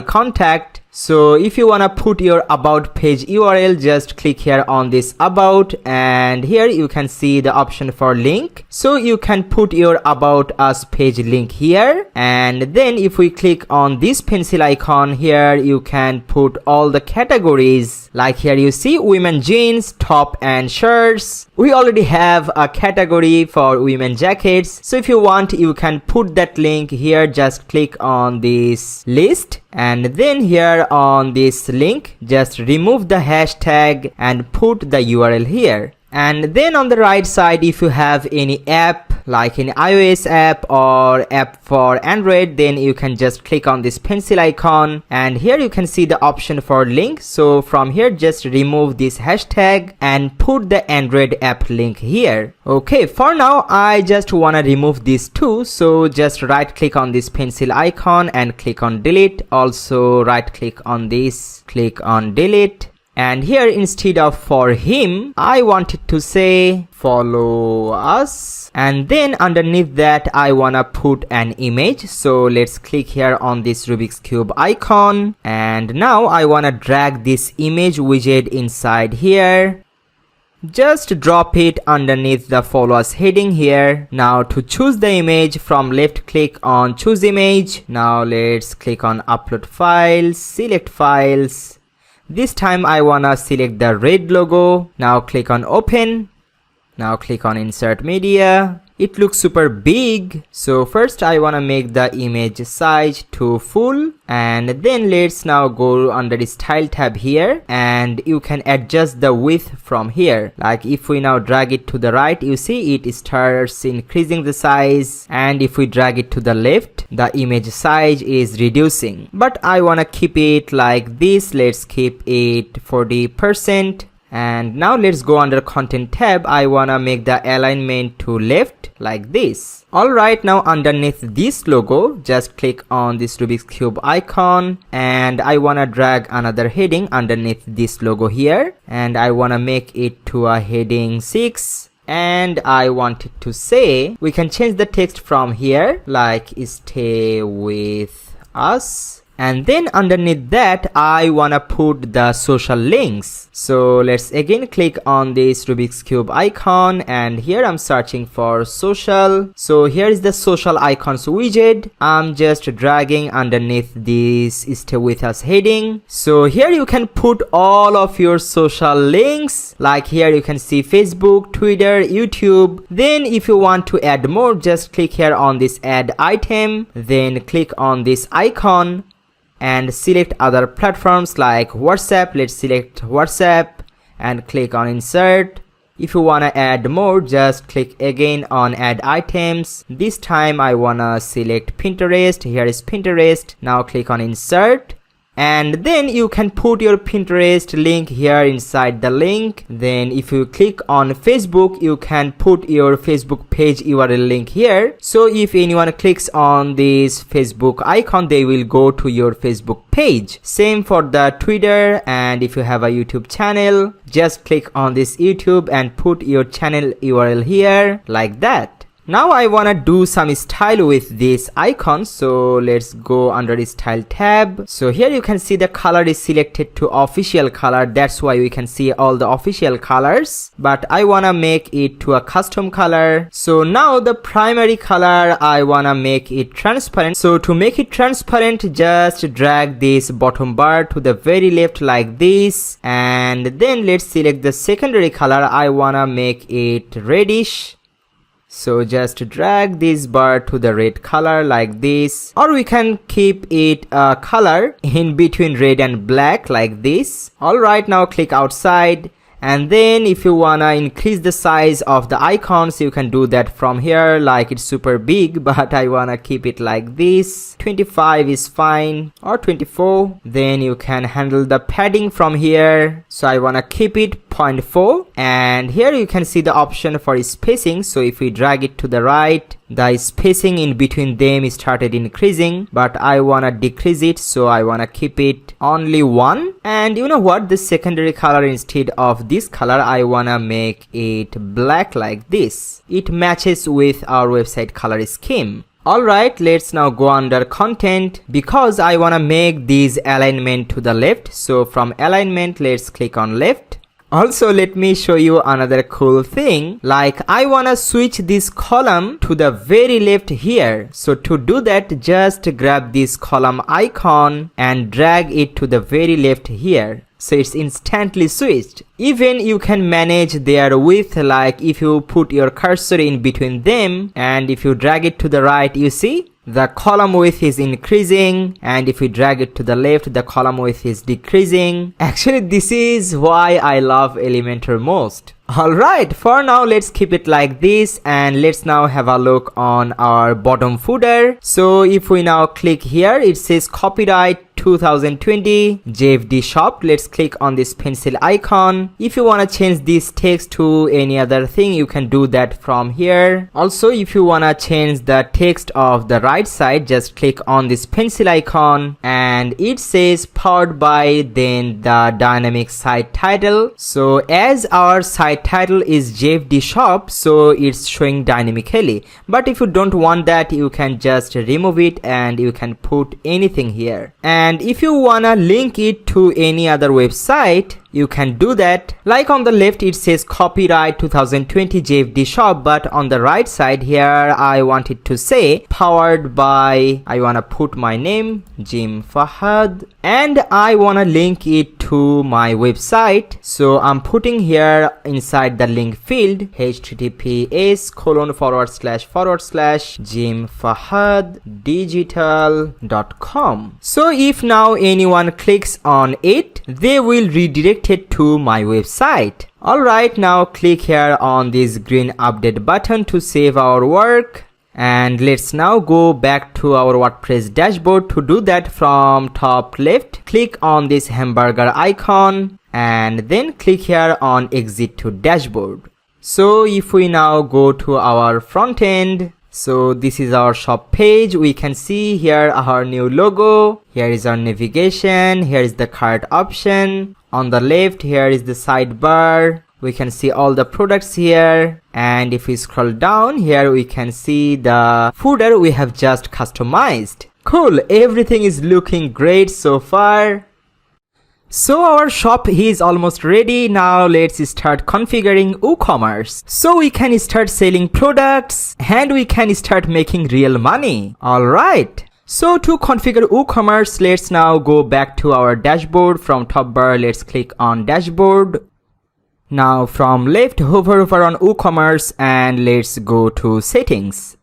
contact. So if you wanna put your about page URL, just click here on this about, and here you can see the option for link. So you can put your about us page link here, and then if we click on this pencil icon here, you can put all the categories. Like here you see women jeans, top and shirts. We already have a category for women jackets, so if you want you can put that link here. Just click on this list, and then here on this link just remove the hashtag and put the URL here. And then on the right side, if you have any app like an iOS app or app for Android, then you can just click on this pencil icon, and here you can see the option for link. So from here just remove this hashtag and put the Android app link here. Okay, for now I just wanna remove these two, so just right click on this pencil icon and click on delete. Also right click on this, click on delete. And here instead of for him, I wanted to say follow us, and then underneath that I wanna put an image. So let's click here on this Rubik's Cube icon, and now I wanna drag this image widget inside here. Just drop it underneath the follow us heading here. Now to choose the image, from left click on choose image. Now let's click on upload files, select files. This time I wanna select the red logo. Now click on open. Now click on insert media. It looks super big, so first I wanna make the image size to full, and then let's now go under the style tab here, and you can adjust the width from here. Like if we now drag it to the right, you see it starts increasing the size, and if we drag it to the left, the image size is reducing. But I wanna keep it like this. Let's keep it 40%. And now let's go under content tab. I wanna make the alignment to left like this. Alright, now underneath this logo, just click on this Rubik's Cube icon, and I wanna drag another heading underneath this logo here, and I wanna make it to a heading 6. And I wanted to say, we can change the text from here, like stay with us. And then underneath that I wanna put the social links. So let's again click on this Rubik's Cube icon, and here I'm searching for social. So here is the social icons widget. I'm just dragging underneath this stay with us heading. So here you can put all of your social links. Like here you can see Facebook, Twitter, YouTube. Then if you want to add more, just click here on this add item, then click on this icon and select other platforms like WhatsApp. Let's select WhatsApp and click on insert. If you wanna add more, just click again on add items. This time I wanna select Pinterest. Here is Pinterest. Now click on insert, and then you can put your Pinterest link here inside the link. Then if you click on Facebook, you can put your Facebook page URL link here. So if anyone clicks on this Facebook icon, they will go to your Facebook page. Same for the Twitter, and if you have a YouTube channel, just click on this YouTube and put your channel URL here like that. Now I wanna do some style with this icon, so let's go under the style tab. So here you can see the color is selected to official color. That's why we can see all the official colors, but I wanna make it to a custom color. So now the primary color, I wanna make it transparent. So to make it transparent, just drag this bottom bar to the very left like this, and then let's select the secondary color. I wanna make it reddish. So just drag this bar to the red color like this, or we can keep it a color in between red and black like this. Alright, now click outside. And then if you wanna increase the size of the icons, you can do that from here. Like it's super big, but I wanna keep it like this. 25 is fine, or 24. Then you can handle the padding from here. So I wanna keep it 0.4. And here you can see the option for spacing. So if we drag it to the right, the spacing in between them started increasing, but I wanna decrease it, so I wanna keep it only 1. And you know what, the secondary color, instead of this color, I wanna make it black like this. It matches with our website color scheme. Alright, let's now go under content, because I wanna make this alignment to the left. So from alignment, let's click on left. Also, let me show you another cool thing. Like I wanna switch this column to the very left here. So to do that, just grab this column icon and drag it to the very left here. So it's instantly switched. Even you can manage their width, like if you put your cursor in between them and if you drag it to the right, you see the column width is increasing, and if we drag it to the left, the column width is decreasing. Actually, this is why I love Elementor most. Alright, for now let's keep it like this, and let's now have a look on our bottom footer. So if we now click here, it says copyright 2020 JFD shop. Let's click on this pencil icon. If you want to change this text to any other thing, you can do that from here. Also, if you want to change the text of the right side, just click on this pencil icon, and it says powered by, then the dynamic site title. So as our site title is JFD shop, so it's showing dynamically. But if you don't want that, you can just remove it and you can put anything here. And if you wanna link it to any other website, you can do that. Like on the left, it says copyright 2020 JFD shop, but on the right side here, I want it to say powered by, I wanna put my name, Jim Fahad, and I wanna link it to my website. So I'm putting here inside the link field https://jimfahaddigital.com. So if now anyone clicks on it, they will redirect it to my website. Alright, now click here on this green update button to save our work. And let's now go back to our WordPress dashboard. To do that, from top left, click on this hamburger icon and then click here on exit to dashboard. So if we now go to our front end, so this is our shop page. We can see here our new logo. Here is our navigation. Here is the cart option. On the left, here is the sidebar. We can see all the products here. And if we scroll down here, we can see the footer we have just customized. Cool, everything is looking great so far. So our shop is almost ready. Now let's start configuring WooCommerce. So we can start selling products and we can start making real money. Alright. So to configure WooCommerce, let's now go back to our dashboard. From top bar, let's click on dashboard. Now from left, hover over on WooCommerce and let's go to settings.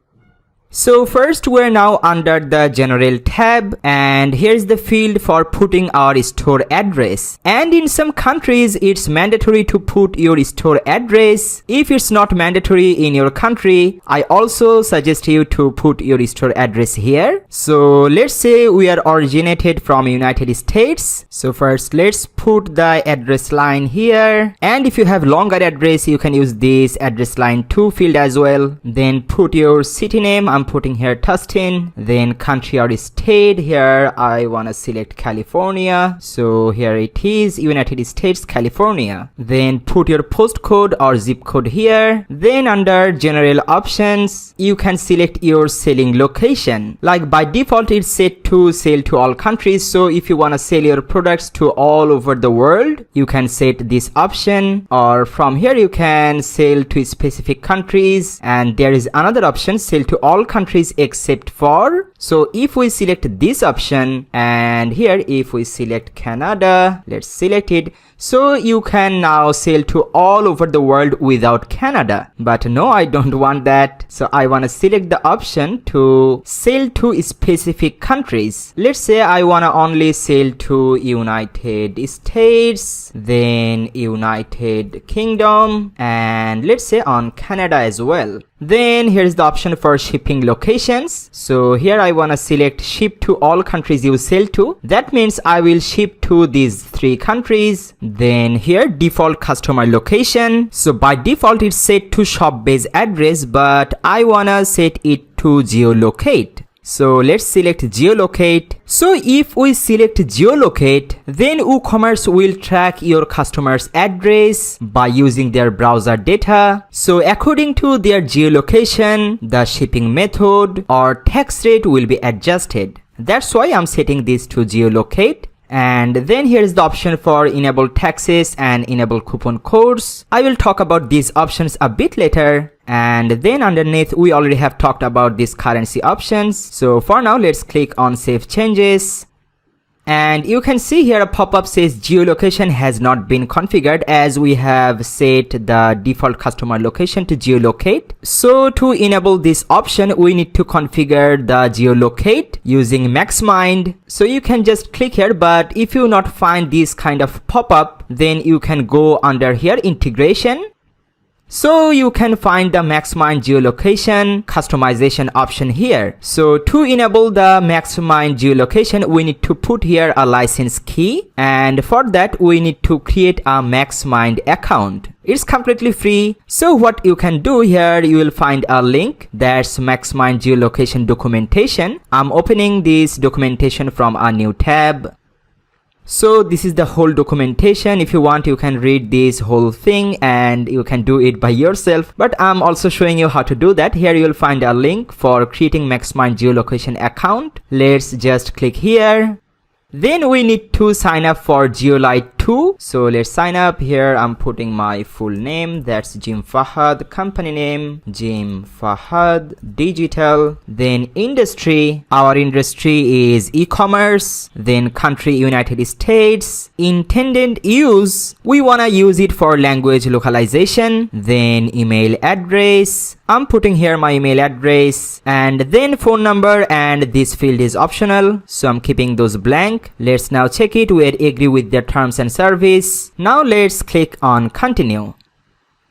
So first, we're now under the general tab, and here's the field for putting our store address. And in some countries, it's mandatory to put your store address. If it's not mandatory in your country, I also suggest you to put your store address here. So let's say we are originated from United States. So first, let's put the address line here. And if you have longer address, you can use this address line 2 field as well. Then put your city name. I'm putting here Tustin. Then country or state, here I want to select California, so here it is, United States, California. Then put your postcode or zip code here. Then under general options, you can select your selling location. Like by default, it's set to sell to all countries. So if you want to sell your products to all over the world, you can set this option, or from here you can sell to specific countries. And there is another option, sell to all countries except for. So if we select this option, and here if we select Canada, let's select it. So you can now sell to all over the world without Canada. But no, I don't want that. So I want to select the option to sell to specific countries. Let's say I want to only sell to United States, then United Kingdom, and let's say on Canada as well. Then here's the option for shipping locations. So here I want to select ship to all countries you sell to. That means I will ship to these 3 countries. Then here default customer location. So by default it's set to shop base address, but I want to set it to geolocate. So let's select geolocate. So if we select geolocate, then WooCommerce will track your customer's address by using their browser data. So according to their geolocation, the shipping method or tax rate will be adjusted. That's why I'm setting this to geolocate. And then here is the option for enable taxes and enable coupon codes. I will talk about these options a bit later. And then underneath we already have talked about these currency options. So for now let's click on save changes. And you can see here a pop-up says geolocation has not been configured, as we have set the default customer location to geolocate. So to enable this option, we need to configure the geolocate using MaxMind. So you can just click here, but if you not find this kind of pop-up, then you can go under here integration. So you can find the MaxMind geolocation customization option here. So to enable the MaxMind geolocation, we need to put here a license key, and for that we need to create a MaxMind account. It's completely free. So what you can do here, you will find a link that's MaxMind geolocation documentation. I'm opening this documentation from a new tab. So this is the whole documentation. If you want, you can read this whole thing and you can do it by yourself, but I'm also showing you how to do that. Here you will find a link for creating MaxMind geolocation account. Let's just click here. Then we need to sign up for Geolite 2. So let's sign up. Here I'm putting my full name, that's Jim Fahad, company name Jim Fahad Digital, then industry, our industry is e-commerce, then country United States, intended use, we want to use it for language localization, then email address, I'm putting here my email address, and then phone number, and this field is optional, so I'm keeping those blank. Let's now check it. We agree with their terms and service. Now let's click on continue.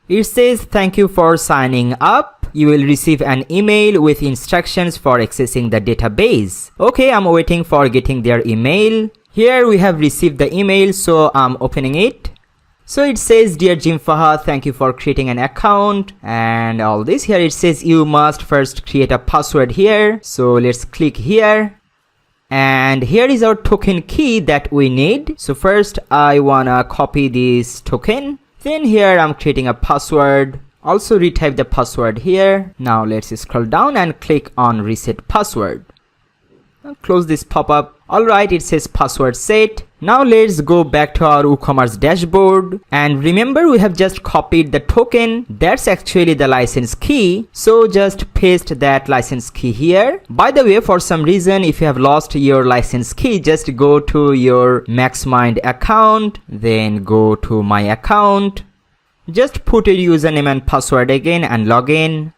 It says thank you for signing up. You will receive an email with instructions for accessing the database. Okay, I'm waiting for getting their email. Here we have received the email, so I'm opening it. So it says, dear Jim Fahad, thank you for creating an account and all this. Here it says you must first create a password here. So let's click here. And here is our token key that we need. So first I wanna copy this token. Then here I'm creating a password. Also retype the password here. Now let's scroll down and click on reset password. I'll close this pop-up. Alright, it says password set. Now let's go back to our WooCommerce dashboard. And remember, we have just copied the token. That's actually the license key. So just paste that license key here. By the way, for some reason, if you have lost your license key, just go to your MaxMind account. Then go to my account. Just put your username and password again and log in.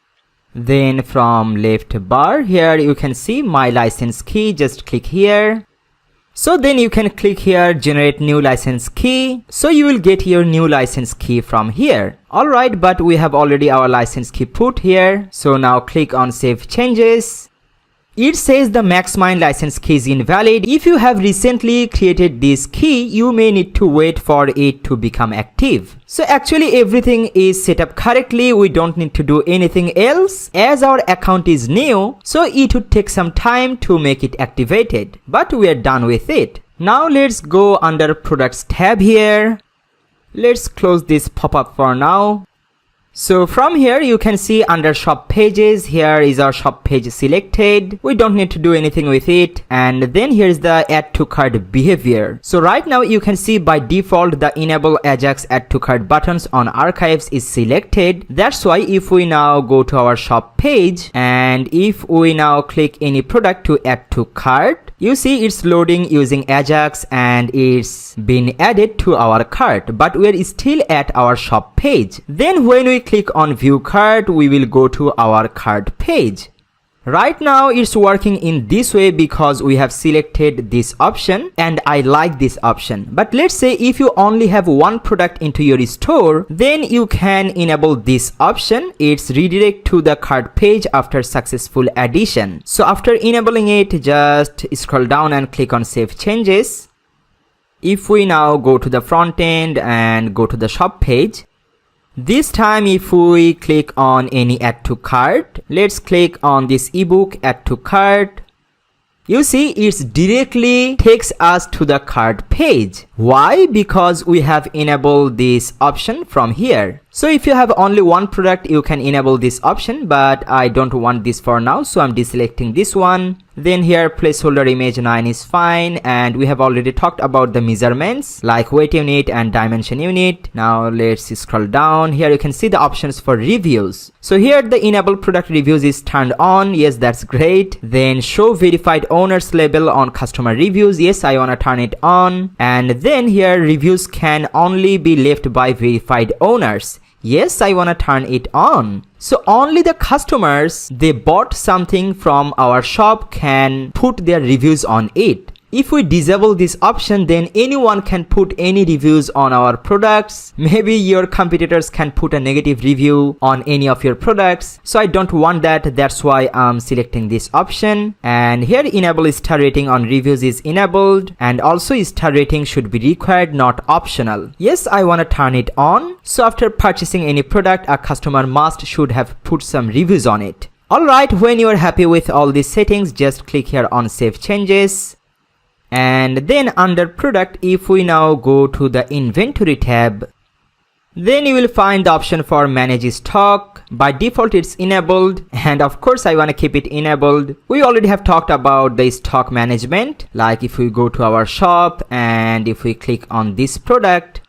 Then from left bar here you can see my license key. Just click here. So then you can click here generate new license key. So you will get your new license key from here. Alright, but we have already our license key put here. So now click on save changes. It says the MaxMind license key is invalid. If you have recently created this key, you may need to wait for it to become active. So actually everything is set up correctly. We don't need to do anything else as our account is new. So it would take some time to make it activated, but we are done with it. Now let's go under products tab here. Let's close this pop-up for now. So from here you can see under shop pages, here is our shop page selected. We don't need to do anything with it. And then here's the add to cart behavior. So right now you can see by default the enable Ajax add to cart buttons on archives is selected. That's why if we now go to our shop page and if we now click any product to add to cart, you see it's loading using Ajax and it's been added to our cart, but we're still at our shop page. Then when we click on view cart, we will go to our cart page. Right now it's working in this way because we have selected this option and I like this option. But let's say if you only have one product into your store, then you can enable this option. It's redirect to the cart page after successful addition. So after enabling it, just scroll down and click on save changes. If we now go to the front end and go to the shop page, this time if we click on any add to cart, let's click on this ebook add to cart. You see it's directly takes us to the cart page. Why? Because we have enabled this option from here. So if you have only one product, you can enable this option, but I don't want this for now, so I'm deselecting this one. Then here placeholder image 9 is fine, and we have already talked about the measurements like weight unit and dimension unit. Now let's scroll down. Here you can see the options for reviews. So here the enable product reviews is turned on. Yes, that's great. Then show verified owners label on customer reviews. Yes, I want to turn it on. And then here reviews can only be left by verified owners. Yes, I want to turn it on. So only the customers they bought something from our shop can put their reviews on it. If we disable this option, then anyone can put any reviews on our products. Maybe your competitors can put a negative review on any of your products. So I don't want that. That's why I'm selecting this option. And here enable star rating on reviews is enabled, and also star rating should be required, not optional. Yes, I want to turn it on. So after purchasing any product, a customer should have put some reviews on it. Alright, when you are happy with all these settings, just click here on save changes. And then under product, if we now go to the inventory tab, then you will find the option for manage stock. By default it's enabled, and of course I want to keep it enabled. We already have talked about the stock management, like if we go to our shop and if we click on this product.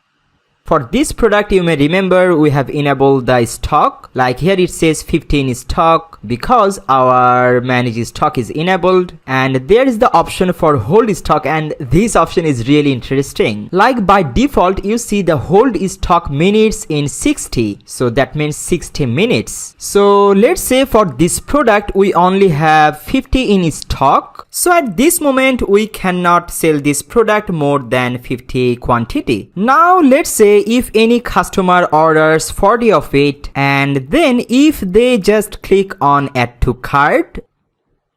For this product, you may remember we have enabled the stock. Like here it says 15 stock because our manage stock is enabled. And there is the option for hold stock, and this option is really interesting. Like by default, you see the hold stock minutes in 60. So that means 60 minutes. So let's say for this product, we only have 50 in stock. So at this moment, we cannot sell this product more than 50 quantity. Now let's say if any customer orders 40 of it, and then if they just click on add to cart,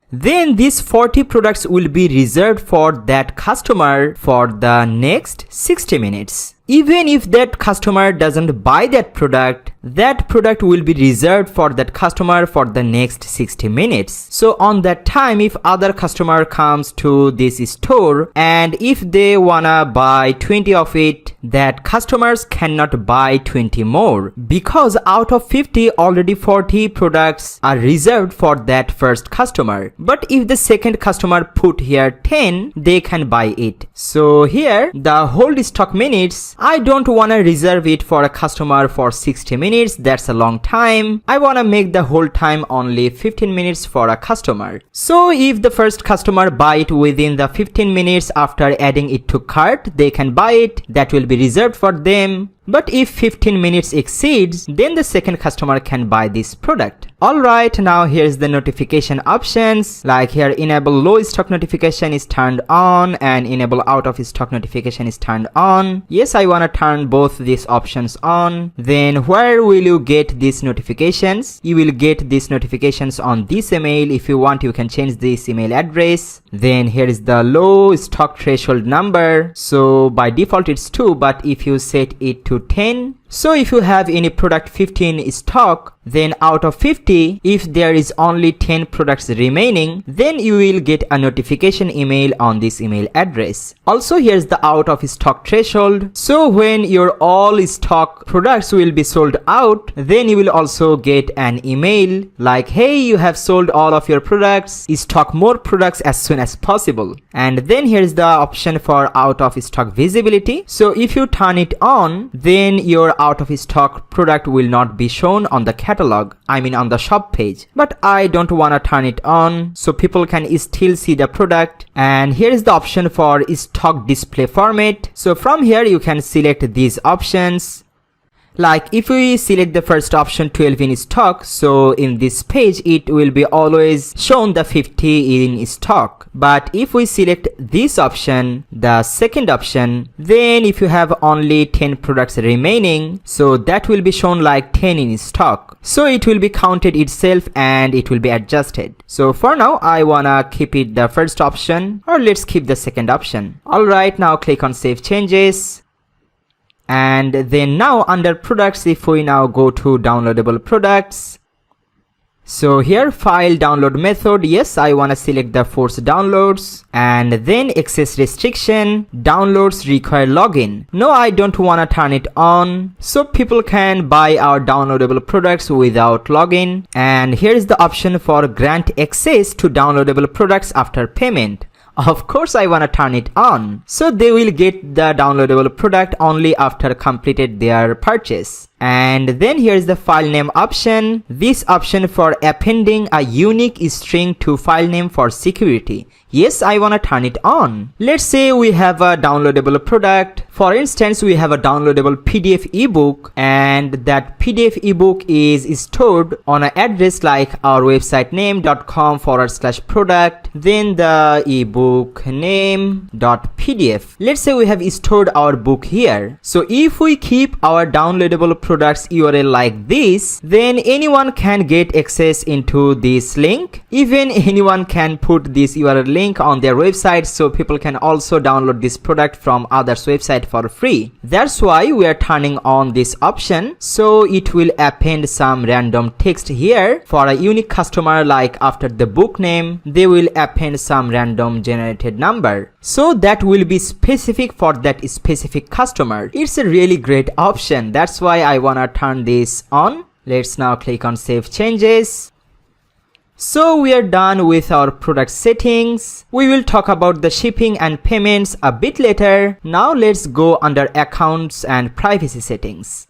then these 40 products will be reserved for that customer for the next 60 minutes. Even if that customer doesn't buy that product will be reserved for that customer for the next 60 minutes. So on that time, if other customer comes to this store and if they wanna buy 20 of it, that customers cannot buy 20 more, because out of 50, already 40 products are reserved for that first customer. But if the second customer put here 10, they can buy it. So here the hold stock minutes, I don't want to reserve it for a customer for 60 minutes. That's a long time. I want to make the whole time only 15 minutes for a customer. So if the first customer buy it within the 15 minutes after adding it to cart, they can buy it. That will be reserved for them. But if 15 minutes exceeds, then the second customer can buy this product. Alright, now here's the notification options. Like here, enable low stock notification is turned on and enable out of stock notification is turned on. Yes, I want to turn both these options on. Then where will you get these notifications? You will get these notifications on this email. If you want, you can change this email address. Then here is the low stock threshold number. So by default it's 2, but if you set it to 10, So if you have any product 50 in stock, then out of 50, if there is only 10 products remaining, then you will get a notification email on this email address. Also, here's the out of stock threshold. So when your all stock products will be sold out, then you will also get an email like, hey, you have sold all of your products, stock more products as soon as possible. And then here's the option for out of stock visibility. So if you turn it on, then your out of stock product will not be shown on the catalog, on the shop page. But I don't want to turn it on, so people can still see the product. And here is the option for stock display format. So from here you can select these options. Like if we select the first option 12 in stock, so in this page it will be always shown the 50 in stock. But if we select this option, the second option, then if you have only 10 products remaining, so that will be shown like 10 in stock. So it will be counted itself and it will be adjusted. So for now I wanna keep it the first option, or let's keep the second option. Alright, now click on save changes. And then now under products, if we now go to downloadable products, so here file download method, yes, I want to select the force downloads. And then access restriction, downloads require login. No, I don't want to turn it on, so people can buy our downloadable products without login. And here is the option for grant access to downloadable products after payment. Of course I want to turn it on, so they will get the downloadable product only after completed their purchase. And then here's the file name option. This option for appending a unique string to file name for security. Yes, I want to turn it on. Let's say we have a downloadable product. For instance, we have a downloadable PDF ebook, and that PDF ebook is stored on an address like our website name.com/product, then the ebook name.pdf. Let's say we have stored our book here. So if we keep our downloadable products URL like this, then anyone can get access into this link. Even anyone can put this URL link on their website, so people can also download this product from others' website for free. That's why we are turning on this option, so it will append some random text here. For a unique customer, like after the book name, they will append some random generated number, so that will be specific for that specific customer. It's a really great option. That's why I wanna turn this on. Let's now click on save changes. So we are done with our product settings. We will talk about the shipping and payments a bit later. Now let's go under accounts and privacy settings.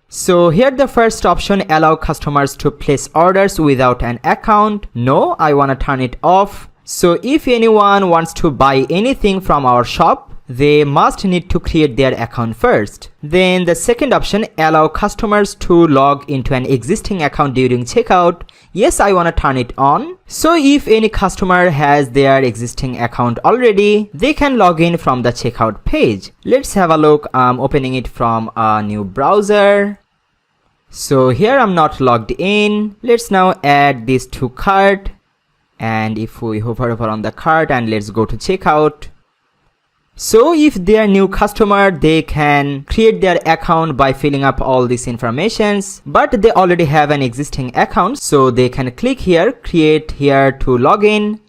So here the first option, allow customers to place orders without an account. No, I want to turn it off. So if anyone wants to buy anything from our shop, they must need to create their account first. Then the second option, allow customers to log into an existing account during checkout. Yes, I want to turn it on. So if any customer has their existing account already, they can log in from the checkout page. Let's have a look. I'm opening it from a new browser. So here I'm not logged in. Let's now add this to cart. And if we hover over on the cart and let's go to checkout. So if they are new customer, they can create their account by filling up all these informations, but they already have an existing account, so they can click here, create here to log in,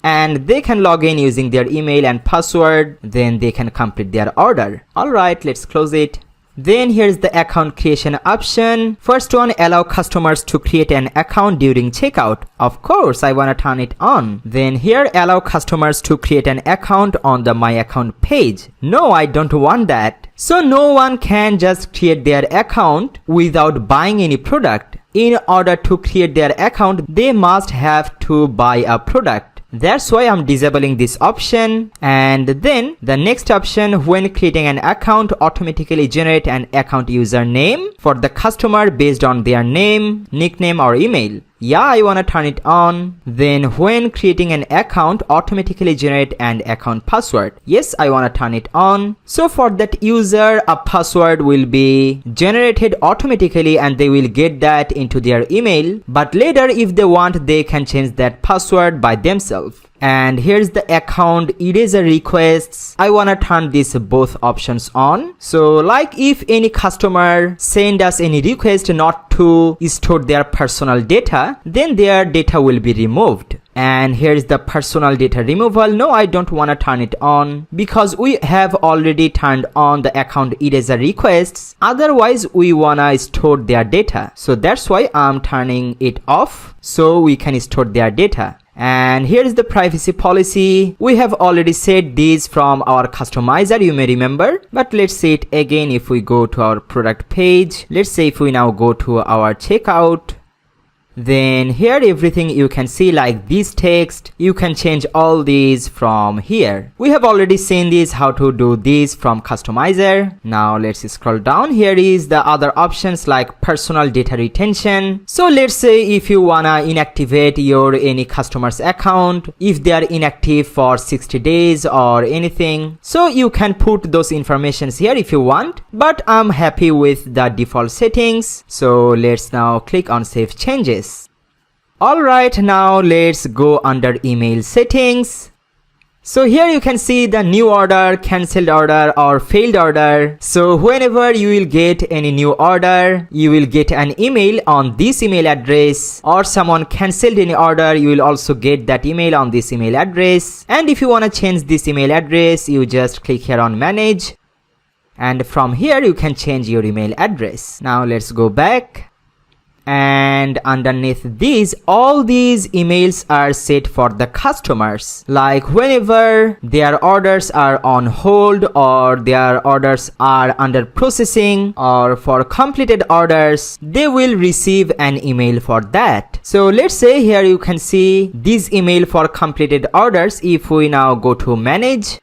and they can log in using their email and password. Then they can complete their order. Alright, let's close it. Then here's the account creation option. First one, allow customers to create an account during checkout. Of course, I want to turn it on. Then here, allow customers to create an account on the My Account page. No, I don't want that. So no one can just create their account without buying any product. In order to create their account, they must have to buy a product. That's why I'm disabling this option. And then the next option, when creating an account, automatically generate an account username for the customer based on their name, nickname or email. Yeah, I want to turn it on. Then when creating an account, automatically generate an account password. Yes, I want to turn it on. So for that user, a password will be generated automatically and they will get that into their email. But later, if they want, they can change that password by themselves. And here's the account eraser requests. I wanna turn these both options on. So like if any customer send us any request not to store their personal data, then their data will be removed. And here's the personal data removal. No, I don't want to turn it on because we have already turned on the account eraser requests. Otherwise, we want to store their data. So that's why I'm turning it off so we can store their data. And here's the privacy policy. We have already set these from our customizer, you may remember. But let's say it again if we go to our product page. Let's say if we now go to our checkout. Then here everything you can see like this text, you can change all these from here. We have already seen this how to do this from customizer. Now let's scroll down. Here is the other options like personal data retention. So let's say if you wanna inactivate your any customer's account, if they are inactive for 60 days or anything, so you can put those informations here if you want, but I'm happy with the default settings. So let's now click on save changes. Alright, now let's go under email settings. So here you can see the new order, cancelled order or failed order. So whenever you will get any new order, you will get an email on this email address, or someone cancelled any order, you will also get that email on this email address. And if you want to change this email address, you just click here on manage. And from here you can change your email address. Now let's go back. And underneath these, all these emails are set for the customers. Like whenever their orders are on hold or their orders are under processing or for completed orders, they will receive an email for that. So let's say here you can see this email for completed orders. If we now go to manage.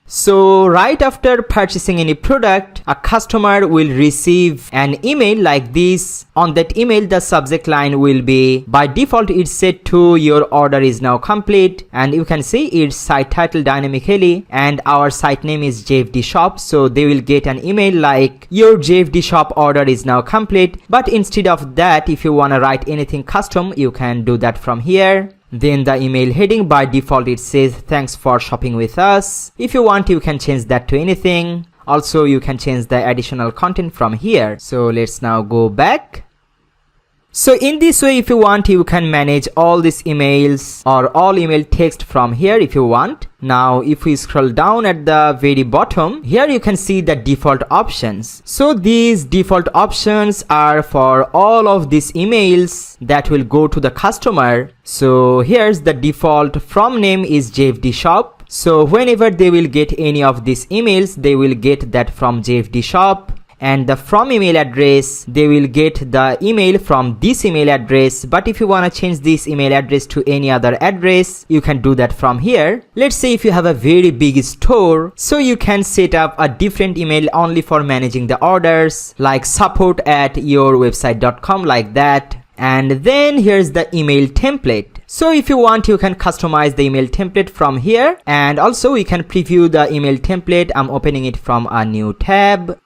So right after purchasing any product, a customer will receive an email like this. On that email, the subject line will be, by default, it's set to your order is now complete. And you can see its site title dynamically, and our site name is JFD Shop. So they will get an email like your JFD Shop order is now complete. But instead of that, if you want to write anything custom, you can do that from here. Then the email heading, by default it says thanks for shopping with us. If you want, you can change that to anything. Also you can change the additional content from here. So let's now go back. So in this way, if you want, you can manage all these emails or all email text from here if you want. Now if we scroll down at the very bottom, here you can see the default options. So these default options are for all of these emails that will go to the customer. So here's the default from name is JFD Shop. So whenever they will get any of these emails, they will get that from JFD Shop. And the from email address, they will get the email from this email address. But if you want to change this email address to any other address, you can do that from here. Let's say if you have a very big store, so you can set up a different email only for managing the orders, like support@yourwebsite.com, like that. And then here's the email template. So if you want, you can customize the email template from here. And also we can preview the email template. I'm opening it from a new tab.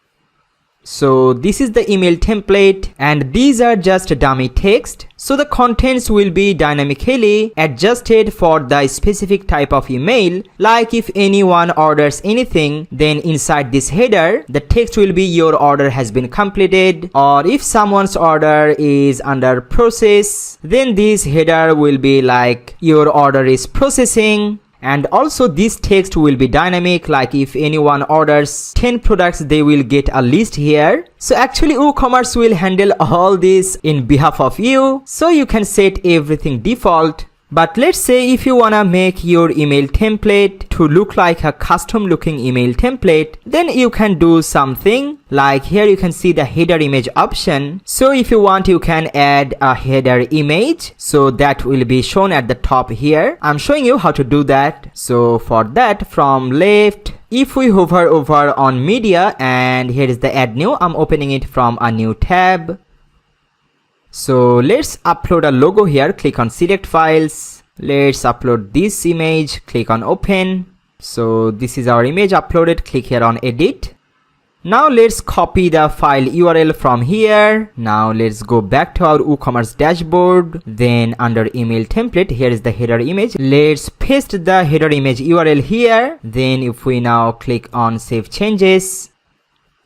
So this is the email template, and these are just dummy text. So the contents will be dynamically adjusted for the specific type of email. Like if anyone orders anything, then inside this header, the text will be your order has been completed. Or if someone's order is under process, then this header will be like your order is processing. And also this text will be dynamic, like if anyone orders 10 products, they will get a list here. So actually WooCommerce will handle all this in behalf of you. So you can set everything default. But let's say if you wanna make your email template to look like a custom looking email template, then you can do something like here you can see the header image option. So if you want, you can add a header image. So that will be shown at the top here. I'm showing you how to do that. So for that, from left, if we hover over on media, and here is the add new, I'm opening it from a new tab. So let's upload a logo here. Click on select files. Let's upload this image. Click on open. So this is our image uploaded. Click here on edit. Now let's copy the file URL from here. Now let's go back to our WooCommerce dashboard. Then under email template, here is the header image. Let's paste the header image URL here. Then if we now click on save changes,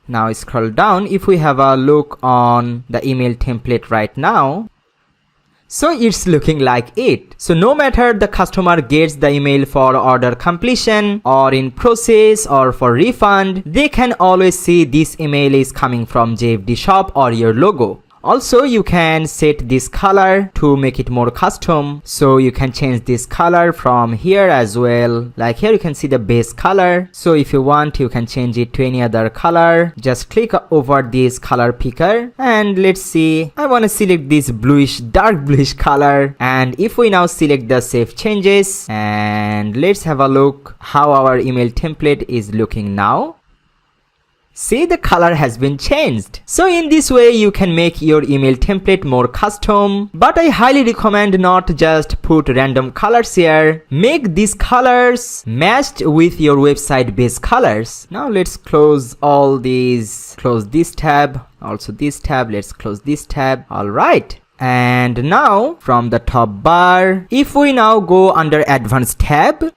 now scroll down. If we have a look on the email template right now, so it's looking like it. So no matter the customer gets the email for order completion or in process or for refund, they can always see this email is coming from JFD shop or your logo. Also, you can set this color to make it more custom. So you can change this color from here as well. Like here you can see the base color. So if you want, you can change it to any other color. Just click over this color picker and let's see. I want to select this bluish, dark bluish color. And if we now select the save changes and let's have a look how our email template is looking now. See, the color has been changed. So in this way you can make your email template more custom, but I highly recommend not just put random colors here. Make these colors matched with your website base colors. Now let's close all these, close this tab, also this tab, let's close this tab. All right. And now from the top bar, if we now go under advanced tab,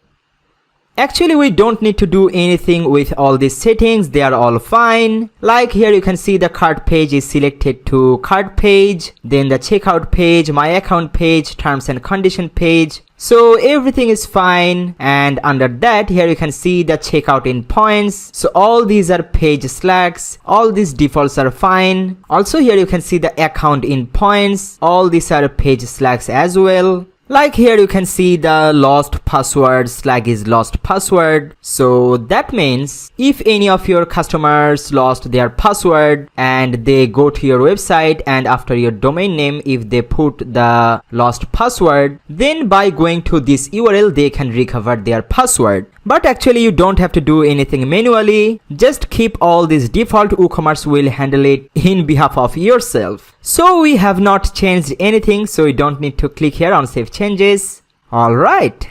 actually, we don't need to do anything with all these settings. They are all fine. Like here you can see the cart page is selected to cart page, then the checkout page, my account page, terms and condition page. So everything is fine, and under that here you can see the checkout in points. So all these are page slacks, all these defaults are fine. Also here you can see the account in points, all these are page slacks as well. Like here you can see the lost password, slag is lost password. So that means if any of your customers lost their password and they go to your website and after your domain name, if they put the lost password, then by going to this URL they can recover their password. But actually you don't have to do anything manually. Just keep all this default. WooCommerce will handle it in behalf of yourself. So we have not changed anything, so you don't need to click here on save changes. Alright.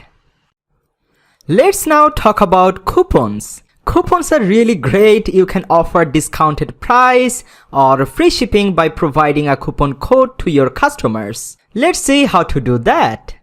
Let's now talk about coupons. Coupons are really great. You can offer discounted price or free shipping by providing a coupon code to your customers. Let's see how to do that.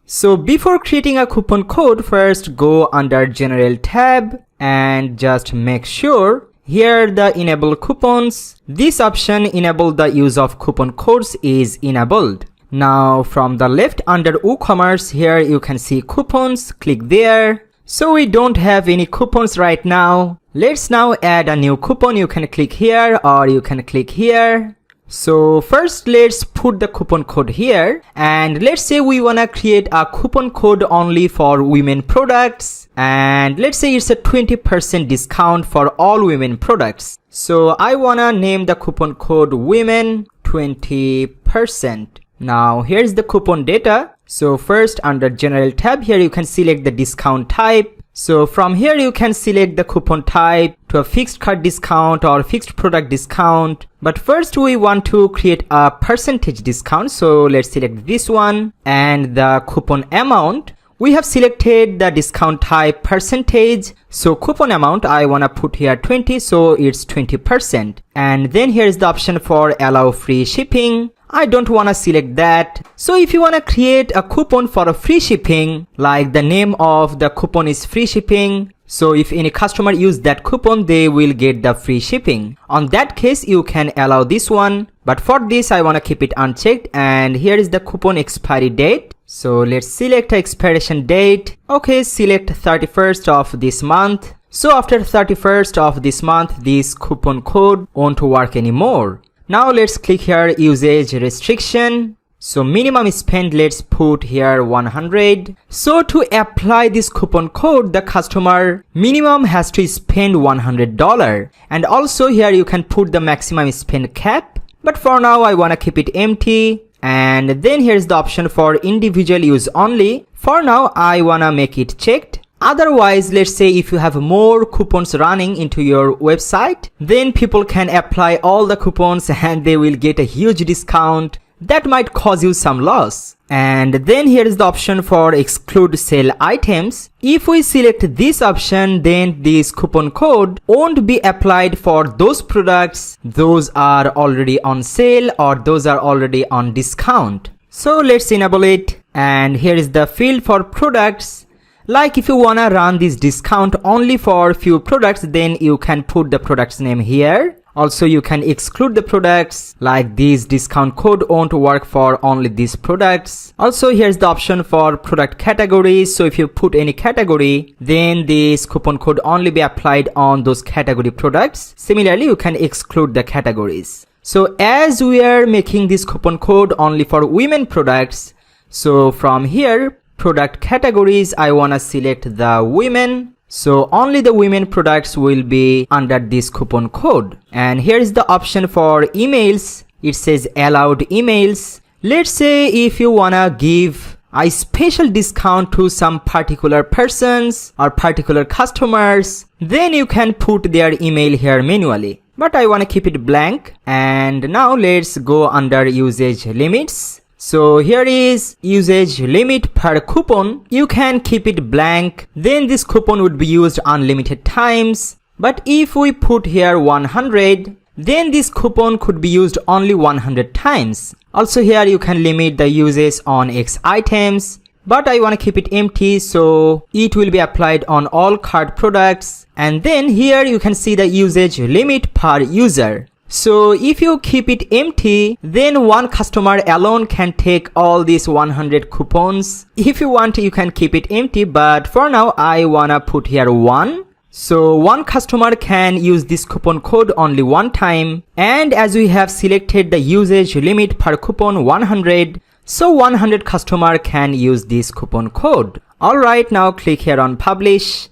So before creating a coupon code, first go under General tab and just make sure here the enable coupons. This option enable the use of coupon codes is enabled. Now from the left under WooCommerce, here you can see coupons. Click there. So we don't have any coupons right now. Let's now add a new coupon. You can click here or you can click here. So first let's put the coupon code here, and let's say we wanna create a coupon code only for women products, and let's say it's a 20% discount for all women products. So I wanna name the coupon code women 20%. Now here's the coupon data. So first under General tab, here you can select the discount type. So from here you can select the coupon type to a fixed cart discount or fixed product discount. But first we want to create a percentage discount. So let's select this one, and the coupon amount. We have selected the discount type percentage. So coupon amount I want to put here 20, so it's 20%. And then here is the option for allow free shipping. I don't want to select that. So if you want to create a coupon for a free shipping, like the name of the coupon is free shipping, so if any customer use that coupon, they will get the free shipping. On that case, you can allow this one. But for this, I want to keep it unchecked. And here is the coupon expiry date. So let's select expiration date. Okay, select 31st of this month. So after 31st of this month, this coupon code won't work anymore. Now let's click here usage restriction. So minimum spend, let's put here 100. So to apply this coupon code, the customer minimum has to spend $100. And also here you can put the maximum spend cap. But for now I want to keep it empty. And then here's the option for individual use only. For now I want to make it checked. Otherwise, let's say if you have more coupons running into your website, then people can apply all the coupons and they will get a huge discount. that might cause you some loss. And then here is the option for exclude sale items. If we select this option, then this coupon code won't be applied for those products those are already on sale or those are already on discount. So let's enable it, and here is the field for products. Like if you wanna run this discount only for few products, then you can put the product's name here. Also, you can exclude the products, like this discount code won't work for only these products. Also, here's the option for product categories. So if you put any category, then this coupon code only be applied on those category products. Similarly, you can exclude the categories. So as we are making this coupon code only for women products, so from here, product categories, I wanna select the women. So only the women products will be under this coupon code. And here is the option for emails. It says allowed emails. Let's say if you wanna give a special discount to some particular persons or particular customers, then you can put their email here manually. But I wanna keep it blank. And now let's go under usage limits. So here is usage limit per coupon. You can keep it blank. Then this coupon would be used unlimited times. But if we put here 100, then this coupon could be used only 100 times. Also here you can limit the uses on X items. But I want to keep it empty, so it will be applied on all cart products. And then here you can see the usage limit per user. So if you keep it empty, then one customer alone can take all these 100 coupons. If you want, you can keep it empty, but for now I wanna put here 1. So one customer can use this coupon code only one time. And as we have selected the usage limit per coupon 100, so 100 customer can use this coupon code. Alright, now click here on publish.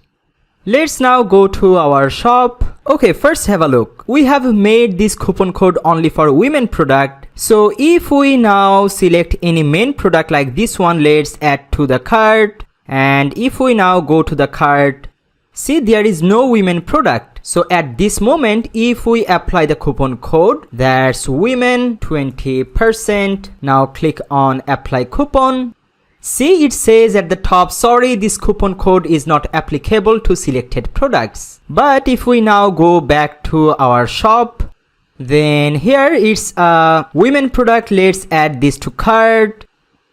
Let's now go to our shop. Okay, first have a look. We have made this coupon code only for women product. So if we now select any main product like this one, let's add to the cart. And if we now go to the cart, see there is no women product. So at this moment, if we apply the coupon code, that's women 20%. Now click on apply coupon. See, it says at the top, sorry, this coupon code is not applicable to selected products. But if we now go back to our shop, then here it's a women product. Let's add this to cart.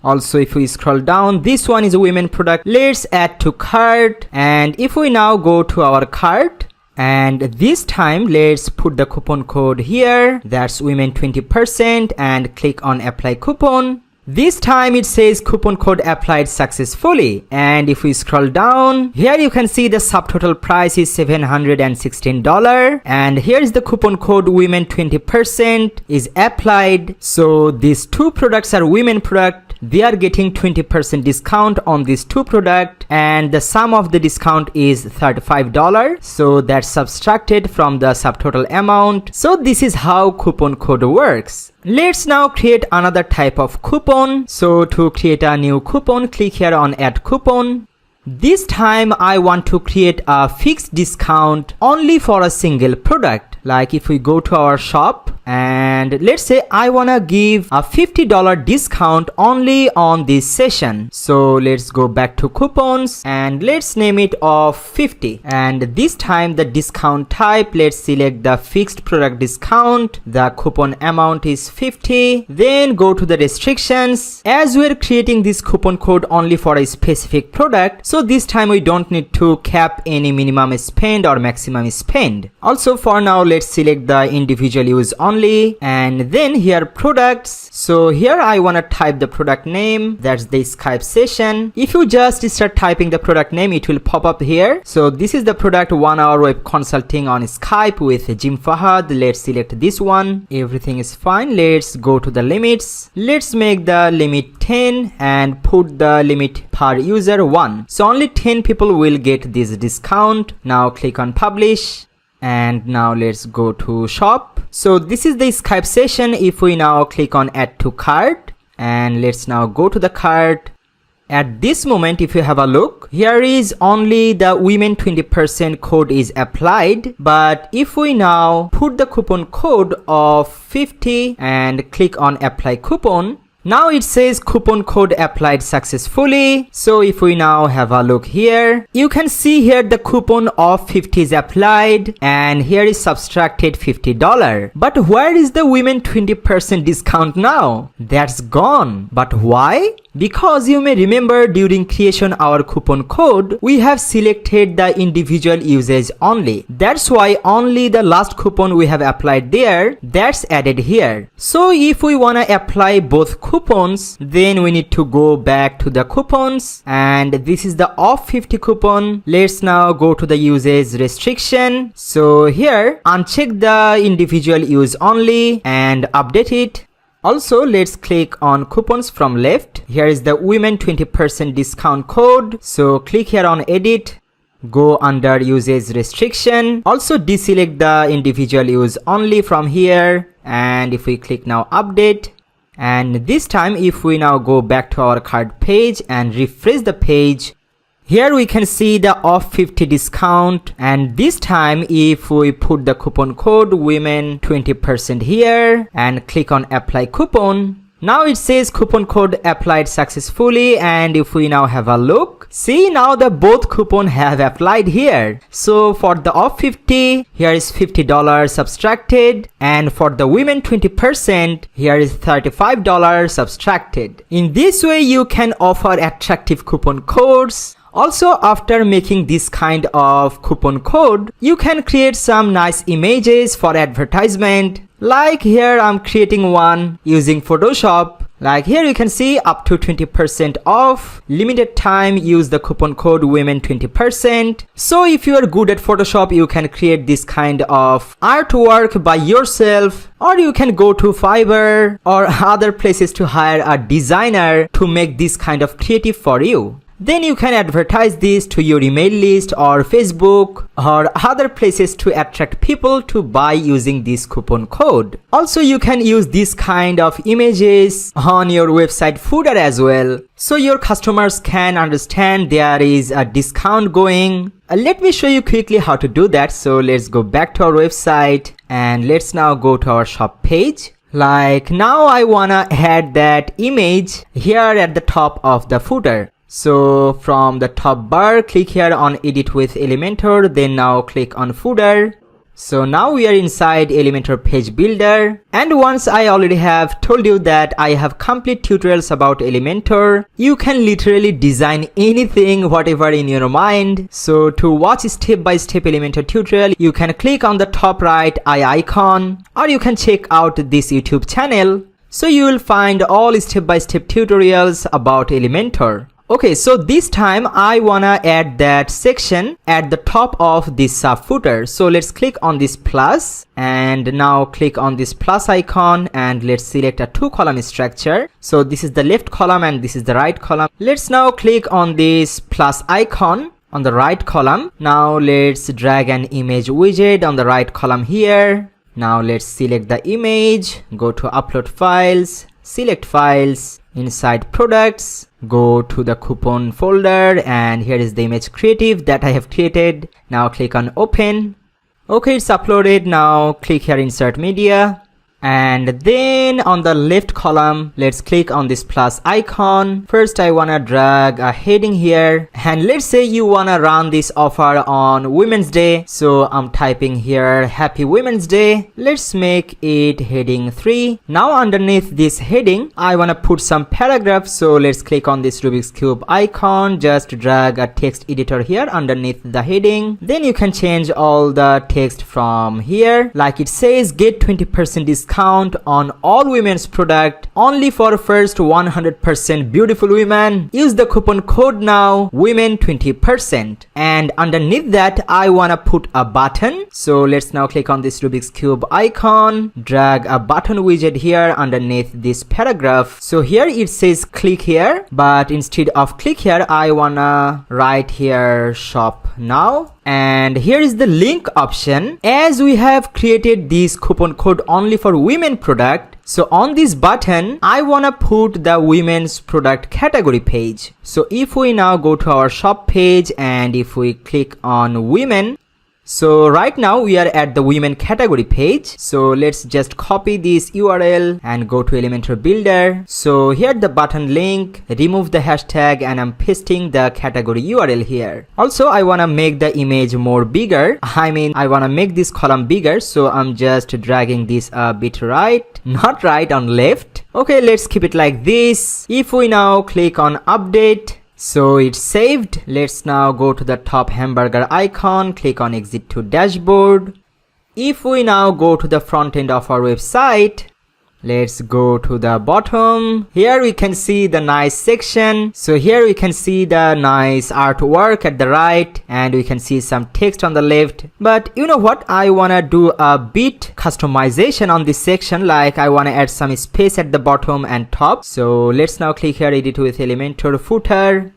Also, if we scroll down, this one is a women product. Let's add to cart. And if we now go to our cart, and this time let's put the coupon code here. That's women 20% and click on apply coupon. This time it says coupon code applied successfully. And if we scroll down, here you can see the subtotal price is $716. And here is the coupon code women 20% is applied. So these two products are women product. They are getting 20% discount on these two products, and the sum of the discount is $35. So that's subtracted from the subtotal amount. So this is how coupon code works. Let's now create another type of coupon. So to create a new coupon, click here on add coupon. This time I want to create a fixed discount only for a single product. Like if we go to our shop, and let's say I wanna give a $50 discount only on this session. So let's go back to coupons and let's name it of 50. And this time the discount type, let's select the fixed product discount. The coupon amount is 50. Then go to the restrictions. As we're creating this coupon code only for a specific product, so this time we don't need to cap any minimum spend or maximum spend. Also for now, let's select the individual use only. And then here products. So here I want to type the product name. That's the Skype session. If you just start typing the product name, it will pop up here. So this is the product 1 hour web consulting on Skype with Jim Fahad. Let's select this one. Everything is fine. Let's go to the limits. Let's make the limit 10 and put the limit per user 1. So only 10 people will get this discount. Now click on publish. And now let's go to shop. So this is the Skype session. If we now click on add to cart, and let's now go to the cart. At this moment, if you have a look, here is only the women 20% code is applied. But if we now put the coupon code of 50 and click on apply coupon, now it says coupon code applied successfully. So if we now have a look here, you can see here the coupon of 50 is applied and here is subtracted $50. But where is the women 20% discount now? That's gone. But why? Because you may remember during creation our coupon code, we have selected the individual usage only. That's why only the last coupon we have applied there, that's added here. So if we wanna apply both coupons, then we need to go back to the coupons, and this is the off 50 coupon. Let's now go to the usage restriction. So here, uncheck the individual use only and update it. Also, let's click on coupons from left. Here is the women 20% discount code. So click here on edit, go under usage restriction. Also deselect the individual use only from here. And if we click now update, and this time if we now go back to our cart page and refresh the page, here we can see the off 50 discount, and this time if we put the coupon code women 20% here and click on apply coupon, now it says coupon code applied successfully. And if we now have a look, see now the both coupon have applied here. So for the off 50, here is $50 subtracted, and for the women 20%, here is $35 subtracted. In this way you can offer attractive coupon codes. Also, after making this kind of coupon code, you can create some nice images for advertisement. Like here I'm creating one using Photoshop. Like here you can see up to 20% off, limited time, use the coupon code women 20%. So if you are good at Photoshop, you can create this kind of artwork by yourself, or you can go to Fiverr or other places to hire a designer to make this kind of creative for you. Then you can advertise this to your email list or Facebook or other places to attract people to buy using this coupon code. Also, you can use this kind of images on your website footer as well, so your customers can understand there is a discount going. Let me show you quickly how to do that. So let's go back to our website and let's now go to our shop page. Like now I wanna add that image here at the top of the footer. So from the top bar, click here on edit with Elementor, then now click on footer. So now we are inside Elementor page builder, and once I already have told you that I have complete tutorials about Elementor, you can literally design anything whatever in your mind. So to watch step-by-step Elementor tutorial, you can click on the top right eye icon, or you can check out this YouTube channel. So you will find all step-by-step tutorials about Elementor. Okay, so this time I wanna add that section at the top of this sub footer. So let's click on this plus and now click on this plus icon and let's select a 2-column structure. So this is the left column and this is the right column. Let's now click on this plus icon on the right column. Now let's drag an image widget on the right column here. Now let's select the image, go to upload files, select files, inside products, go to the coupon folder, and here is the image creative that I have created. Now click on open. Okay, it's uploaded. Now click here insert media, and then on the left column let's click on this plus icon. First I wanna drag a heading here, and let's say you wanna run this offer on Women's Day. So I'm typing here Happy Women's Day. Let's make it heading 3. Now underneath this heading I wanna put some paragraphs, so let's click on this Rubik's Cube icon, just drag a text editor here underneath the heading. Then you can change all the text from here, like it says get 20% discount on all women's product only for first 100% beautiful women. Use the coupon code now women 20%, and underneath that I wanna put a button. So let's now click on this Rubik's Cube icon, drag a button widget here underneath this paragraph. So here it says click here, but instead of click here I wanna write here shop now. And here is the link option. As we have created this coupon code only for women product, so on this button, I wanna put the women's product category page. So if we now go to our shop page and if we click on women, so right now we are at the women category page. So let's just copy this URL and go to Elementor Builder. So here the button link, remove the hashtag, and I'm pasting the category URL here. Also, I want to make the image more bigger. I want to make this column bigger. So I'm just dragging this a bit right, not right, on left. Okay, let's keep it like this. If we now click on update, so it's saved. Let's now go to the top hamburger icon, click on exit to dashboard. If we now go to the front end of our website, let's go to the bottom. Here we can see the nice section. So here we can see the nice artwork at the right and we can see some text on the left. But you know what? I wanna do a bit customization on this section, like I wanna add some space at the bottom and top. So let's now click here, edit with Elementor footer.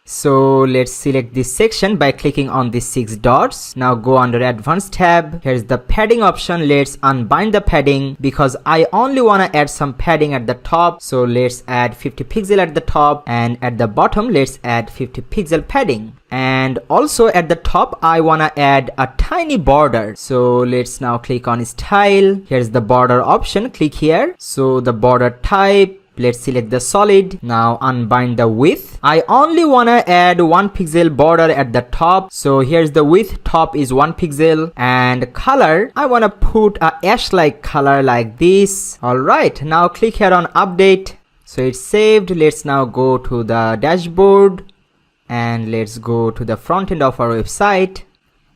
So let's select this section by clicking on these 6 dots. Now go under advanced tab. Here's the padding option. Let's unbind the padding because I only want to add some padding at the top. So let's add 50 pixel at the top, and at the bottom let's add 50 pixel padding. And also at the top I want to add a tiny border. So let's now click on style. Here's the border option. Click here. So the border type, let's select the solid. Now unbind the width. I only wanna add 1 pixel border at the top. So here's the width, top is 1 pixel. And color, I wanna put a ash-like color like this. Alright, now click here on update. So it's saved. Let's now go to the dashboard and let's go to the front end of our website.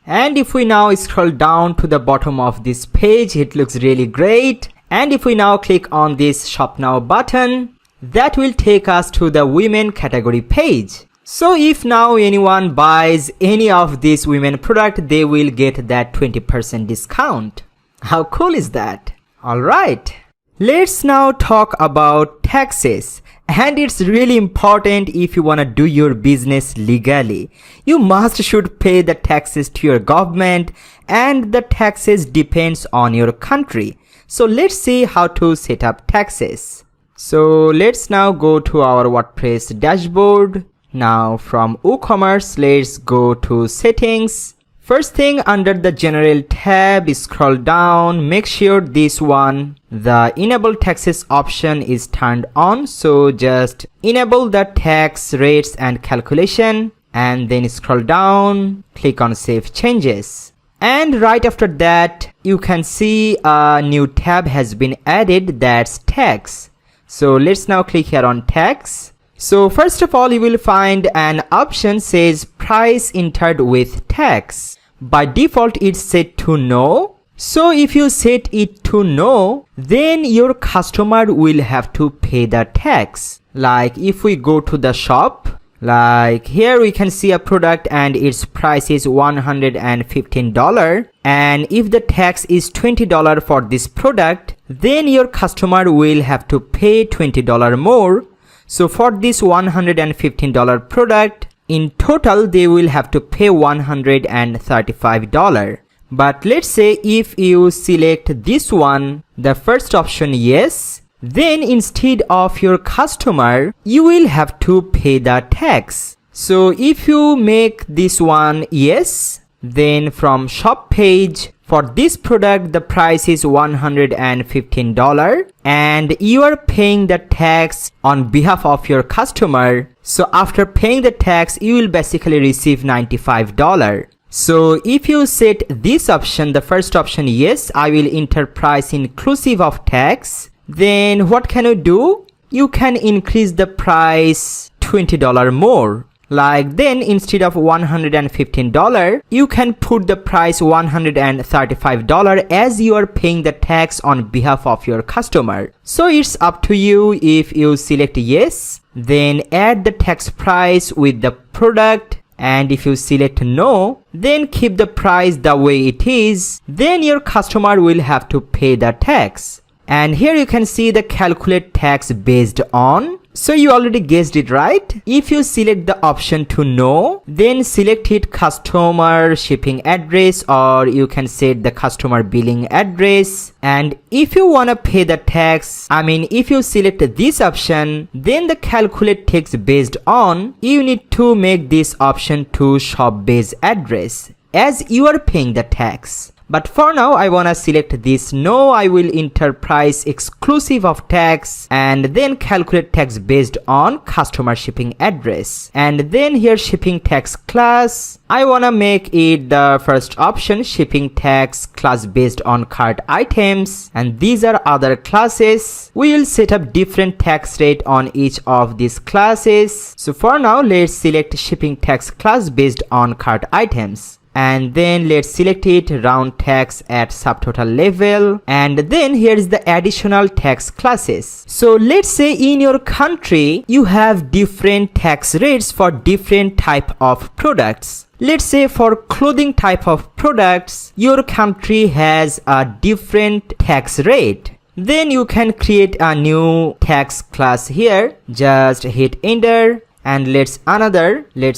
And if we now scroll down to the bottom of this page, it looks really great. And if we now click on this shop now button, that will take us to the women category page. So if now anyone buys any of these women product, they will get that 20% discount. How cool is that? Alright, let's now talk about taxes. And it's really important if you want to do your business legally. You should pay the taxes to your government, and the taxes depends on your country. So let's see how to set up taxes. So let's now go to our WordPress dashboard. Now from WooCommerce, let's go to settings. First thing, under the general tab, scroll down, make sure this one, the enable taxes option, is turned on. So just enable the tax rates and calculation, and then scroll down, click on save changes. And right after that, you can see a new tab has been added, that's tax. So let's now click here on tax. So first of all, you will find an option says price entered with tax. By default, it's set to no. So if you set it to no, then your customer will have to pay the tax. Like if we go to the shop, like here we can see a product and its price is $115, and if the tax is $20 for this product, then your customer will have to pay $20 more. So for this $115 product, in total they will have to pay $135. But let's say if you select this one, the first option yes, then instead of your customer, you will have to pay the tax. So if you make this one yes, then from shop page, for this product the price is $115 and you are paying the tax on behalf of your customer. So after paying the tax, you will basically receive $95. So if you set this option, the first option yes, I will enter price inclusive of tax, then what can you do? You can increase the price $20 more. Like then instead of $115, you can put the price $135 as you are paying the tax on behalf of your customer. So it's up to you. If you select yes, then add the tax price with the product, and if you select no, then keep the price the way it is. Then your customer will have to pay the tax. And here you can see the calculate tax based on. So you already guessed it, right? If you select the option to no, then select it customer shipping address, or you can set the customer billing address. And if you wanna pay the tax, if you select this option, then the calculate tax based on, you need to make this option to shop base address as you are paying the tax. But for now, I wanna select this no. I will enter price exclusive of tax and then calculate tax based on customer shipping address. And then here shipping tax class, I wanna make it the first option, shipping tax class based on cart items. And these are other classes. We will set up different tax rate on each of these classes. So for now, let's select shipping tax class based on cart items. And then let's select it round tax at subtotal level. And then here is the additional tax classes. So let's say in your country you have different tax rates for different type of products. Let's say for clothing type of products, your country has a different tax rate. Then you can create a new tax class here. Just hit enter. And let's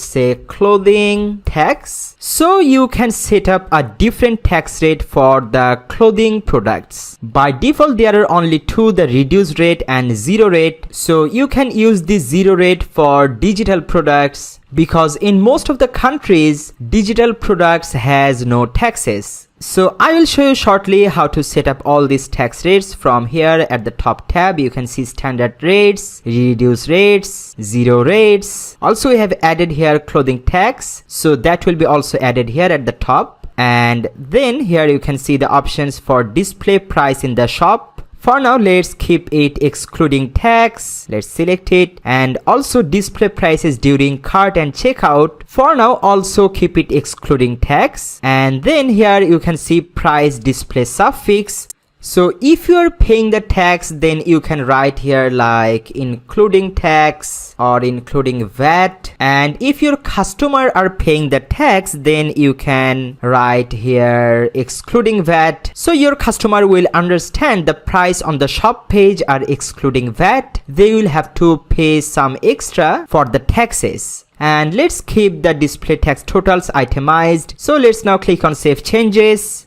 say clothing tax. So you can set up a different tax rate for the clothing products. By default, there are only two, the reduced rate and zero rate. So you can use the zero rate for digital products, because in most of the countries, digital products has no taxes. So I will show you shortly how to set up all these tax rates. From here at the top tab, you can see standard rates, reduced rates, zero rates. Also we have added here clothing tax, so that will be also added here at the top. And then here you can see the options for display price in the shop. For now, let's keep it excluding tax. Let's select it. And also display prices during cart and checkout. For now, also keep it excluding tax. And then here you can see price display suffix. So if you are paying the tax, then you can write here like including tax or including VAT. And if your customer are paying the tax, then you can write here excluding VAT. So your customer will understand the price on the shop page are excluding VAT. They will have to pay some extra for the taxes. And let's keep the display tax totals itemized. So let's now click on save changes.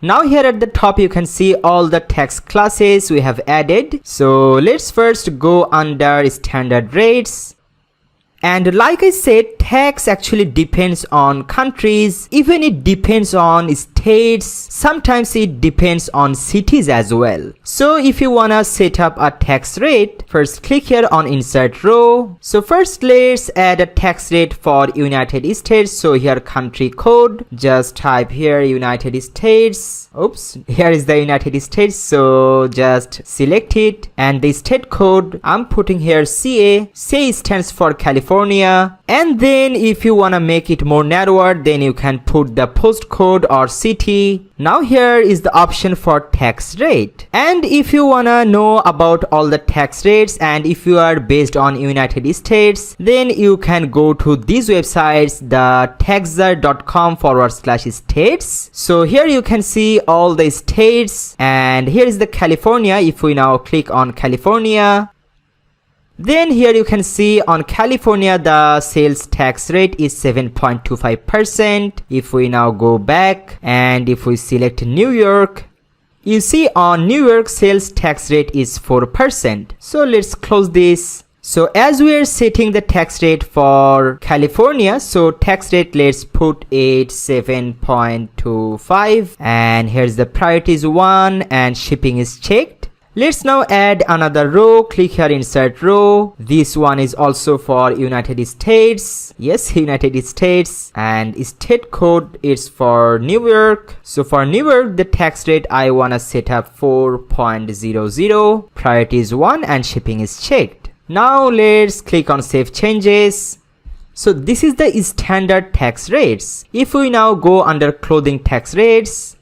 Now here at the top you can see all the tax classes we have added. So let's first go under standard rates. And like I said, tax actually depends on countries, even it depends on states, sometimes it depends on cities as well. So if you wanna set up a tax rate, first click here on insert row. So first let's add a tax rate for United States. So here country code, just type here United States. Oops, here is the United States. So just select it, and the state code, I'm putting here CA. CA stands for California. And then if you want to make it more narrower, then you can put the postcode or city. Now here is the option for tax rate. And if you want to know about all the tax rates, and if you are based on United States, then you can go to these websites, the taxer.com/states. So here you can see all the states, and here is the California. If we now click on California, then here you can see on California the sales tax rate is 7.25%. If we now go back and if we select New York, you see on New York sales tax rate is 4%. So let's close this. So as we are setting the tax rate for California, so tax rate, let's put it 7.25, and here's the priorities 1 and shipping is checked. Let's now add another row. Click here insert row. This one is also for United States. Yes, United States. And state code is for New York. So for New York, the tax rate I wanna set up 4.00. Priority is 1 and shipping is checked. Now let's click on save changes. So this is the standard tax rates. If we now go under clothing tax rates,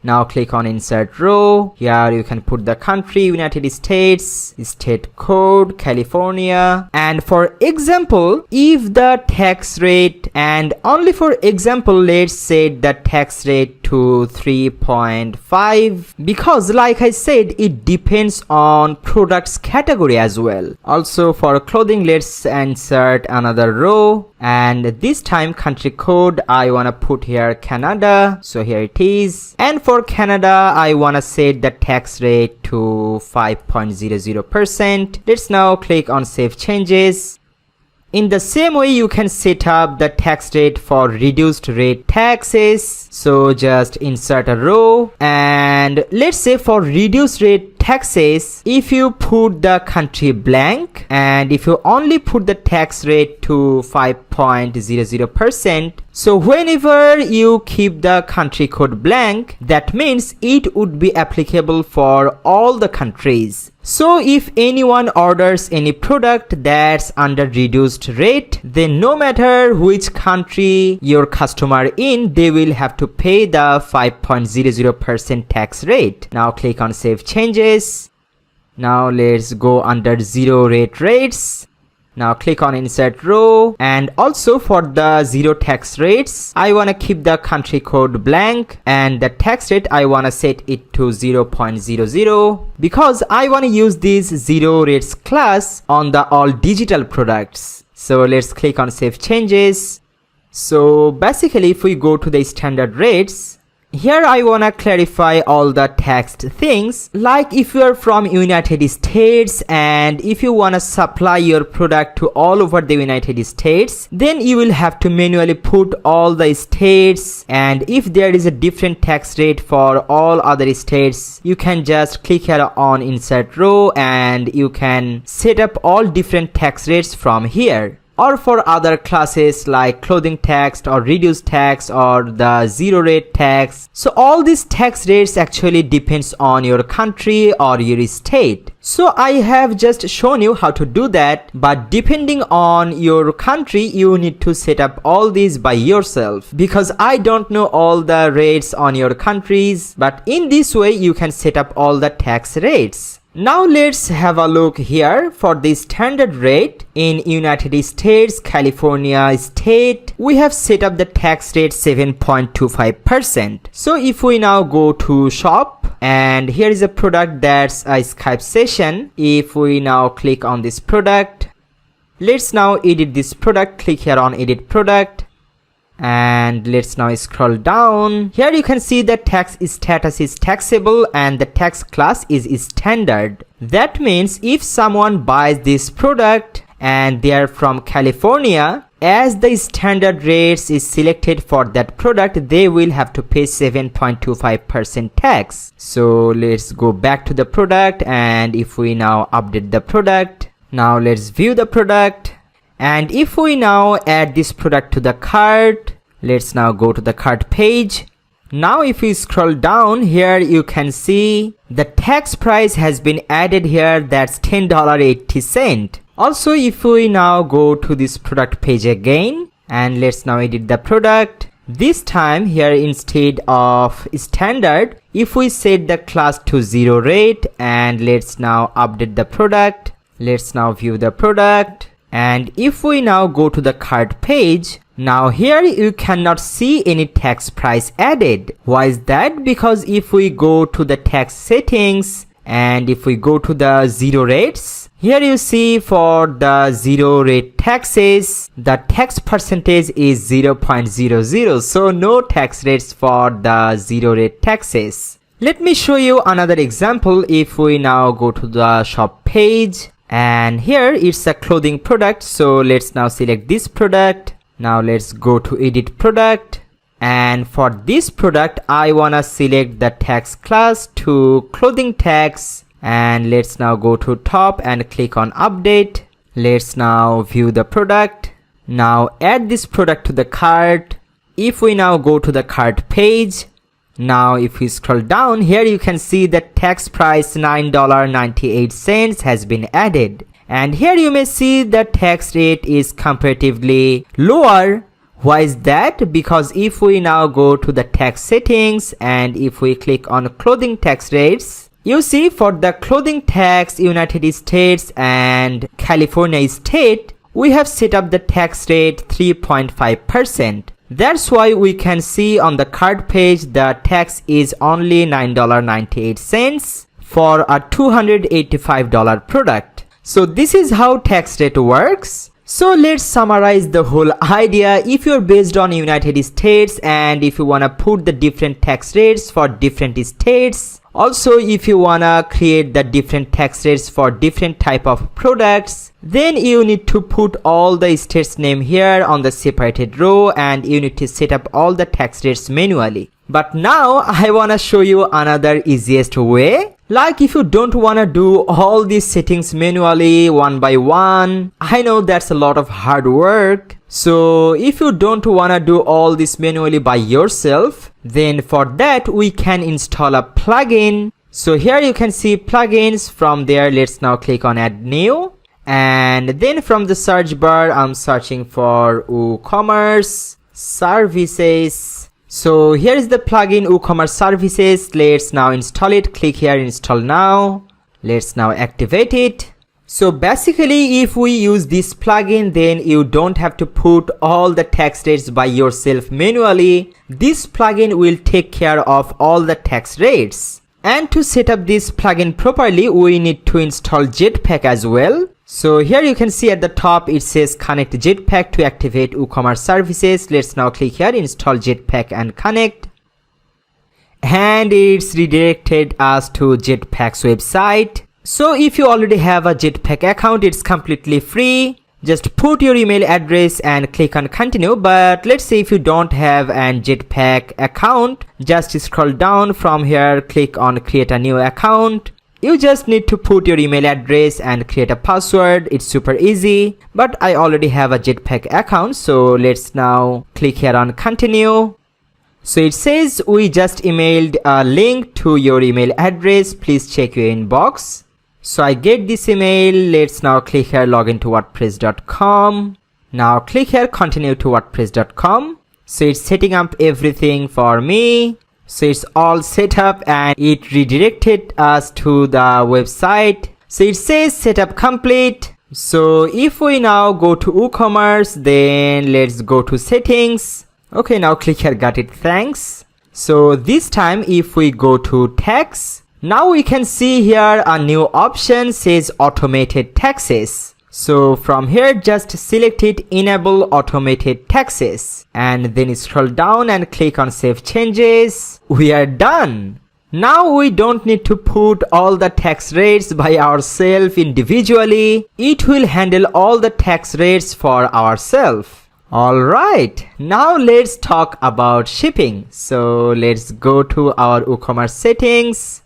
now click on insert row. Here you can put the country United States, state code California. And for example, if the tax rate, and only for example, let's set the tax rate to 3.5 because like I said, it depends on products category as well. Also for clothing, let's insert another row, and this time country code I wanna put here Canada, so here it is. And for Canada I wanna set the tax rate to 5.00%. Let's now click on save changes. In the same way, you can set up the tax rate for reduced rate taxes. So just insert a row, and let's say for reduced rate taxes, if you put the country blank and if you only put the tax rate to 5.00%, so whenever you keep the country code blank, that means it would be applicable for all the countries. So if anyone orders any product that's under reduced rate, then no matter which country your customer in, they will have to pay the 5.00% tax rate. Now click on save changes. Now let's go under zero rate rates. Now click on insert row, and also for the zero tax rates, I want to keep the country code blank, and the tax rate I want to set it to 0.00 because I want to use this zero rates class on the all digital products. So let's click on save changes. So basically if we go to the standard rates, here I wanna clarify all the taxed things, like if you are from United States and if you wanna supply your product to all over the United States, then you will have to manually put all the states, and if there is a different tax rate for all other states, you can just click here on insert row and you can set up all different tax rates from here. Or for other classes like clothing tax or reduced tax or the zero rate tax. So all these tax rates actually depends on your country or your state. So I have just shown you how to do that, but depending on your country, you need to set up all these by yourself because I don't know all the rates on your countries, but in this way you can set up all the tax rates. Now let's have a look here for the standard rate in United States, California state. We have set up the tax rate 7.25%. So if we now go to shop, and here is a product that's a Skype session. If we now click on this product, let's now edit this product. Click here on edit product. And let's now scroll down. Here you can see the tax status is taxable and the tax class is standard. That means if someone buys this product and they are from California, as the standard rates is selected for that product, they will have to pay 7.25% tax. So let's go back to the product, and if we now update the product, now let's view the product. And if we now add this product to the cart, let's now go to the cart page. Now if we scroll down here, you can see the tax price has been added here, that's $10.80. Also if we now go to this product page again, and let's now edit the product. This time here, instead of standard, if we set the class to zero rate, and let's now update the product. Let's now view the product. And if we now go to the cart page, now here you cannot see any tax price added. Why is that? Because if we go to the tax settings and if we go to the zero rates, here you see for the zero rate taxes, the tax percentage is 0.00. So no tax rates for the zero rate taxes. Let me show you another example. If we now go to the shop page, and here it's a clothing product, so let's now select this product. Now let's go to edit product, and for this product I wanna select the tax class to clothing tax, and let's now go to top and click on update. Let's now view the product. Now add this product to the cart. If we now go to the cart page, now if we scroll down here, you can see the tax price $9.98 has been added, and here you may see the tax rate is comparatively lower. Why is that? Because if we now go to the tax settings and if we click on clothing tax rates, you see for the clothing tax United States and California state, we have set up the tax rate 3.5%. That's why we can see on the cart page the tax is only $9.98 for a $285 product. So this is how tax rate works. So let's summarize the whole idea. If you're based on United States and if you want to put the different tax rates for different states, also if you want to create the different tax rates for different type of products, then you need to put all the states name here on the separated row and you need to set up all the tax rates manually. But now I want to show you another easiest way. Like if you don't want to do all these settings manually one by one, I know that's a lot of hard work. So if you don't want to do all this manually by yourself, then for that we can install a plugin. So here you can see plugins. From there, let's now click on add new. And then from the search bar, I'm searching for WooCommerce services. So here is the plugin WooCommerce services. Let's now install it. Click here, install now. Let's now activate it. So basically if we use this plugin, then you don't have to put all the tax rates by yourself manually. This plugin will take care of all the tax rates. And to set up this plugin properly, we need to install Jetpack as well. So here you can see at the top it says connect Jetpack to activate WooCommerce services. Let's now click here, install Jetpack and connect. And it's redirected us to Jetpack's website. So if you already have a Jetpack account, it's completely free. Just put your email address and click on continue. But let's say if you don't have an Jetpack account, just scroll down from here, click on create a new account. You just need to put your email address and create a password. It's super easy, but I already have a Jetpack account, so let's now click here on continue. So it says we just emailed a link to your email address. Please check your inbox. So I get this email. Let's now click here login to WordPress.com. Now click here continue to WordPress.com. So it's setting up everything for me. So it's all set up and it redirected us to the website. So it says setup complete. So if we now go to WooCommerce, then let's go to settings. Okay, now click here, got it, thanks. So this time if we go to tax, now we can see here a new option says automated taxes. So from here just select it, enable automated taxes, and then scroll down and click on save changes. We are done. Now we don't need to put all the tax rates by ourselves individually. It will handle all the tax rates for ourselves. Alright, now let's talk about shipping. So let's go to our WooCommerce settings.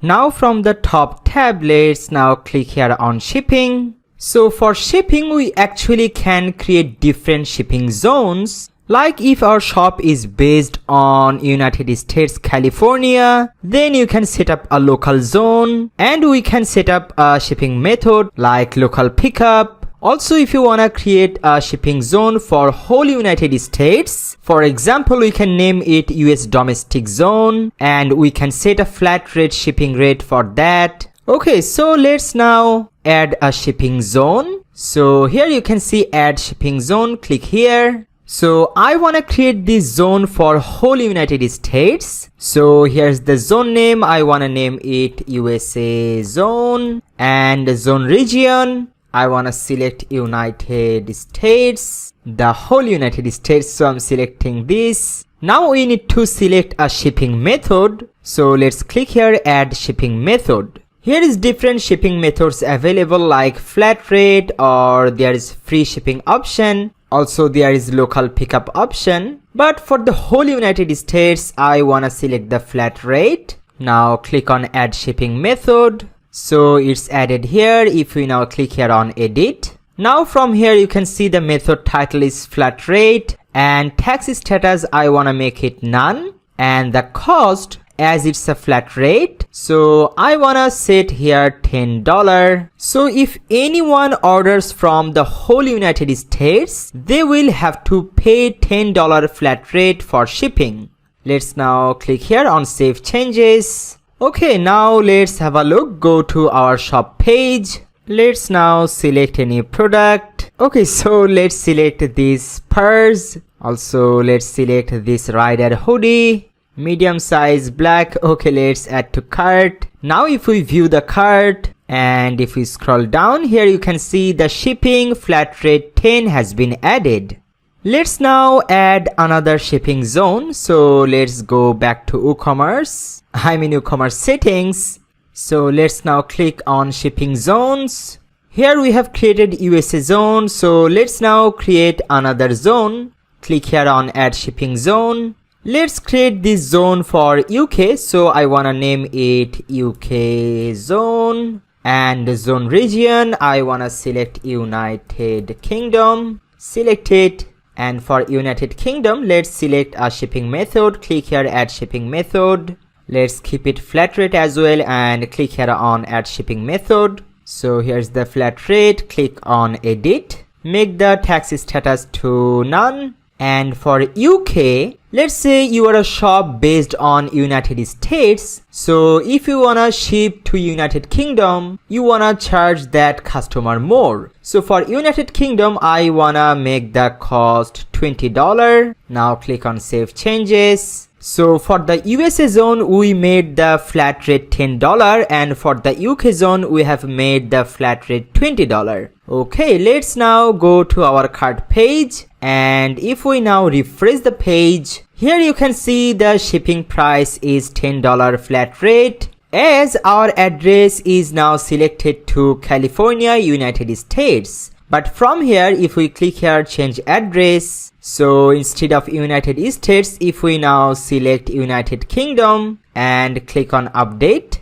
Now from the top tab, let's now click here on shipping. So for shipping, we actually can create different shipping zones. Like if our shop is based on United States, California, then you can set up a local zone and we can set up a shipping method like local pickup. Also, if you want to create a shipping zone for whole United States, for example, we can name it US domestic zone and we can set a flat rate shipping rate for that. Okay, so let's now add a shipping zone. So here you can see add shipping zone, click here. So I want to create this zone for whole United States. So here's the zone name. I want to name it USA zone, and the zone region, I want to select United States, the whole United States. So I'm selecting this. Now we need to select a shipping method. So let's click here, add shipping method. Here is different shipping methods available like flat rate, or there is free shipping option. Also there is local pickup option. But for the whole United States, I want to select the flat rate. Now click on add shipping method. So it's added here. If we now click here on edit. Now from here you can see the method title is flat rate and tax status I want to make it none, and the cost, as it's a flat rate, so I wanna set here $10. So if anyone orders from the whole United States, they will have to pay $10 flat rate for shipping. Let's now click here on save changes. Okay, now let's have a look. Go to our shop page. Let's now select any product. Okay, so let's select this purse. Also, let's select this rider hoodie, medium size black. Okay, let's add to cart. Now if we view the cart and if we scroll down here, you can see the shipping flat rate 10 has been added. Let's now add another shipping zone. So let's go back to WooCommerce. I'm in WooCommerce settings. So let's now click on shipping zones. Here we have created USA zone. So let's now create another zone. Click here on add shipping zone. Let's create this zone for UK. So I wanna name it UK zone, and the zone region I wanna select United Kingdom. Select it, and for United Kingdom let's select a shipping method. Click here add shipping method. Let's keep it flat rate as well and click here on add shipping method. So here's the flat rate. Click on edit. Make the tax status to none. And for UK, let's say you are a shop based on United States. So if you wanna ship to United Kingdom, you wanna charge that customer more. So for United Kingdom, I wanna make the cost $20. Now click on save changes. So for the USA zone, we made the flat rate $10, and for the UK zone, we have made the flat rate $20. Okay, let's now go to our cart page, and if we now refresh the page, here you can see the shipping price is $10 flat rate, as our address is now selected to California, United States. But from here, if we click here change address, so instead of United States, if we now select United Kingdom and click on update,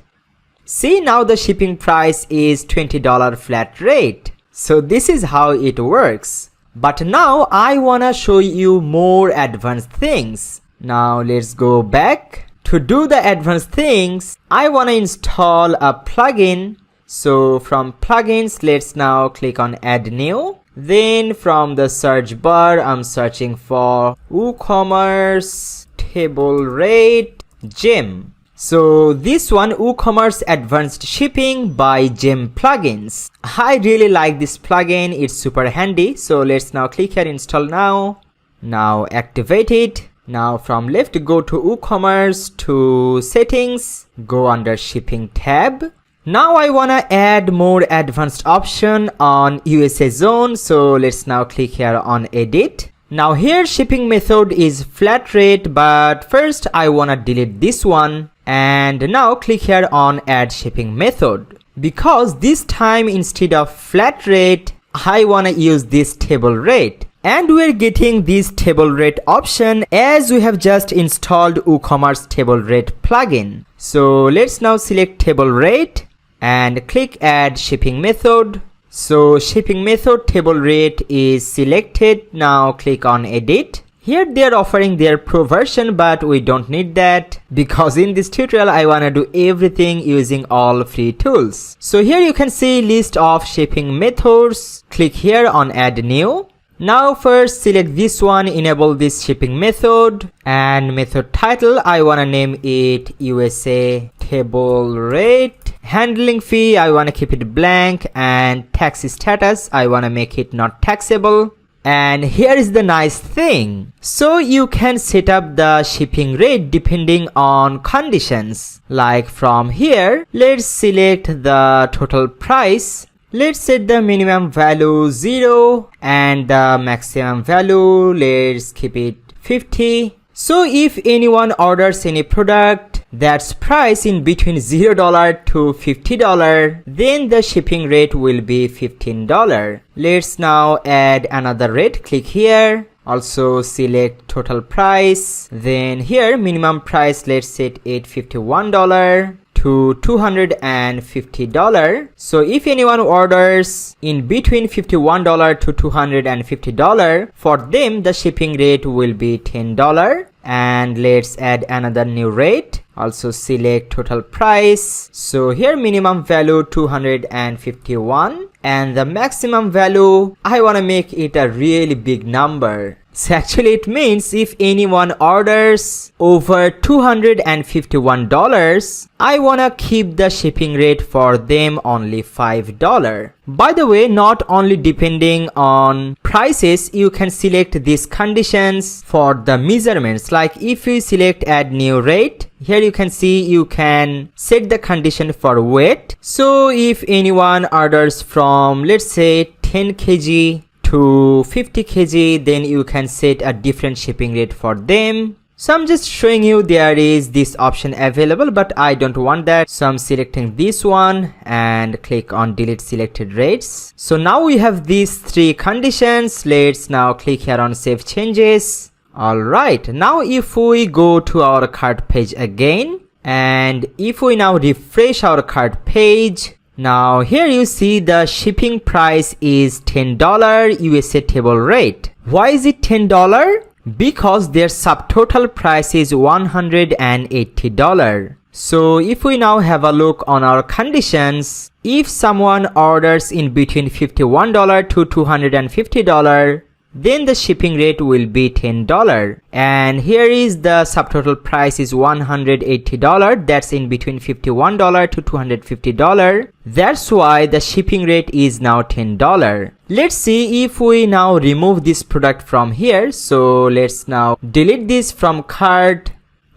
see now the shipping price is $20 flat rate. So this is how it works. But now I wanna show you more advanced things. Now let's go back. To do the advanced things, I wanna install a plugin. So from plugins, let's now click on add new. Then from the search bar, I'm searching for WooCommerce table rate gem. So this one, WooCommerce Advanced Shipping by Gem Plugins. I really like this plugin, it's super handy. So let's now click here install now. Now activate it. Now from left go to WooCommerce to settings, go under shipping tab. Now I wanna add more advanced option on USA zone, so let's now click here on edit. Now here shipping method is flat rate, but first I wanna delete this one, and now click here on add shipping method. Because this time instead of flat rate, I wanna use this table rate. And we're getting this table rate option as we have just installed WooCommerce table rate plugin. So let's now select table rate and click add shipping method. So shipping method table rate is selected. Now click on edit. Here they are offering their pro version, but we don't need that because in this tutorial I wanna do everything using all free tools. So here you can see list of shipping methods. Click here on add new. Now first select this one, enable this shipping method, and method title I wanna name it USA table rate. Handling fee I wanna keep it blank, and tax status I wanna make it not taxable. And here is the nice thing, so you can set up the shipping rate depending on conditions. Like from here, let's select the total price. Let's set the minimum value 0 and the maximum value, let's keep it 50. So if anyone orders any product that's priced in between $0 to $50, then the shipping rate will be $15. Let's now add another rate. Click here. Also select total price. Then here minimum price, let's set it $51 to $250. So if anyone orders in between $51 to $250, for them the shipping rate will be $10. And let's add another new rate. Also select total price. So here minimum value 251, and the maximum value I want to make it a really big number. So actually it means if anyone orders over $251, I wanna keep the shipping rate for them only $5. By the way, not only depending on prices, you can select these conditions for the measurements. Like if you select add new rate, here you can see you can set the condition for weight. So if anyone orders from, let's say, 10 kg to 50 kg, then you can set a different shipping rate for them. So I'm just showing you there is this option available, but I don't want that. So I'm selecting this one and click on delete selected rates. So now we have these three conditions. Let's now click here on save changes. Alright, now if we go to our cart page again, and if we now refresh our cart page, now here you see the shipping price is $10 USA table rate. Why is it $10? Because their subtotal price is $180. So if we now have a look on our conditions, if someone orders in between $51 to $250, then the shipping rate will be $10. And here is the subtotal price is $180. That's in between $51 to $250. That's why the shipping rate is now $10. Let's see if we now remove this product from here. So let's now delete this from cart.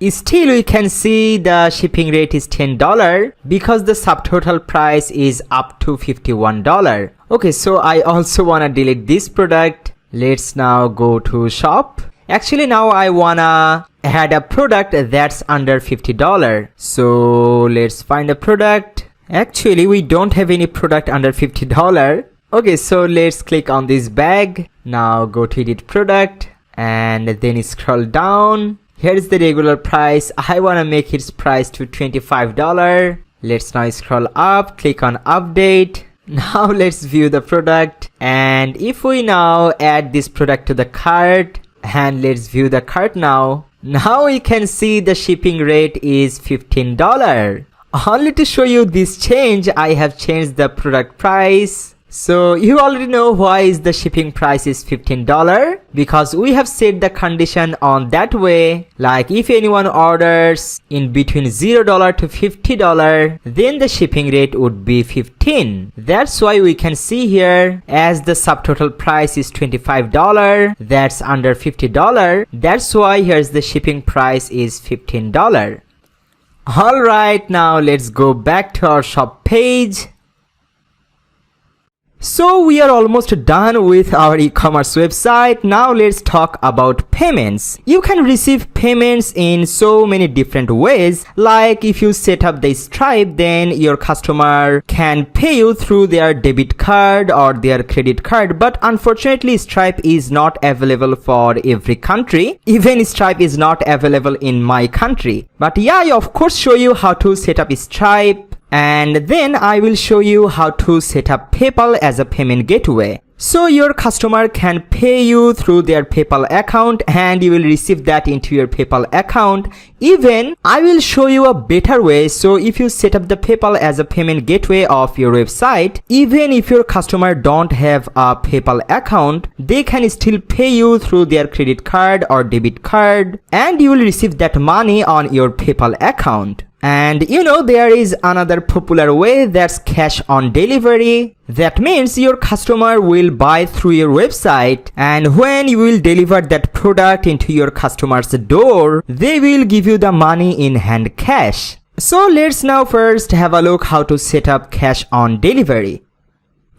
Still we can see the shipping rate is $10 because the subtotal price is up to $51. Okay, so I also wanna delete this product. Let's now go to shop. Actually now I wanna add a product that's under $50. So let's find a product. Actually we don't have any product under $50. Okay, so let's click on this bag. Now go to edit product and then scroll down. Here is the regular price. I wanna make its price to $25. Let's now scroll up, click on update. Now let's view the product, and if we now add this product to the cart and let's view the cart now we can see the shipping rate is $15. Only to show you this change, I have changed the product price. So you already know why is the shipping price is $15, because we have set the condition on that way. Like if anyone orders in between $0 to $50, then the shipping rate would be $15. That's why we can see here as the subtotal price is $25, that's under $50. That's why here's the shipping price is $15. Alright, now let's go back to our shop page. So we are almost done with our e-commerce website. Now let's talk about payments. You can receive payments in so many different ways. Like if you set up the Stripe, then your customer can pay you through their debit card or their credit card. But unfortunately, Stripe is not available for every country. Even Stripe is not available in my country. But yeah, I of course show you how to set up Stripe. And then I will show you how to set up PayPal as a payment gateway. So your customer can pay you through their PayPal account and you will receive that into your PayPal account. Even I will show you a better way. So if you set up the PayPal as a payment gateway of your website, even if your customer don't have a PayPal account, they can still pay you through their credit card or debit card and you will receive that money on your PayPal account. And you know, there is another popular way, that's cash on delivery. That means your customer will buy through your website, and when you will deliver that product into your customer's door, they will give you the money in hand cash. So let's now first have a look how to set up cash on delivery.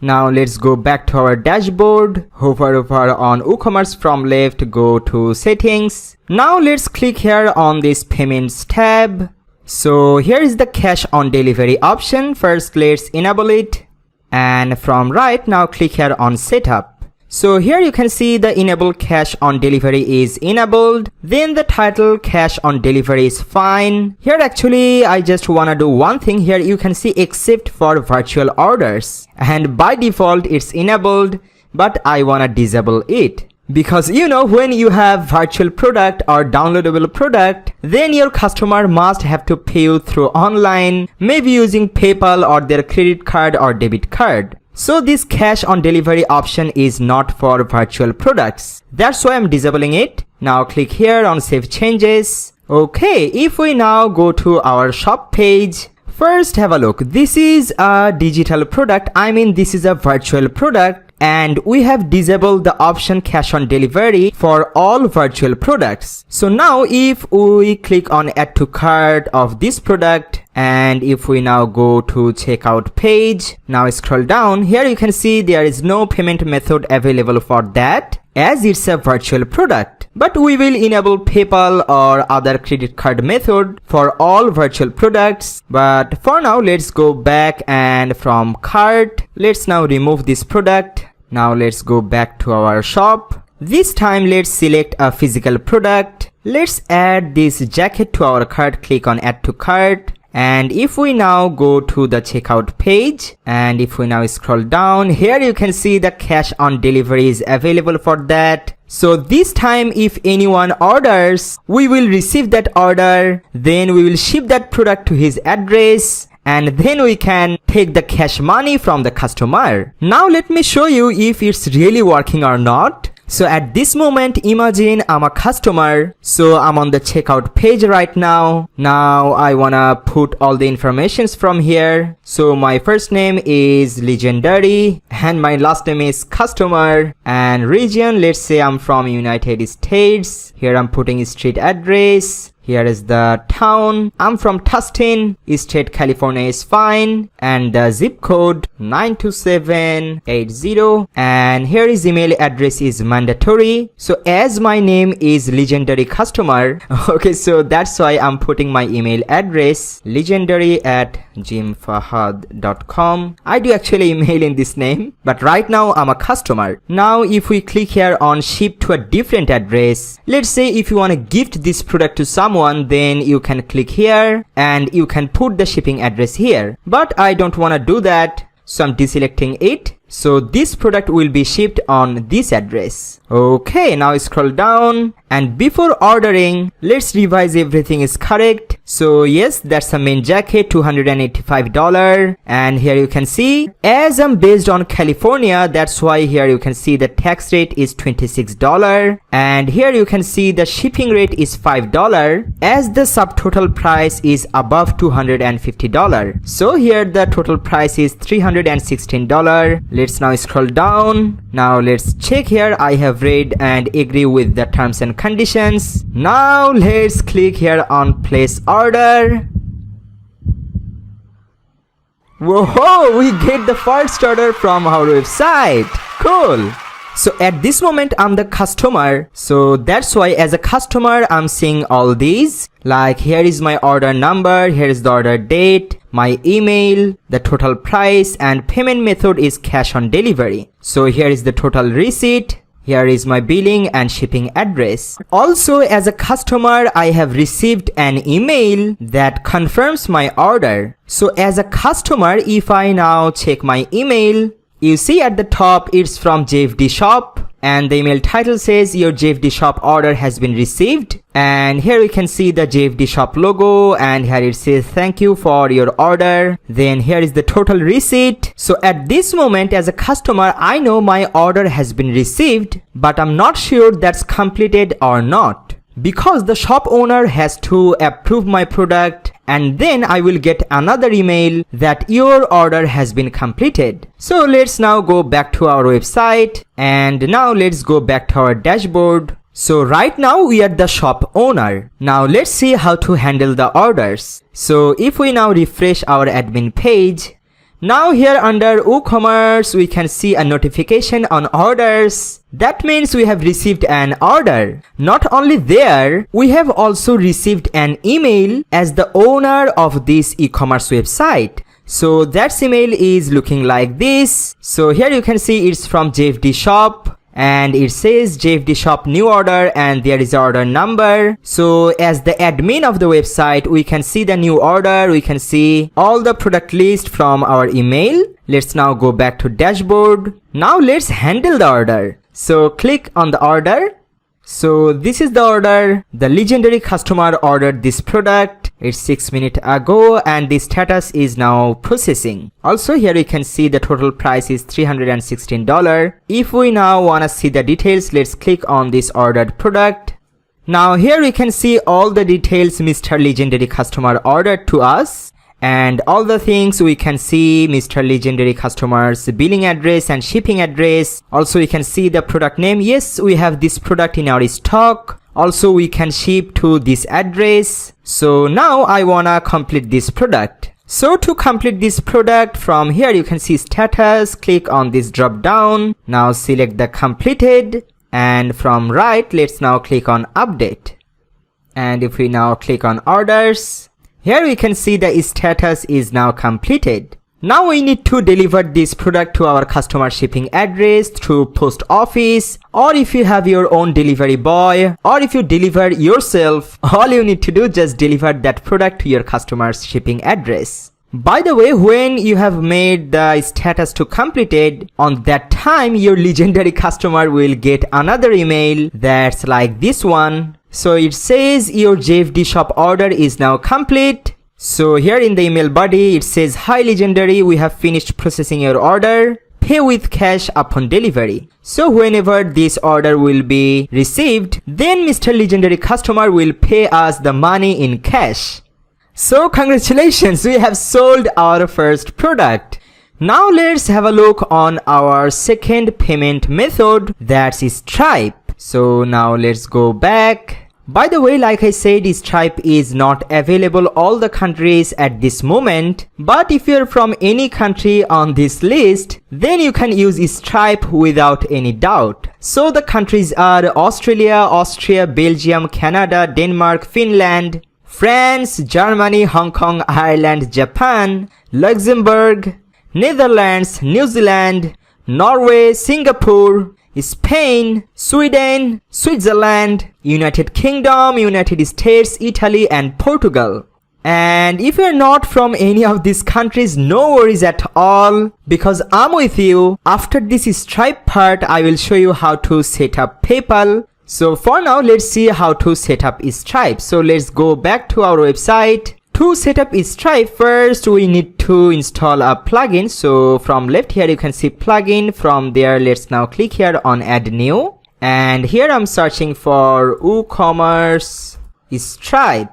Now let's go back to our dashboard, hover over on WooCommerce from left, go to settings. Now let's click here on this payments tab. So here is the cash on delivery option. First let's enable it, and from right now click here on setup. So here you can see the enable cash on delivery is enabled. Then the title cash on delivery is fine. Here actually I just wanna do one thing. Here you can see except for virtual orders, and by default it's enabled, but I wanna disable it. Because you know, when you have virtual product or downloadable product, then your customer must have to pay you through online, maybe using PayPal or their credit card or debit card. So this cash on delivery option is not for virtual products. That's why I'm disabling it. Now click here on save changes. Okay, if we now go to our shop page, first have a look. This is a digital product. This is a virtual product. And we have disabled the option cash on delivery for all virtual products. So now if we click on add to cart of this product, and if we now go to checkout page, now scroll down, here you can see there is no payment method available for that as it's a virtual product. But we will enable PayPal or other credit card method for all virtual products. But for now, let's go back, and from cart, let's now remove this product. Now let's go back to our shop. This time let's select a physical product. Let's add this jacket to our cart. Click on add to cart. And if we now go to the checkout page, and if we now scroll down, here you can see the cash on delivery is available for that. So this time if anyone orders, we will receive that order, then we will ship that product to his address, and then we can take the cash money from the customer. Now let me show you if it's really working or not. So at this moment, imagine I'm a customer. So I'm on the checkout page right now. Now I wanna put all the informations from here. So my first name is Legendary and my last name is Customer, and region, let's say I'm from United States. Here I'm putting street address. Here is the town. I'm from Tustin. State California is fine. And the zip code 92780. And here is email address is mandatory. So as my name is Legendary Customer, okay, so that's why I'm putting my email address legendary@jimfahad.com. I do actually email in this name, but right now I'm a customer. Now if we click here on ship to a different address, let's say if you want to gift this product to someone, then you can click here and you can put the shipping address here. But I don't want to do that, so I'm deselecting it. So this product will be shipped on this address. Okay, now scroll down, and before ordering, let's revise everything is correct. So yes, that's the main jacket, $285. And here you can see, as I'm based on California, that's why here you can see the tax rate is $26. And here you can see the shipping rate is $5 as the subtotal price is above $250. So here the total price is $316. Let's now scroll down. Now let's check here. I have read and agree with the terms and conditions. Now let's click here on place order. Whoa, we get the first order from our website. Cool. So at this moment I'm the customer, so that's why as a customer I'm seeing all these. Like here is my order number, here is the order date, my email, the total price, and payment method is cash on delivery. So here is the total receipt. Here is my billing and shipping address. Also, as a customer, I have received an email that confirms my order. So as a customer, if I now check my email, you see at the top it's from JFD Shop, and the email title says your JFD Shop order has been received. And here you can see the JFD Shop logo, and here it says thank you for your order. Then here is the total receipt. So at this moment as a customer, I know my order has been received, but I'm not sure that's completed or not, because the shop owner has to approve my product, and then I will get another email that your order has been completed. So let's now go back to our website, and now let's go back to our dashboard. So right now we are the shop owner. Now let's see how to handle the orders. So if we now refresh our admin page, now here under WooCommerce we can see a notification on orders. That means we have received an order. Not only there, we have also received an email as the owner of this e-commerce website. So that email is looking like this. So here you can see it's from JFD Shop, and it says JFD Shop new order, and there is order number. So as the admin of the website, we can see the new order, we can see all the product list from our email. Let's now go back to dashboard. Now let's handle the order. So click on the order. So this is the order. The legendary customer ordered this product. It's 6 minutes ago and the status is now processing. Also here you can see the total price is $316. If we now wanna see the details, let's click on this ordered product. Now here we can see all the details Mr. Legendary customer ordered to us. And all the things we can see Mr. Legendary customer's billing address and shipping address. Also we can see the product name. Yes, we have this product in our stock. Also we can ship to this address. So now I wanna complete this product. So to complete this product, from here you can see status, click on this drop down. Now select the completed, and from right let's now click on update. And if we now click on orders, here we can see the status is now completed. Now we need to deliver this product to our customer shipping address through post office, or if you have your own delivery boy, or if you deliver yourself, all you need to do just deliver that product to your customer's shipping address. By the way, when you have made the status to completed, on that time your legendary customer will get another email that's like this one. So it says your JFD shop order is now complete. So here in the email body it says, hi legendary, we have finished processing your order. Pay with cash upon delivery. So whenever this order will be received, then Mr. Legendary customer will pay us the money in cash. So congratulations, we have sold our first product. Now let's have a look on our second payment method, that's Stripe. So now let's go back. By the way, like I said, Stripe is not available all the countries at this moment, but if you're from any country on this list, then you can use Stripe without any doubt. So the countries are Australia, Austria, Belgium, Canada, Denmark, Finland, France, Germany, Hong Kong, Ireland, Japan, Luxembourg, Netherlands, New Zealand, Norway, Singapore, Spain, Sweden, Switzerland, United Kingdom, United States, Italy and Portugal. And if you're not from any of these countries, no worries at all, because I'm with you. After this Stripe part, I will show you how to set up PayPal. So for now, let's see how to set up Stripe. So let's go back to our website. To set up Stripe, first we need to install a plugin. So from left here you can see plugin. From there let's now click here on add new, and here I'm searching for WooCommerce Stripe.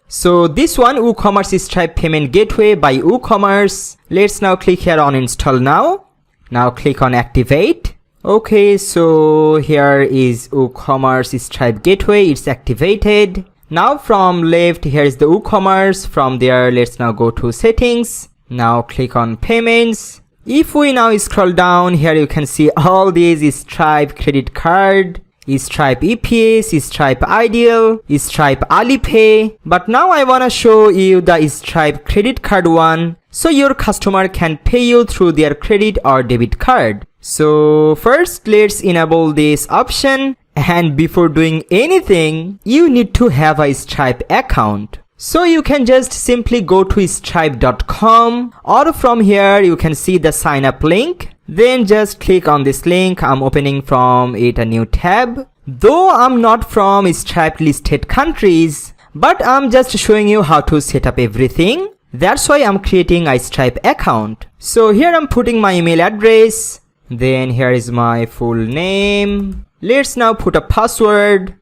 So this one, WooCommerce Stripe Payment Gateway by WooCommerce. Let's now click here on install now. Now click on activate. Okay, so here is WooCommerce Stripe Gateway, it's activated. Now from left, here is the WooCommerce. From there, let's now go to settings. Now click on payments. If we now scroll down, here you can see all these Stripe credit card, Stripe EPS, Stripe Ideal, Stripe Alipay. But now I wanna show you the Stripe credit card one, so your customer can pay you through their credit or debit card. So first let's enable this option. And before doing anything, you need to have a Stripe account. So you can just simply go to stripe.com, or from here you can see the sign up link. Then just click on this link. I'm opening from it a new tab. Though I'm not from Stripe listed countries, but I'm just showing you how to set up everything. That's why I'm creating a Stripe account. So here I'm putting my email address. Then here is my full name. Let's now put a password.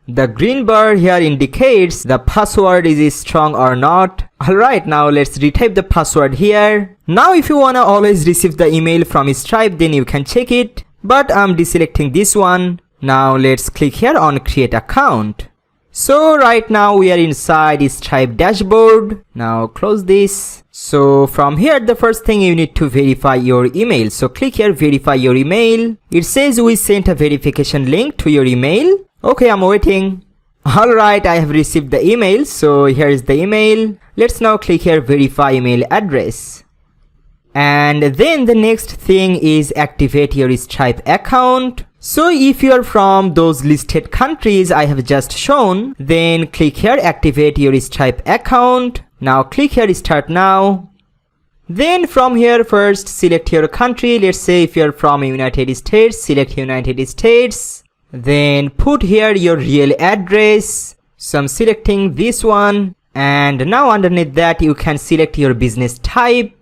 The green bar here indicates the password is strong or not. Alright, now let's retype the password here. Now if you wanna always receive the email from Stripe, then you can check it. But I'm deselecting this one. Now let's click here on create account. So right now we are inside Stripe dashboard. Now close this. So from here, the first thing you need to verify your email. So click here, verify your email. It says we sent a verification link to your email. Okay, I'm waiting. Alright, I have received the email. So here is the email. Let's now click here, verify email address. And then the next thing is activate your Stripe account. So if you are from those listed countries I have just shown, then click here, activate your Stripe account. Now click here, start now. Then from here, first select your country. Let's say if you're from United States, select United States. Then put here your real address. So I'm selecting this one. And now underneath that you can select your business type.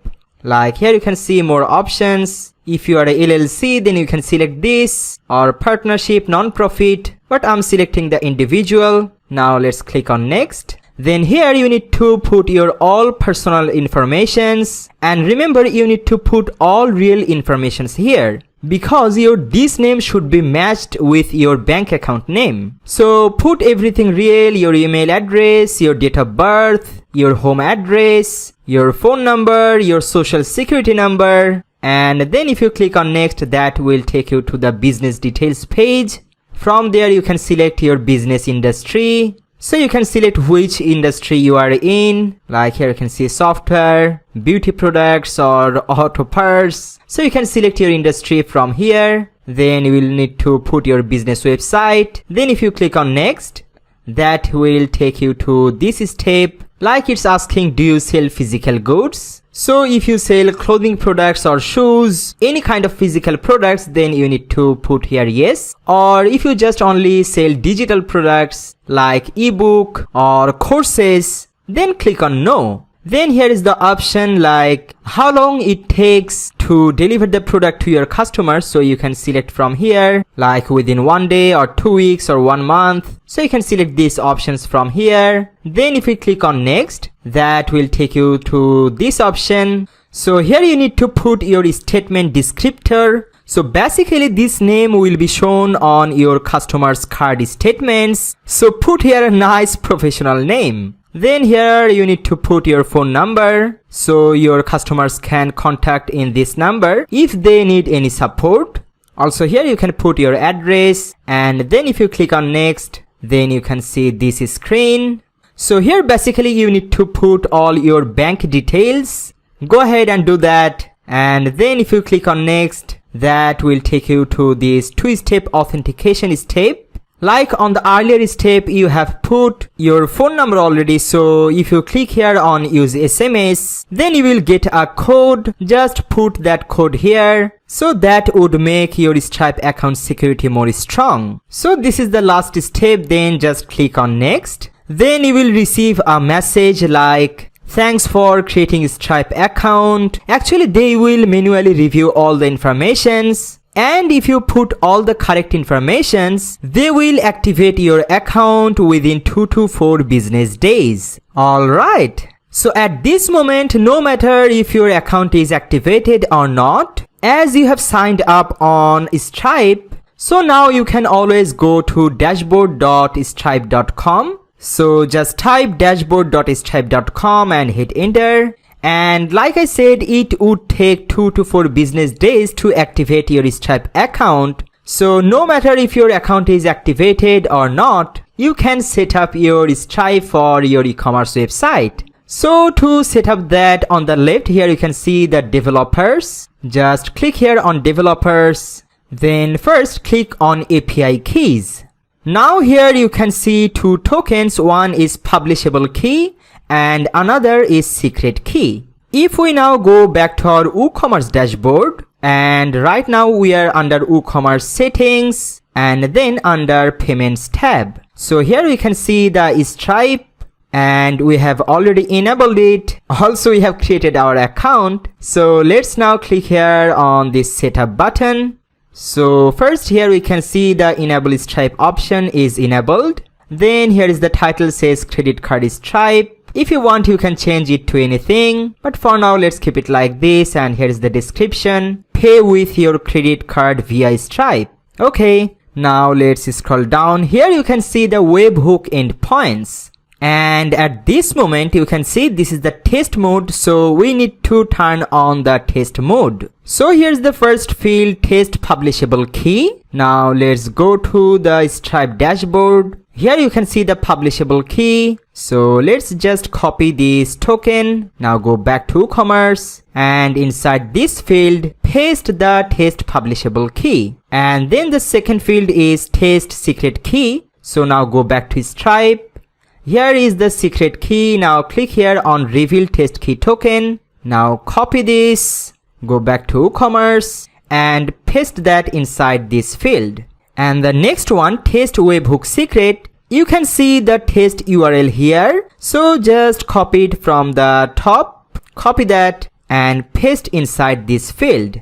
Like here you can see more options. If you are a LLC, then you can select this, or partnership, non-profit, but I'm selecting the individual. Now let's click on next. Then here you need to put your all personal informations, and remember you need to put all real informations here because your this name should be matched with your bank account name. So put everything real, your email address, your date of birth, your home address, your phone number, your social security number, and then if you click on next, that will take you to the business details page. From there you can select your business industry. So you can select which industry you are in. Like here you can see software, beauty products, or auto parts. So you can select your industry from here. Then you will need to put your business website. Then if you click on next, that will take you to this step. Like it's asking, do you sell physical goods? So if you sell clothing products or shoes, any kind of physical products, then you need to put here yes. Or if you just only sell digital products like eBook or courses, then click on no. Then here is the option like how long it takes to deliver the product to your customers. So you can select from here like within 1 day or 2 weeks or 1 month. So you can select these options from here. Then if we click on next, that will take you to this option. So here you need to put your statement descriptor. So basically this name will be shown on your customer's card statements. So put here a nice professional name. Then here you need to put your phone number, so your customers can contact in this number if they need any support. Also here you can put your address, and then if you click on next, then you can see this screen. So here basically you need to put all your bank details. Go ahead and do that, and then if you click on next, that will take you to this two-step authentication step. Like on the earlier step, you have put your phone number already. So if you click here on use SMS, then you will get a code. Just put that code here. So that would make your Stripe account security more strong. So this is the last step. Then just click on next. Then you will receive a message like, thanks for creating a Stripe account. Actually, they will manually review all the informations. And if you put all the correct informations, they will activate your account within 2 to 4 business days. Alright. So at this moment, no matter if your account is activated or not, as you have signed up on Stripe, so now you can always go to dashboard.stripe.com. So just type dashboard.stripe.com and hit enter. And like I said, it would take 2 to 4 business days to activate your Stripe account. So no matter if your account is activated or not, you can set up your Stripe for your e-commerce website. So to set up that, on the left here you can see the developers. Just click here on developers. Then first click on API keys. Now here you can see 2 tokens. One is publishable key and another is secret key. If we now go back to our WooCommerce dashboard, and right now we are under WooCommerce settings and then under payments tab. So here we can see the Stripe, and we have already enabled it. Also we have created our account. So let's now click here on this setup button. So first here we can see the enable Stripe option is enabled. Then here is the title says credit card Stripe. If you want, you can change it to anything, but for now let's keep it like this. And here is the description, pay with your credit card via Stripe. Okay, now let's scroll down. Here you can see the webhook endpoints, and at this moment you can see this is the test mode, so we need to turn on the test mode. So here's the first field, test publishable key. Now let's go to the Stripe dashboard. Here you can see the publishable key. So let's just copy this token. Now go back to WooCommerce, and inside this field, paste the test publishable key. And then the second field is test secret key. So now go back to Stripe. Here is the secret key. Now click here on reveal test key token. Now copy this, go back to WooCommerce and paste that inside this field. And the next one, test webhook secret. You can see the test URL here. So just copy it from the top, copy that and paste inside this field.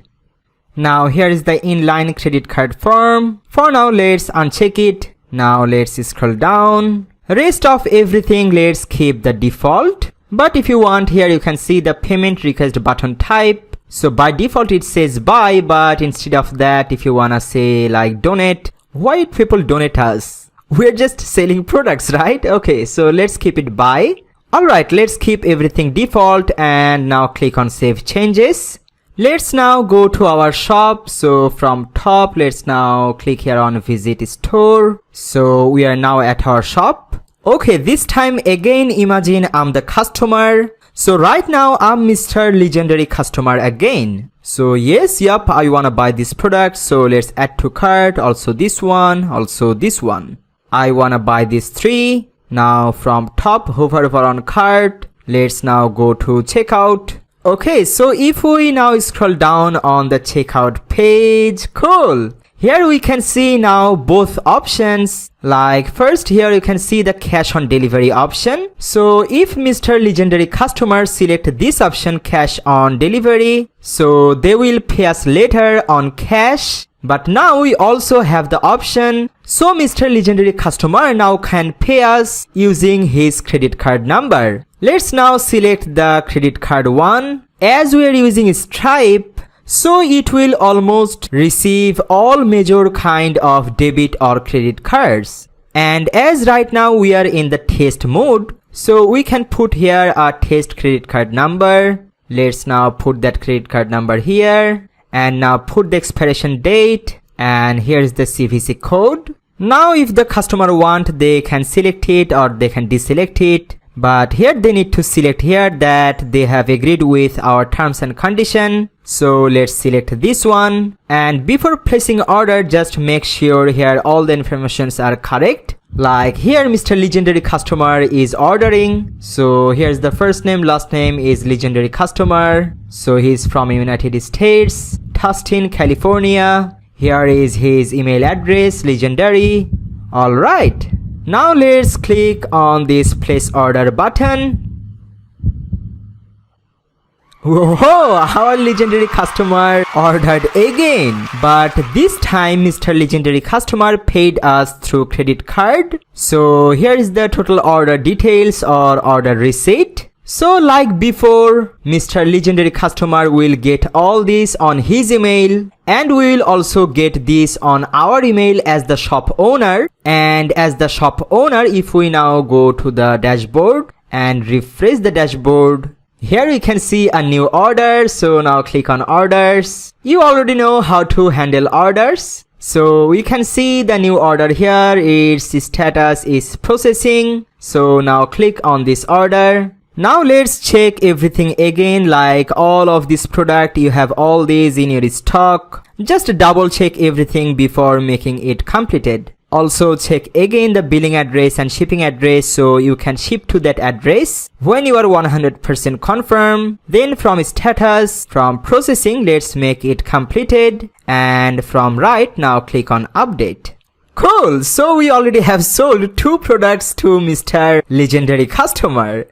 Now here is the inline credit card form. For now, let's uncheck it. Now let's scroll down. Rest of everything, let's keep the default. But if you want, here you can see the payment request button type. So by default it says buy, but instead of that, if you wanna say like donate, why people donate us? We're just selling products, right? Okay, so let's keep it buy. Alright, let's keep everything default and now click on save changes. Let's now go to our shop. So from top, let's now click here on visit store. So we are now at our shop. Okay, this time again, imagine I'm the customer. So right now I'm Mr. Legendary Customer again. So yes, yep, I wanna buy this product. So let's add to cart. Also this one, also this one. I wanna buy these 3. Now from top, hover over on cart. Let's now go to checkout. Okay, so if we now scroll down on the checkout page, cool. Here we can see now both options. Like first here you can see the cash on delivery option. So if Mr. Legendary Customer select this option, cash on delivery, so they will pay us later on cash. But now we also have the option, so Mr. Legendary Customer now can pay us using his credit card number. Let's now select the credit card one. As we are using Stripe, so it will almost receive all major kind of debit or credit cards. And as right now we are in the test mode, so we can put here a test credit card number. Let's now put that credit card number here and now put the expiration date, and here's the CVC code. Now if the customer want, they can select it or they can deselect it. But here they need to select here that they have agreed with our terms and condition. So let's select this one. And before placing order, just make sure here all the informations are correct. Like here Mr. Legendary Customer is ordering. So here's the first name, last name is Legendary Customer. So he's from United States, Tustin, California. Here is his email address, Legendary. Alright. Now let's click on this place order button. Whoa, our Legendary Customer ordered again. But this time Mr. Legendary Customer paid us through credit card. So here is the total order details or order receipt. So like before, Mr. Legendary Customer will get all this on his email, and we will also get this on our email as the shop owner. And as the shop owner, if we now go to the dashboard and refresh the dashboard, here you can see a new order. So now click on orders. You already know how to handle orders. So we can see the new order here, its status is processing. So now click on this order. Now let's check everything again, like all of this product, you have all these in your stock. Just double check everything before making it completed. Also check again the billing address and shipping address so you can ship to that address when you are 100% confirmed. Then from status, from processing, let's make it completed. And from right, now click on update. Cool, so we already have sold 2 products to Mr. Legendary Customer.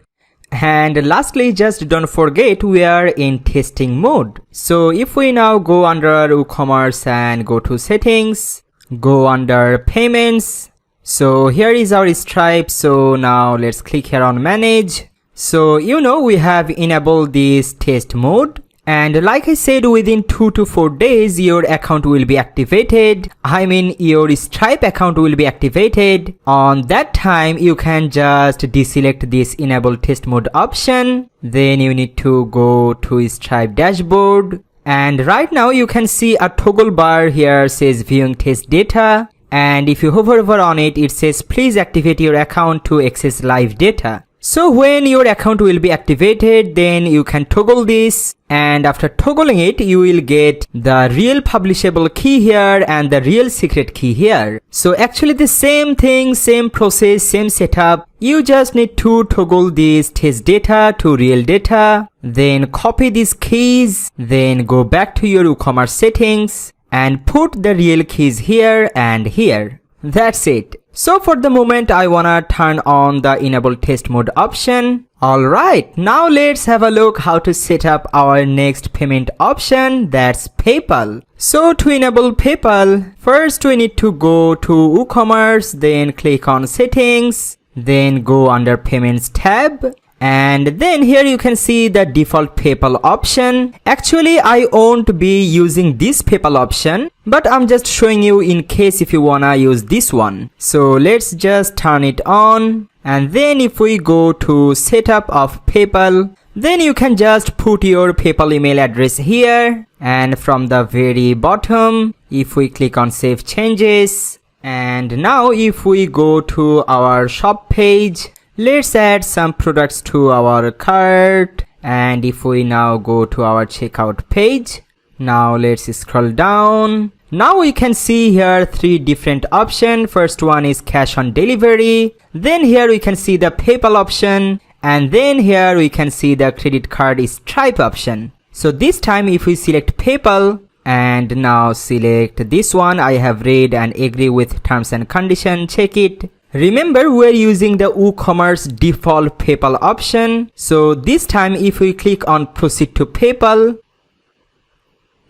And lastly, just don't forget we are in testing mode. So if we now go under WooCommerce and go to settings, go under payments. So here is our Stripe. So now let's click here on manage. So you know we have enabled this test mode. And like I said, within 2 to 4 days, your account will be activated. I mean, your Stripe account will be activated. On that time, you can just deselect this enable test mode option. Then you need to go to Stripe dashboard. And right now you can see a toggle bar here says viewing test data. And if you hover over on it, it says please activate your account to access live data. So when your account will be activated, then you can toggle this, and after toggling it, you will get the real publishable key here and the real secret key here. So actually the same thing, same process, same setup. You just need to toggle this test data to real data, then copy these keys, then go back to your WooCommerce settings, and put the real keys here and here. That's it. So for the moment I wanna turn on the enable test mode option. Alright, now let's have a look how to set up our next payment option, that's PayPal. So to enable PayPal, first we need to go to WooCommerce, then click on settings, then go under payments tab. And then here you can see the default PayPal option. Actually, I won't be using this PayPal option, but I'm just showing you in case if you wanna use this one. So let's just turn it on. And then if we go to setup of PayPal, then you can just put your PayPal email address here. And from the very bottom, if we click on save changes, and now if we go to our shop page, let's add some products to our cart. And if we now go to our checkout page, now let's scroll down. Now we can see here 3 different options. First one is cash on delivery. Then here we can see the PayPal option. And then here we can see the credit card Stripe option. So this time if we select PayPal and now select this one, I have read and agree with terms and conditions, check it. Remember, we're using the WooCommerce default PayPal option. So this time if we click on proceed to PayPal,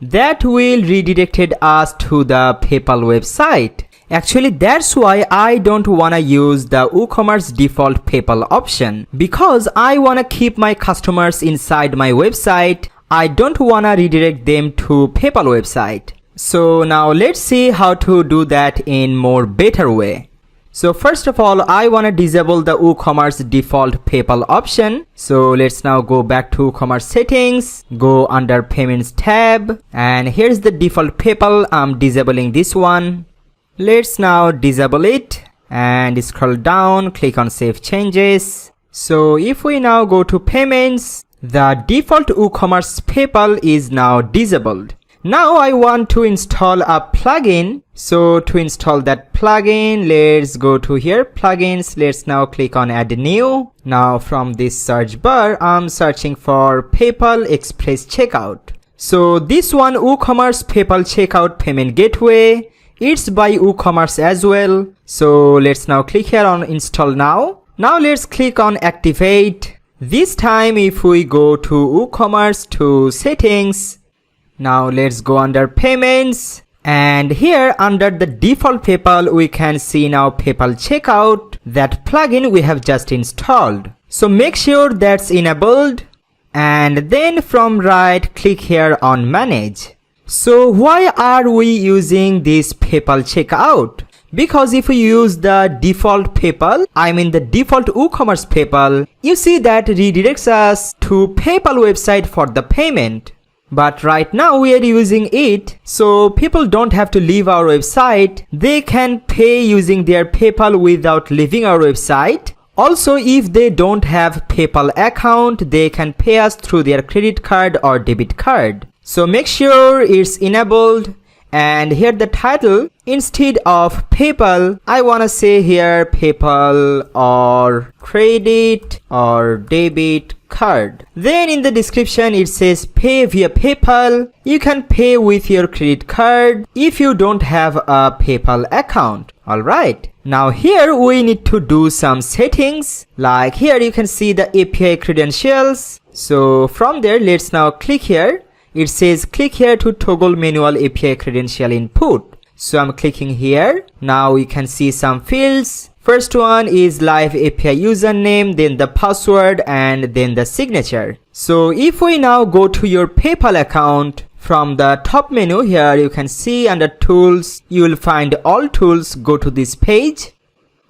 that will redirected us to the PayPal website. Actually, that's why I don't wanna use the WooCommerce default PayPal option, because I wanna keep my customers inside my website. I don't wanna redirect them to PayPal website. So now let's see how to do that in more better way. So first of all, I want to disable the WooCommerce default PayPal option. So let's now go back to WooCommerce settings, go under payments tab, and here's the default PayPal. I'm disabling this one. Let's now disable it and scroll down, click on save changes. So if we now go to payments, the default WooCommerce PayPal is now disabled. Now I want to install a plugin. So to install that plugin, let's go to here, plugins. Let's now click on add new. Now from this search bar, I'm searching for PayPal Express Checkout. So this one, WooCommerce PayPal Checkout Payment Gateway. It's by WooCommerce as well. So let's now click here on install now. Now let's click on activate. This time if we go to WooCommerce to settings, now let's go under payments, and here under the default PayPal we can see now PayPal Checkout, that plugin we have just installed. So make sure that's enabled, and then from right click here on manage. So why are we using this PayPal Checkout? Because if we use the default PayPal, I mean the default WooCommerce PayPal, you see that redirects us to PayPal website for the payment. But right now we are using it, so people don't have to leave our website. They can pay using their PayPal without leaving our website. Also, if they don't have PayPal account, they can pay us through their credit card or debit card. So make sure it's enabled. And here the title, instead of PayPal, I wanna say here PayPal or credit or debit card. Then in the description it says pay via PayPal. You can pay with your credit card if you don't have a PayPal account. Alright. Now here we need to do some settings. Like here you can see the API credentials. So from there let's now click here. It says click here to toggle manual API credential input. So I'm clicking here. Now you can see some fields. First one is live API username, then the password, and then the signature. So if we now go to your PayPal account, from the top menu here you can see under tools, you will find all tools. Go to this page.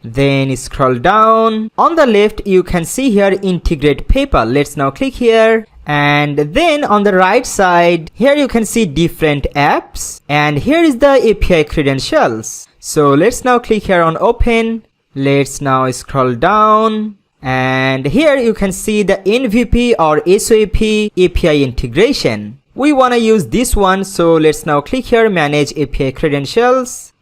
Then scroll down. On the left you can see here integrate PayPal. Let's now click here. And then on the right side here you can see different apps, and here is the API credentials. So let's now click here on open. Let's now scroll down, and here you can see the MVP or SOAP API integration. We want to use this one, so let's now click here manage API credentials.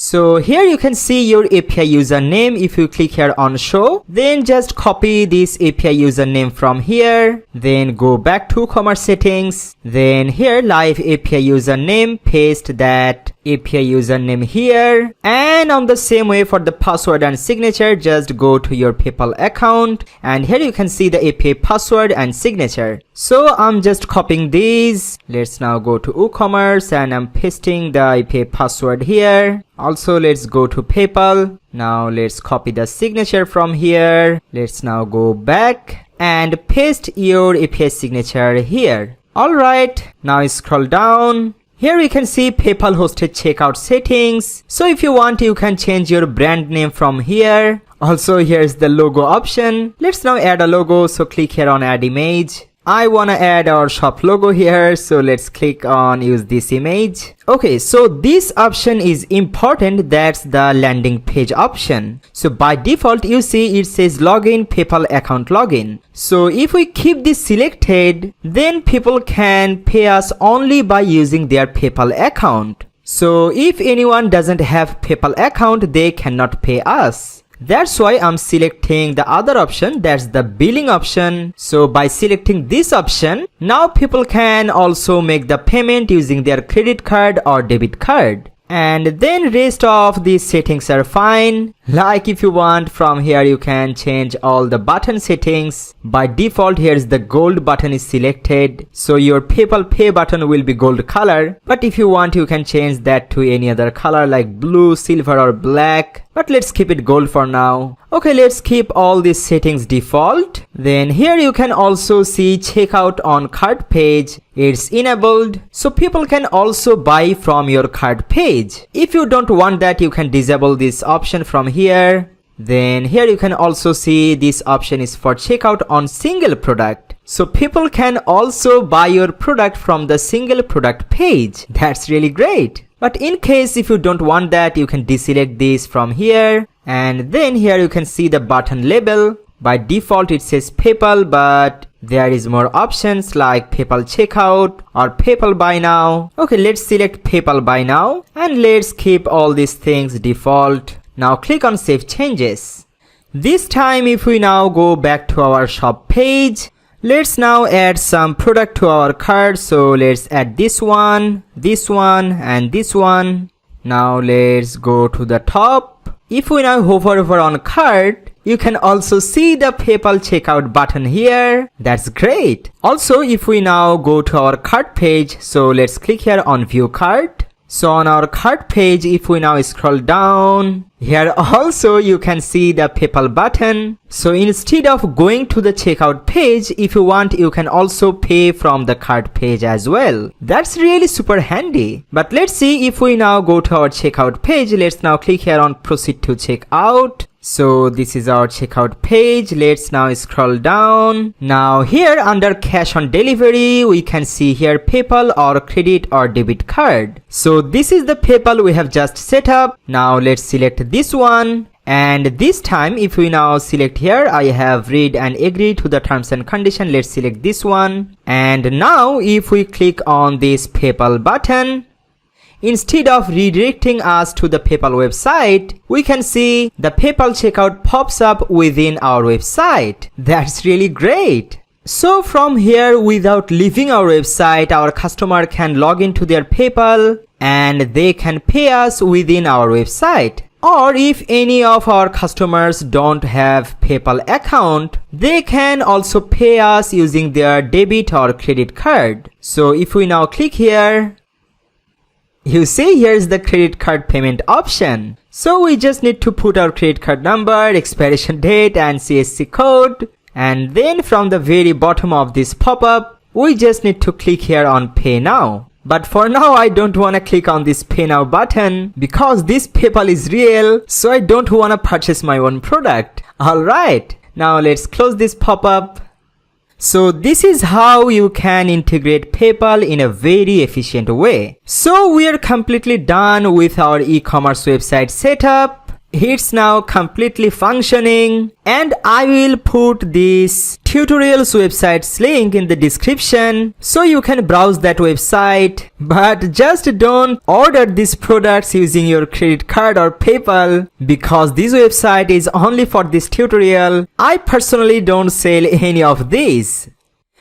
So here you can see your API username. If you click here on show, then just copy this API username from here, then go back to WooCommerce settings, then here live API username, paste that API username here, and on the same way for the password and signature, just go to your PayPal account, and here you can see the API password and signature. So I'm just copying these. Let's now go to WooCommerce and I'm pasting the API password here. Also, let's go to PayPal. Now let's copy the signature from here. Let's now go back and paste your API signature here. Alright, now scroll down. Here we can see PayPal hosted checkout settings. So if you want, you can change your brand name from here. Also, here's the logo option. Let's now add a logo. So click here on add image. I wanna add our shop logo here, so let's click on use this image. Okay, so this option is important. That's the landing page option. So by default, you see it says login, PayPal account login. So if we keep this selected, then people can pay us only by using their PayPal account. So if anyone doesn't have PayPal account, they cannot pay us. That's why I'm selecting the other option, that's the billing option. So by selecting this option, now people can also make the payment using their credit card or debit card. And then rest of these settings are fine. Like if you want, from here you can change all the button settings. By default, here's the gold button is selected, so your PayPal pay button will be gold color. But if you want, you can change that to any other color like blue, silver or black. But let's keep it gold for now. Okay, let's keep all these settings default. Then here you can also see checkout on cart page. It's enabled, so people can also buy from your cart page. If you don't want that, you can disable this option from here. Then here you can also see this option is for checkout on single product. So people can also buy your product from the single product page. That's really great. But in case if you don't want that, you can deselect this from here. And then here you can see the button label. By default it says PayPal, but there is more options like PayPal checkout or PayPal buy now. Okay, let's select PayPal buy now and let's keep all these things default. Now click on save changes. This time if we now go back to our shop page, let's now add some product to our cart. So let's add this one and this one. Now let's go to the top. If we now hover over on cart, you can also see the PayPal checkout button here. That's great. Also, if we now go to our cart page, so let's click here on view cart. So on our cart page, if we now scroll down, here also you can see the PayPal button. So instead of going to the checkout page, if you want, you can also pay from the cart page as well. That's really super handy. But let's see if we now go to our checkout page. Let's now click here on proceed to checkout. So this is our checkout page. Let's now scroll down. Now here under cash on delivery, we can see here PayPal or credit or debit card. So this is the PayPal we have just set up. Now let's select this one. And this time if we now select here, I have read and agree to the terms and condition. Let's select this one. And now if we click on this PayPal button, instead of redirecting us to the PayPal website, we can see the PayPal checkout pops up within our website. That's really great. So from here, without leaving our website, our customer can log into their PayPal and they can pay us within our website. Or if any of our customers don't have PayPal account, they can also pay us using their debit or credit card. So if we now click here, you see here's the credit card payment option. So we just need to put our credit card number, expiration date and CSC code. And then from the very bottom of this pop-up, we just need to click here on pay now. But for now, I don't want to click on this pay now button because this PayPal is real. So I don't want to purchase my own product. Alright, now let's close this pop-up. So this is how you can integrate PayPal in a very efficient way. So we are completely done with our e-commerce website setup. it's now completely functioning, and I will put this tutorials website's link in the description so you can browse that website. But just don't order these products using your credit card or PayPal, because this website is only for this tutorial. I personally don't sell any of these.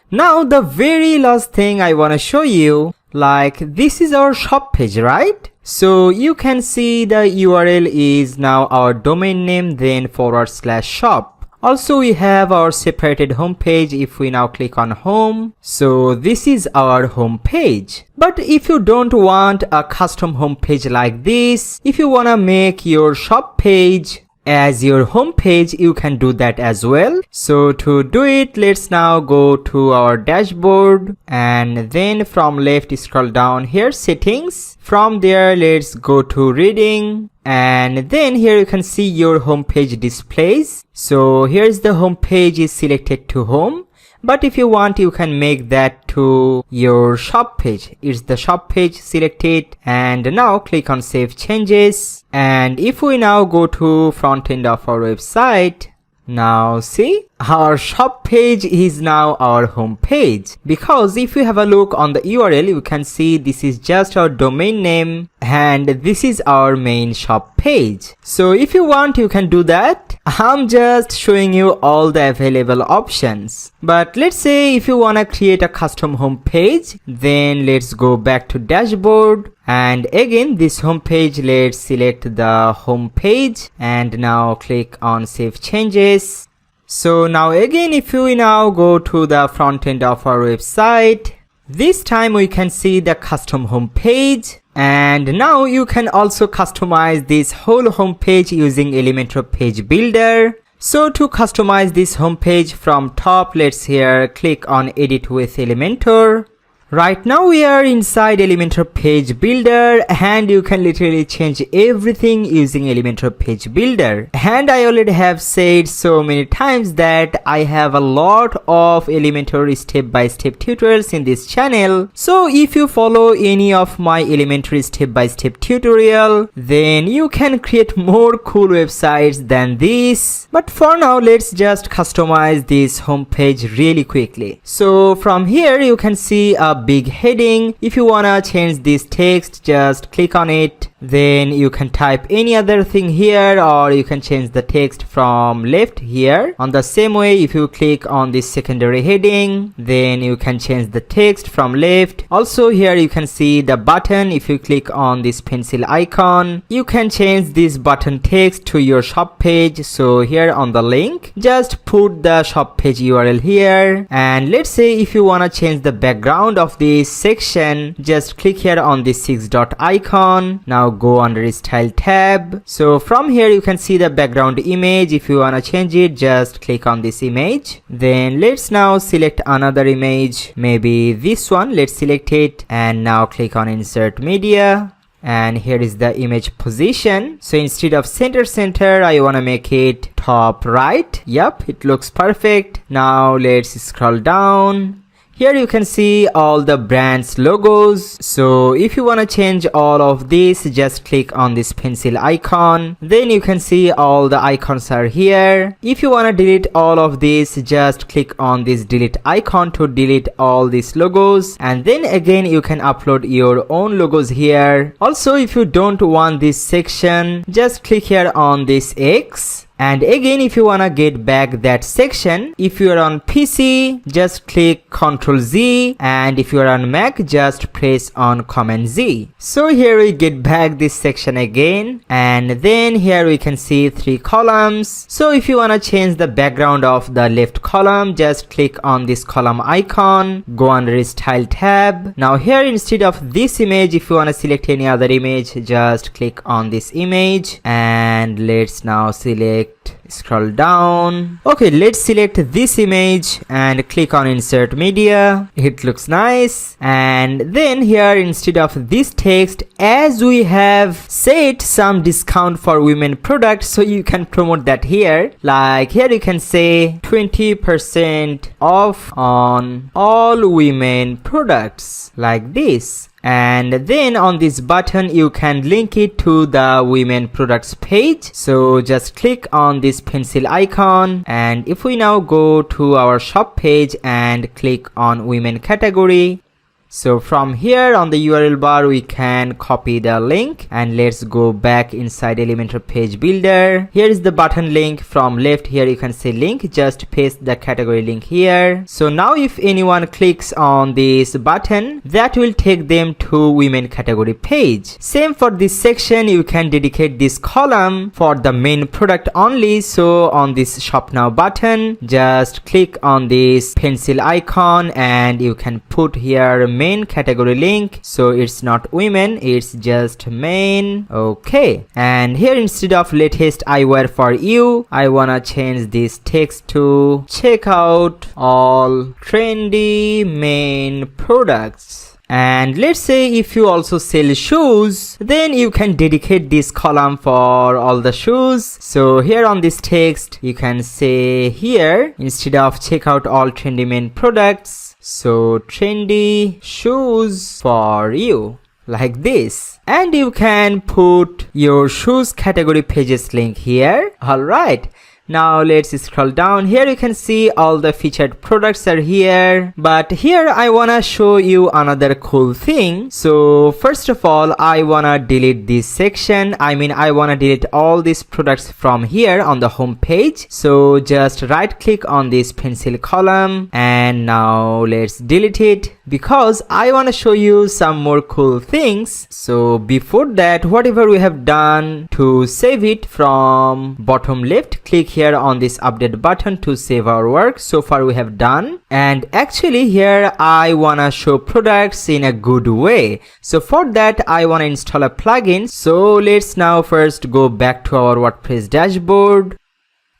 Now the very last thing I want to show you, like this is our shop page, right? So you can see the URL is now our domain name, then /shop. Also we have our separated home page. If we now click on home, so this is our home page. But if you don't want a custom home page like this, if you wanna make your shop page as your home page, you can do that as well. So to do it, let's now go to our dashboard, and then from left scroll down here, settings. From there, let's go to reading, and then here you can see your home page displays. So here's the home page is selected to home. But if you want, you can make that to your shop page. It's the shop page selected, and now click on save changes. And if we now go to front end of our website, now see, our shop page is now our home page, because if you have a look on the URL, you can see this is just our domain name and this is our main shop page. So if you want, you can do that. I'm just showing you all the available options. But let's say if you want to create a custom home page, then let's go back to dashboard, and again this home page, let's select the home page and now click on save changes. So now again, if we now go to the front end of our website, this time we can see the custom home page, and now you can also customize this whole home page using Elementor page builder. So to customize this home page from top, let's here click on edit with Elementor. Right now we are inside Elementor page builder, and you can literally change everything using Elementor page builder. And I already have said so many times that I have a lot of Elementor step-by-step tutorials in this channel. So if you follow any of my Elementor step-by-step tutorial, then you can create more cool websites than this. But for now, let's just customize this homepage really quickly. So from here you can see a big heading. If you wanna change this text, just click on it. Then you can type any other thing here, or you can change the text from left here. On the same way, if you click on this secondary heading, then you can change the text from left. Also here you can see the button. If you click on this pencil icon, you can change this button text to your shop page. So here on the link, just put the shop page URL here. And let's say if you want to change the background of this section, just click here on this 6-dot icon. Now go under style tab. So from here you can see the background image. If you want to change it, just click on this image. Then let's now select another image, maybe this one. Let's select it, and now click on insert media. And here is the image position. So instead of center, I want to make it top right. Yep, it looks perfect. Now let's scroll down. Here you can see all the brands logos. So if you want to change all of this, just click on this pencil icon. Then you can see all the icons are here. If you want to delete all of this, just click on this delete icon to delete all these logos. And then again, you can upload your own logos here. Also, if you don't want this section, just click here on this X. And again, if you wanna get back that section, if you are on PC, just click Ctrl Z, and if you are on Mac, just press on Command Z. So here we get back this section again, and then here we can see 3 columns. So if you wanna change the background of the left column, just click on this column icon, go under Style tab. Now here, instead of this image, if you wanna select any other image, just click on this image, and let's now select, scroll down. Okay, let's select this image and click on insert media. It looks nice. And then here, instead of this text, as we have set some discount for women products, so you can promote that here. Like here you can say 20% off on all women products, like this. And then on this button you can link it to the women products page. So just click on this pencil icon, and if we now go to our shop page and click on women category, so from here on the URL bar we can copy the link, and let's go back inside Elementor page builder. Here is the button link. From left here you can see link, just paste the category link here. So now if anyone clicks on this button, that will take them to women category page. Same for this section, you can dedicate this column for the main product only. So on this shop now button, just click on this pencil icon and you can put here main category link. So it's not women, it's just main. Okay, and here instead of latest eyewear for you, I wanna change this text to check out all trendy main products. And let's say if you also sell shoes, then you can dedicate this column for all the shoes. So here on this text you can say here, instead of check out all trendy main products, so trendy shoes for you, like this. And you can put your shoes category pages link here. Alright, now let's scroll down. Here you can see all the featured products are here, but here I wanna show you another cool thing. So first of all, I wanna delete this section. I wanna delete all these products from here on the home page. So just right click on this pencil column, and now let's delete it, because I wanna show you some more cool things. So before that, whatever we have done, to save it from bottom left, click here on this update button to save our work. So far we have done, and actually here I wanna show products in a good way. So for that I wanna install a plugin. So let's now first go back to our WordPress dashboard.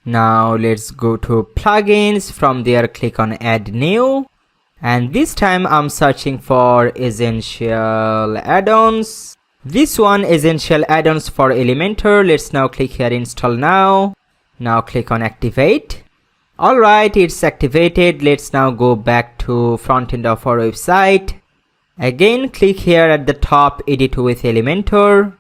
Now let's go to plugins. From there click on add new, and this time I'm searching for essential add-ons. This one, essential add-ons for Elementor. Let's now click here install now. Now click on activate. Alright, it's activated. Let's now go back to front end of our website. Again click here at the top, edit with Elementor.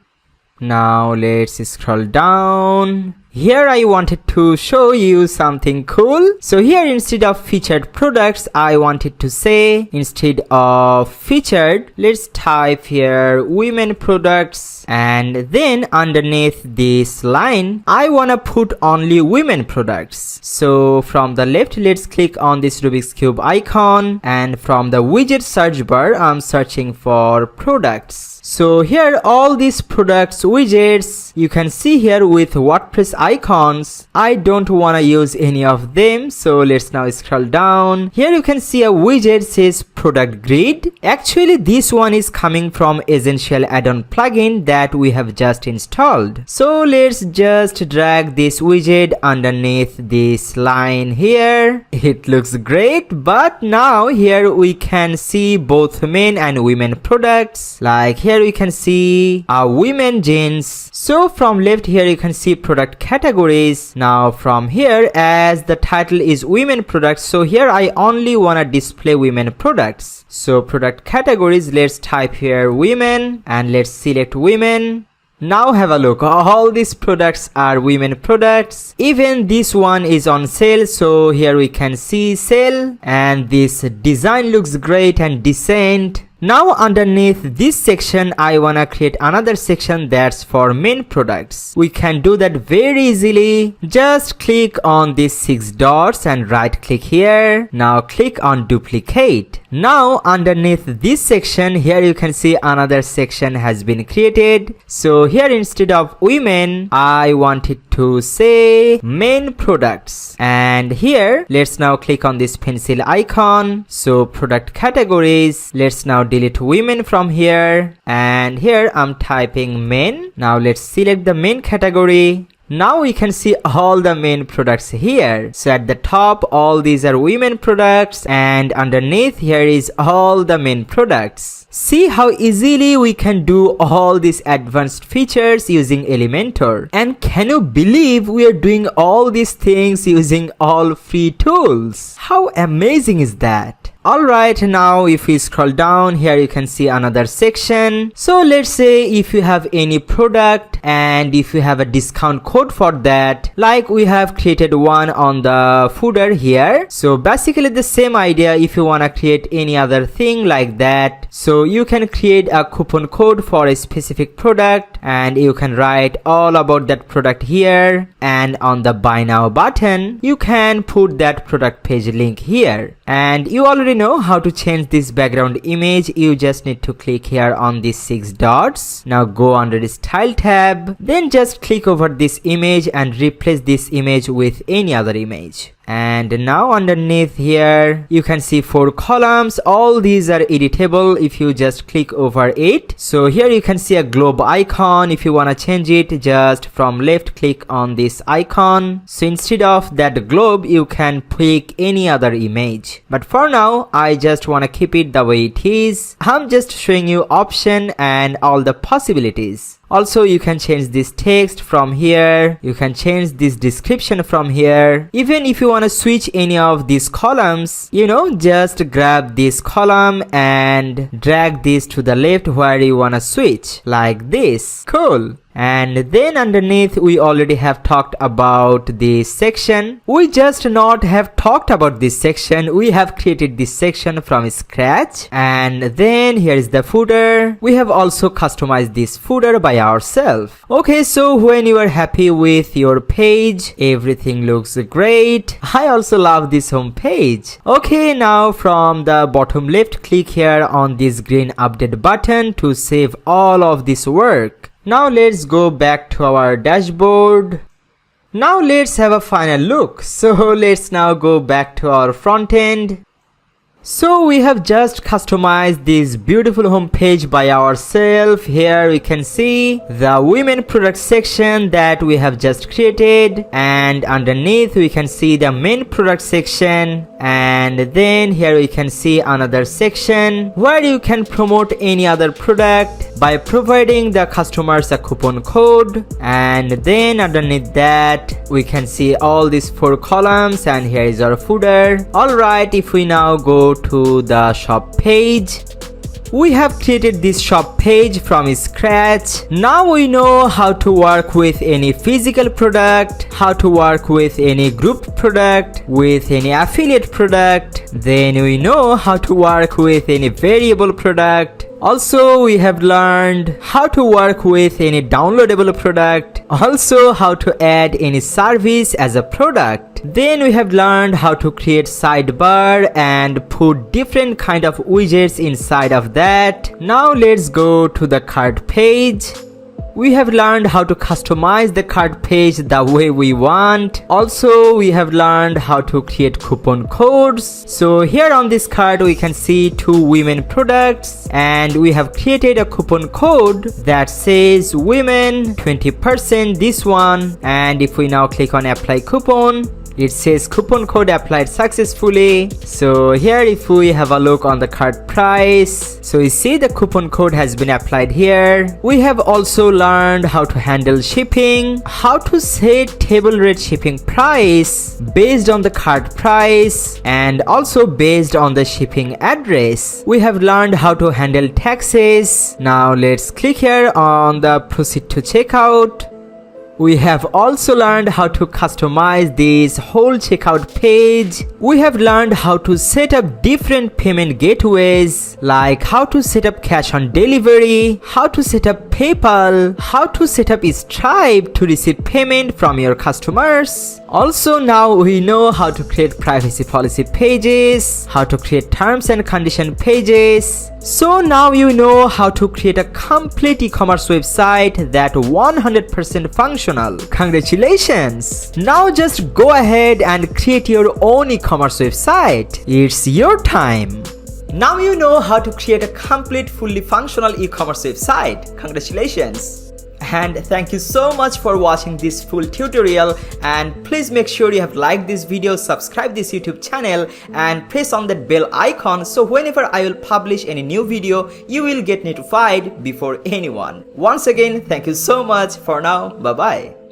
Now let's scroll down. Here I wanted to show you something cool. So here instead of featured products, I wanted to say, instead of featured, let's type here women products, and then underneath this line I wanna put only women products. So from the left let's click on this Rubik's Cube icon, and from the widget search bar I'm searching for products. So here all these products widgets you can see here with WordPress icons. I don't wanna use any of them, so let's now scroll down. Here you can see a widget says product grid. Actually this one is coming from essential add-on plugin that we have just installed. So let's just drag this widget underneath this line here. It looks great, but now here we can see both men and women products. Like here we can see women jeans. So from left here you can see product categories. Now from here, as the title is women products, so here I only wanna display women products. So product categories, let's type here women and let's select women. Now have a look, all these products are women products. Even this one is on sale, so here we can see sale, and this design looks great and decent. Now underneath this section I wanna create another section that's for main products. We can do that very easily. Just click on these 6 dots and right click here. Now click on duplicate. Now underneath this section here you can see another section has been created. So here instead of women I wanted to say main products, and here let's now click on this pencil icon. So product categories, let's now delete women from here, and here I'm typing men. Now let's select the main category. Now we can see all the main products here. So at the top all these are women products, and underneath here is all the main products. See how easily we can do all these advanced features using Elementor. And can you believe we are doing all these things using all free tools? How amazing is that? Alright, now if we scroll down here, you can see another section. So let's say if you have any product and if you have a discount code for that, like we have created one on the footer here. So basically the same idea, if you want to create any other thing like that, so you can create a coupon code for a specific product and you can write all about that product here, and on the buy now button you can put that product page link here. And you already know how to change this background image. You just need to click here on these 6 dots. Now go under the style tab, then just click over this image and replace this image with any other image. And now underneath here you can see 4 columns. All these are editable if you just click over it. So here you can see a globe icon. If you want to change it, just from left click on this icon. So instead of that globe you can pick any other image, but for now I just want to keep it the way it is. I'm just showing you option and all the possibilities. Also, you can change this text from here. You can change this description from here. Even if you want to switch any of these columns, just grab this column and drag this to the left where you want to switch, like this. Cool. And then underneath we already have talked about this section. We just not have talked about this section. We have created this section from scratch. And then here is the footer. We have also customized this footer by ourselves. Okay, so when you are happy with your page, everything looks great. I also love this home page. Okay, now from the bottom left, click here on this green update button to save all of this work. Now let's go back to our dashboard. Now let's have a final look. So let's now go back to our front end. So we have just customized this beautiful home page by ourselves. Here we can see the women product section that we have just created, and underneath we can see the main product section, and then here we can see another section where you can promote any other product by providing the customers a coupon code. And then underneath that we can see all these 4 columns, and here is our footer. Alright, if we now go to the shop page, we have created this shop page from scratch. Now we know how to work with any physical product, how to work with any group product, with any affiliate product. Then we know how to work with any variable product. Also, we have learned how to work with any downloadable product. Also, how to add any service as a product. Then we have learned how to create sidebar and put different kind of widgets inside of that. Now let's go to the cart page. We have learned how to customize the cart page the way we want. Also, we have learned how to create coupon codes. So here on this card we can see 2 women products, and we have created a coupon code that says women 20%, this one. And if we now click on apply coupon, it says coupon code applied successfully. So here if we have a look on the cart price, so you see the coupon code has been applied here. We have also learned how to handle shipping, how to set table rate shipping price based on the cart price and also based on the shipping address. We have learned how to handle taxes. Now let's click here on the proceed to checkout. We have also learned how to customize this whole checkout page. We have learned how to set up different payment gateways, like how to set up cash on delivery, how to set up PayPal, how to set up Stripe to receive payment from your customers. Also, now we know how to create privacy policy pages, how to create terms and condition pages. So now you know how to create a complete e-commerce website that 100% functional. Congratulations! Now just go ahead and create your own e-commerce website. It's your time. Now you know how to create a complete fully functional e-commerce website. Congratulations! And thank you so much for watching this full tutorial, and please make sure you have liked this video, subscribe this YouTube channel and press on that bell icon, so whenever I will publish any new video you will get notified before anyone. Once again, thank you so much. For now, bye bye.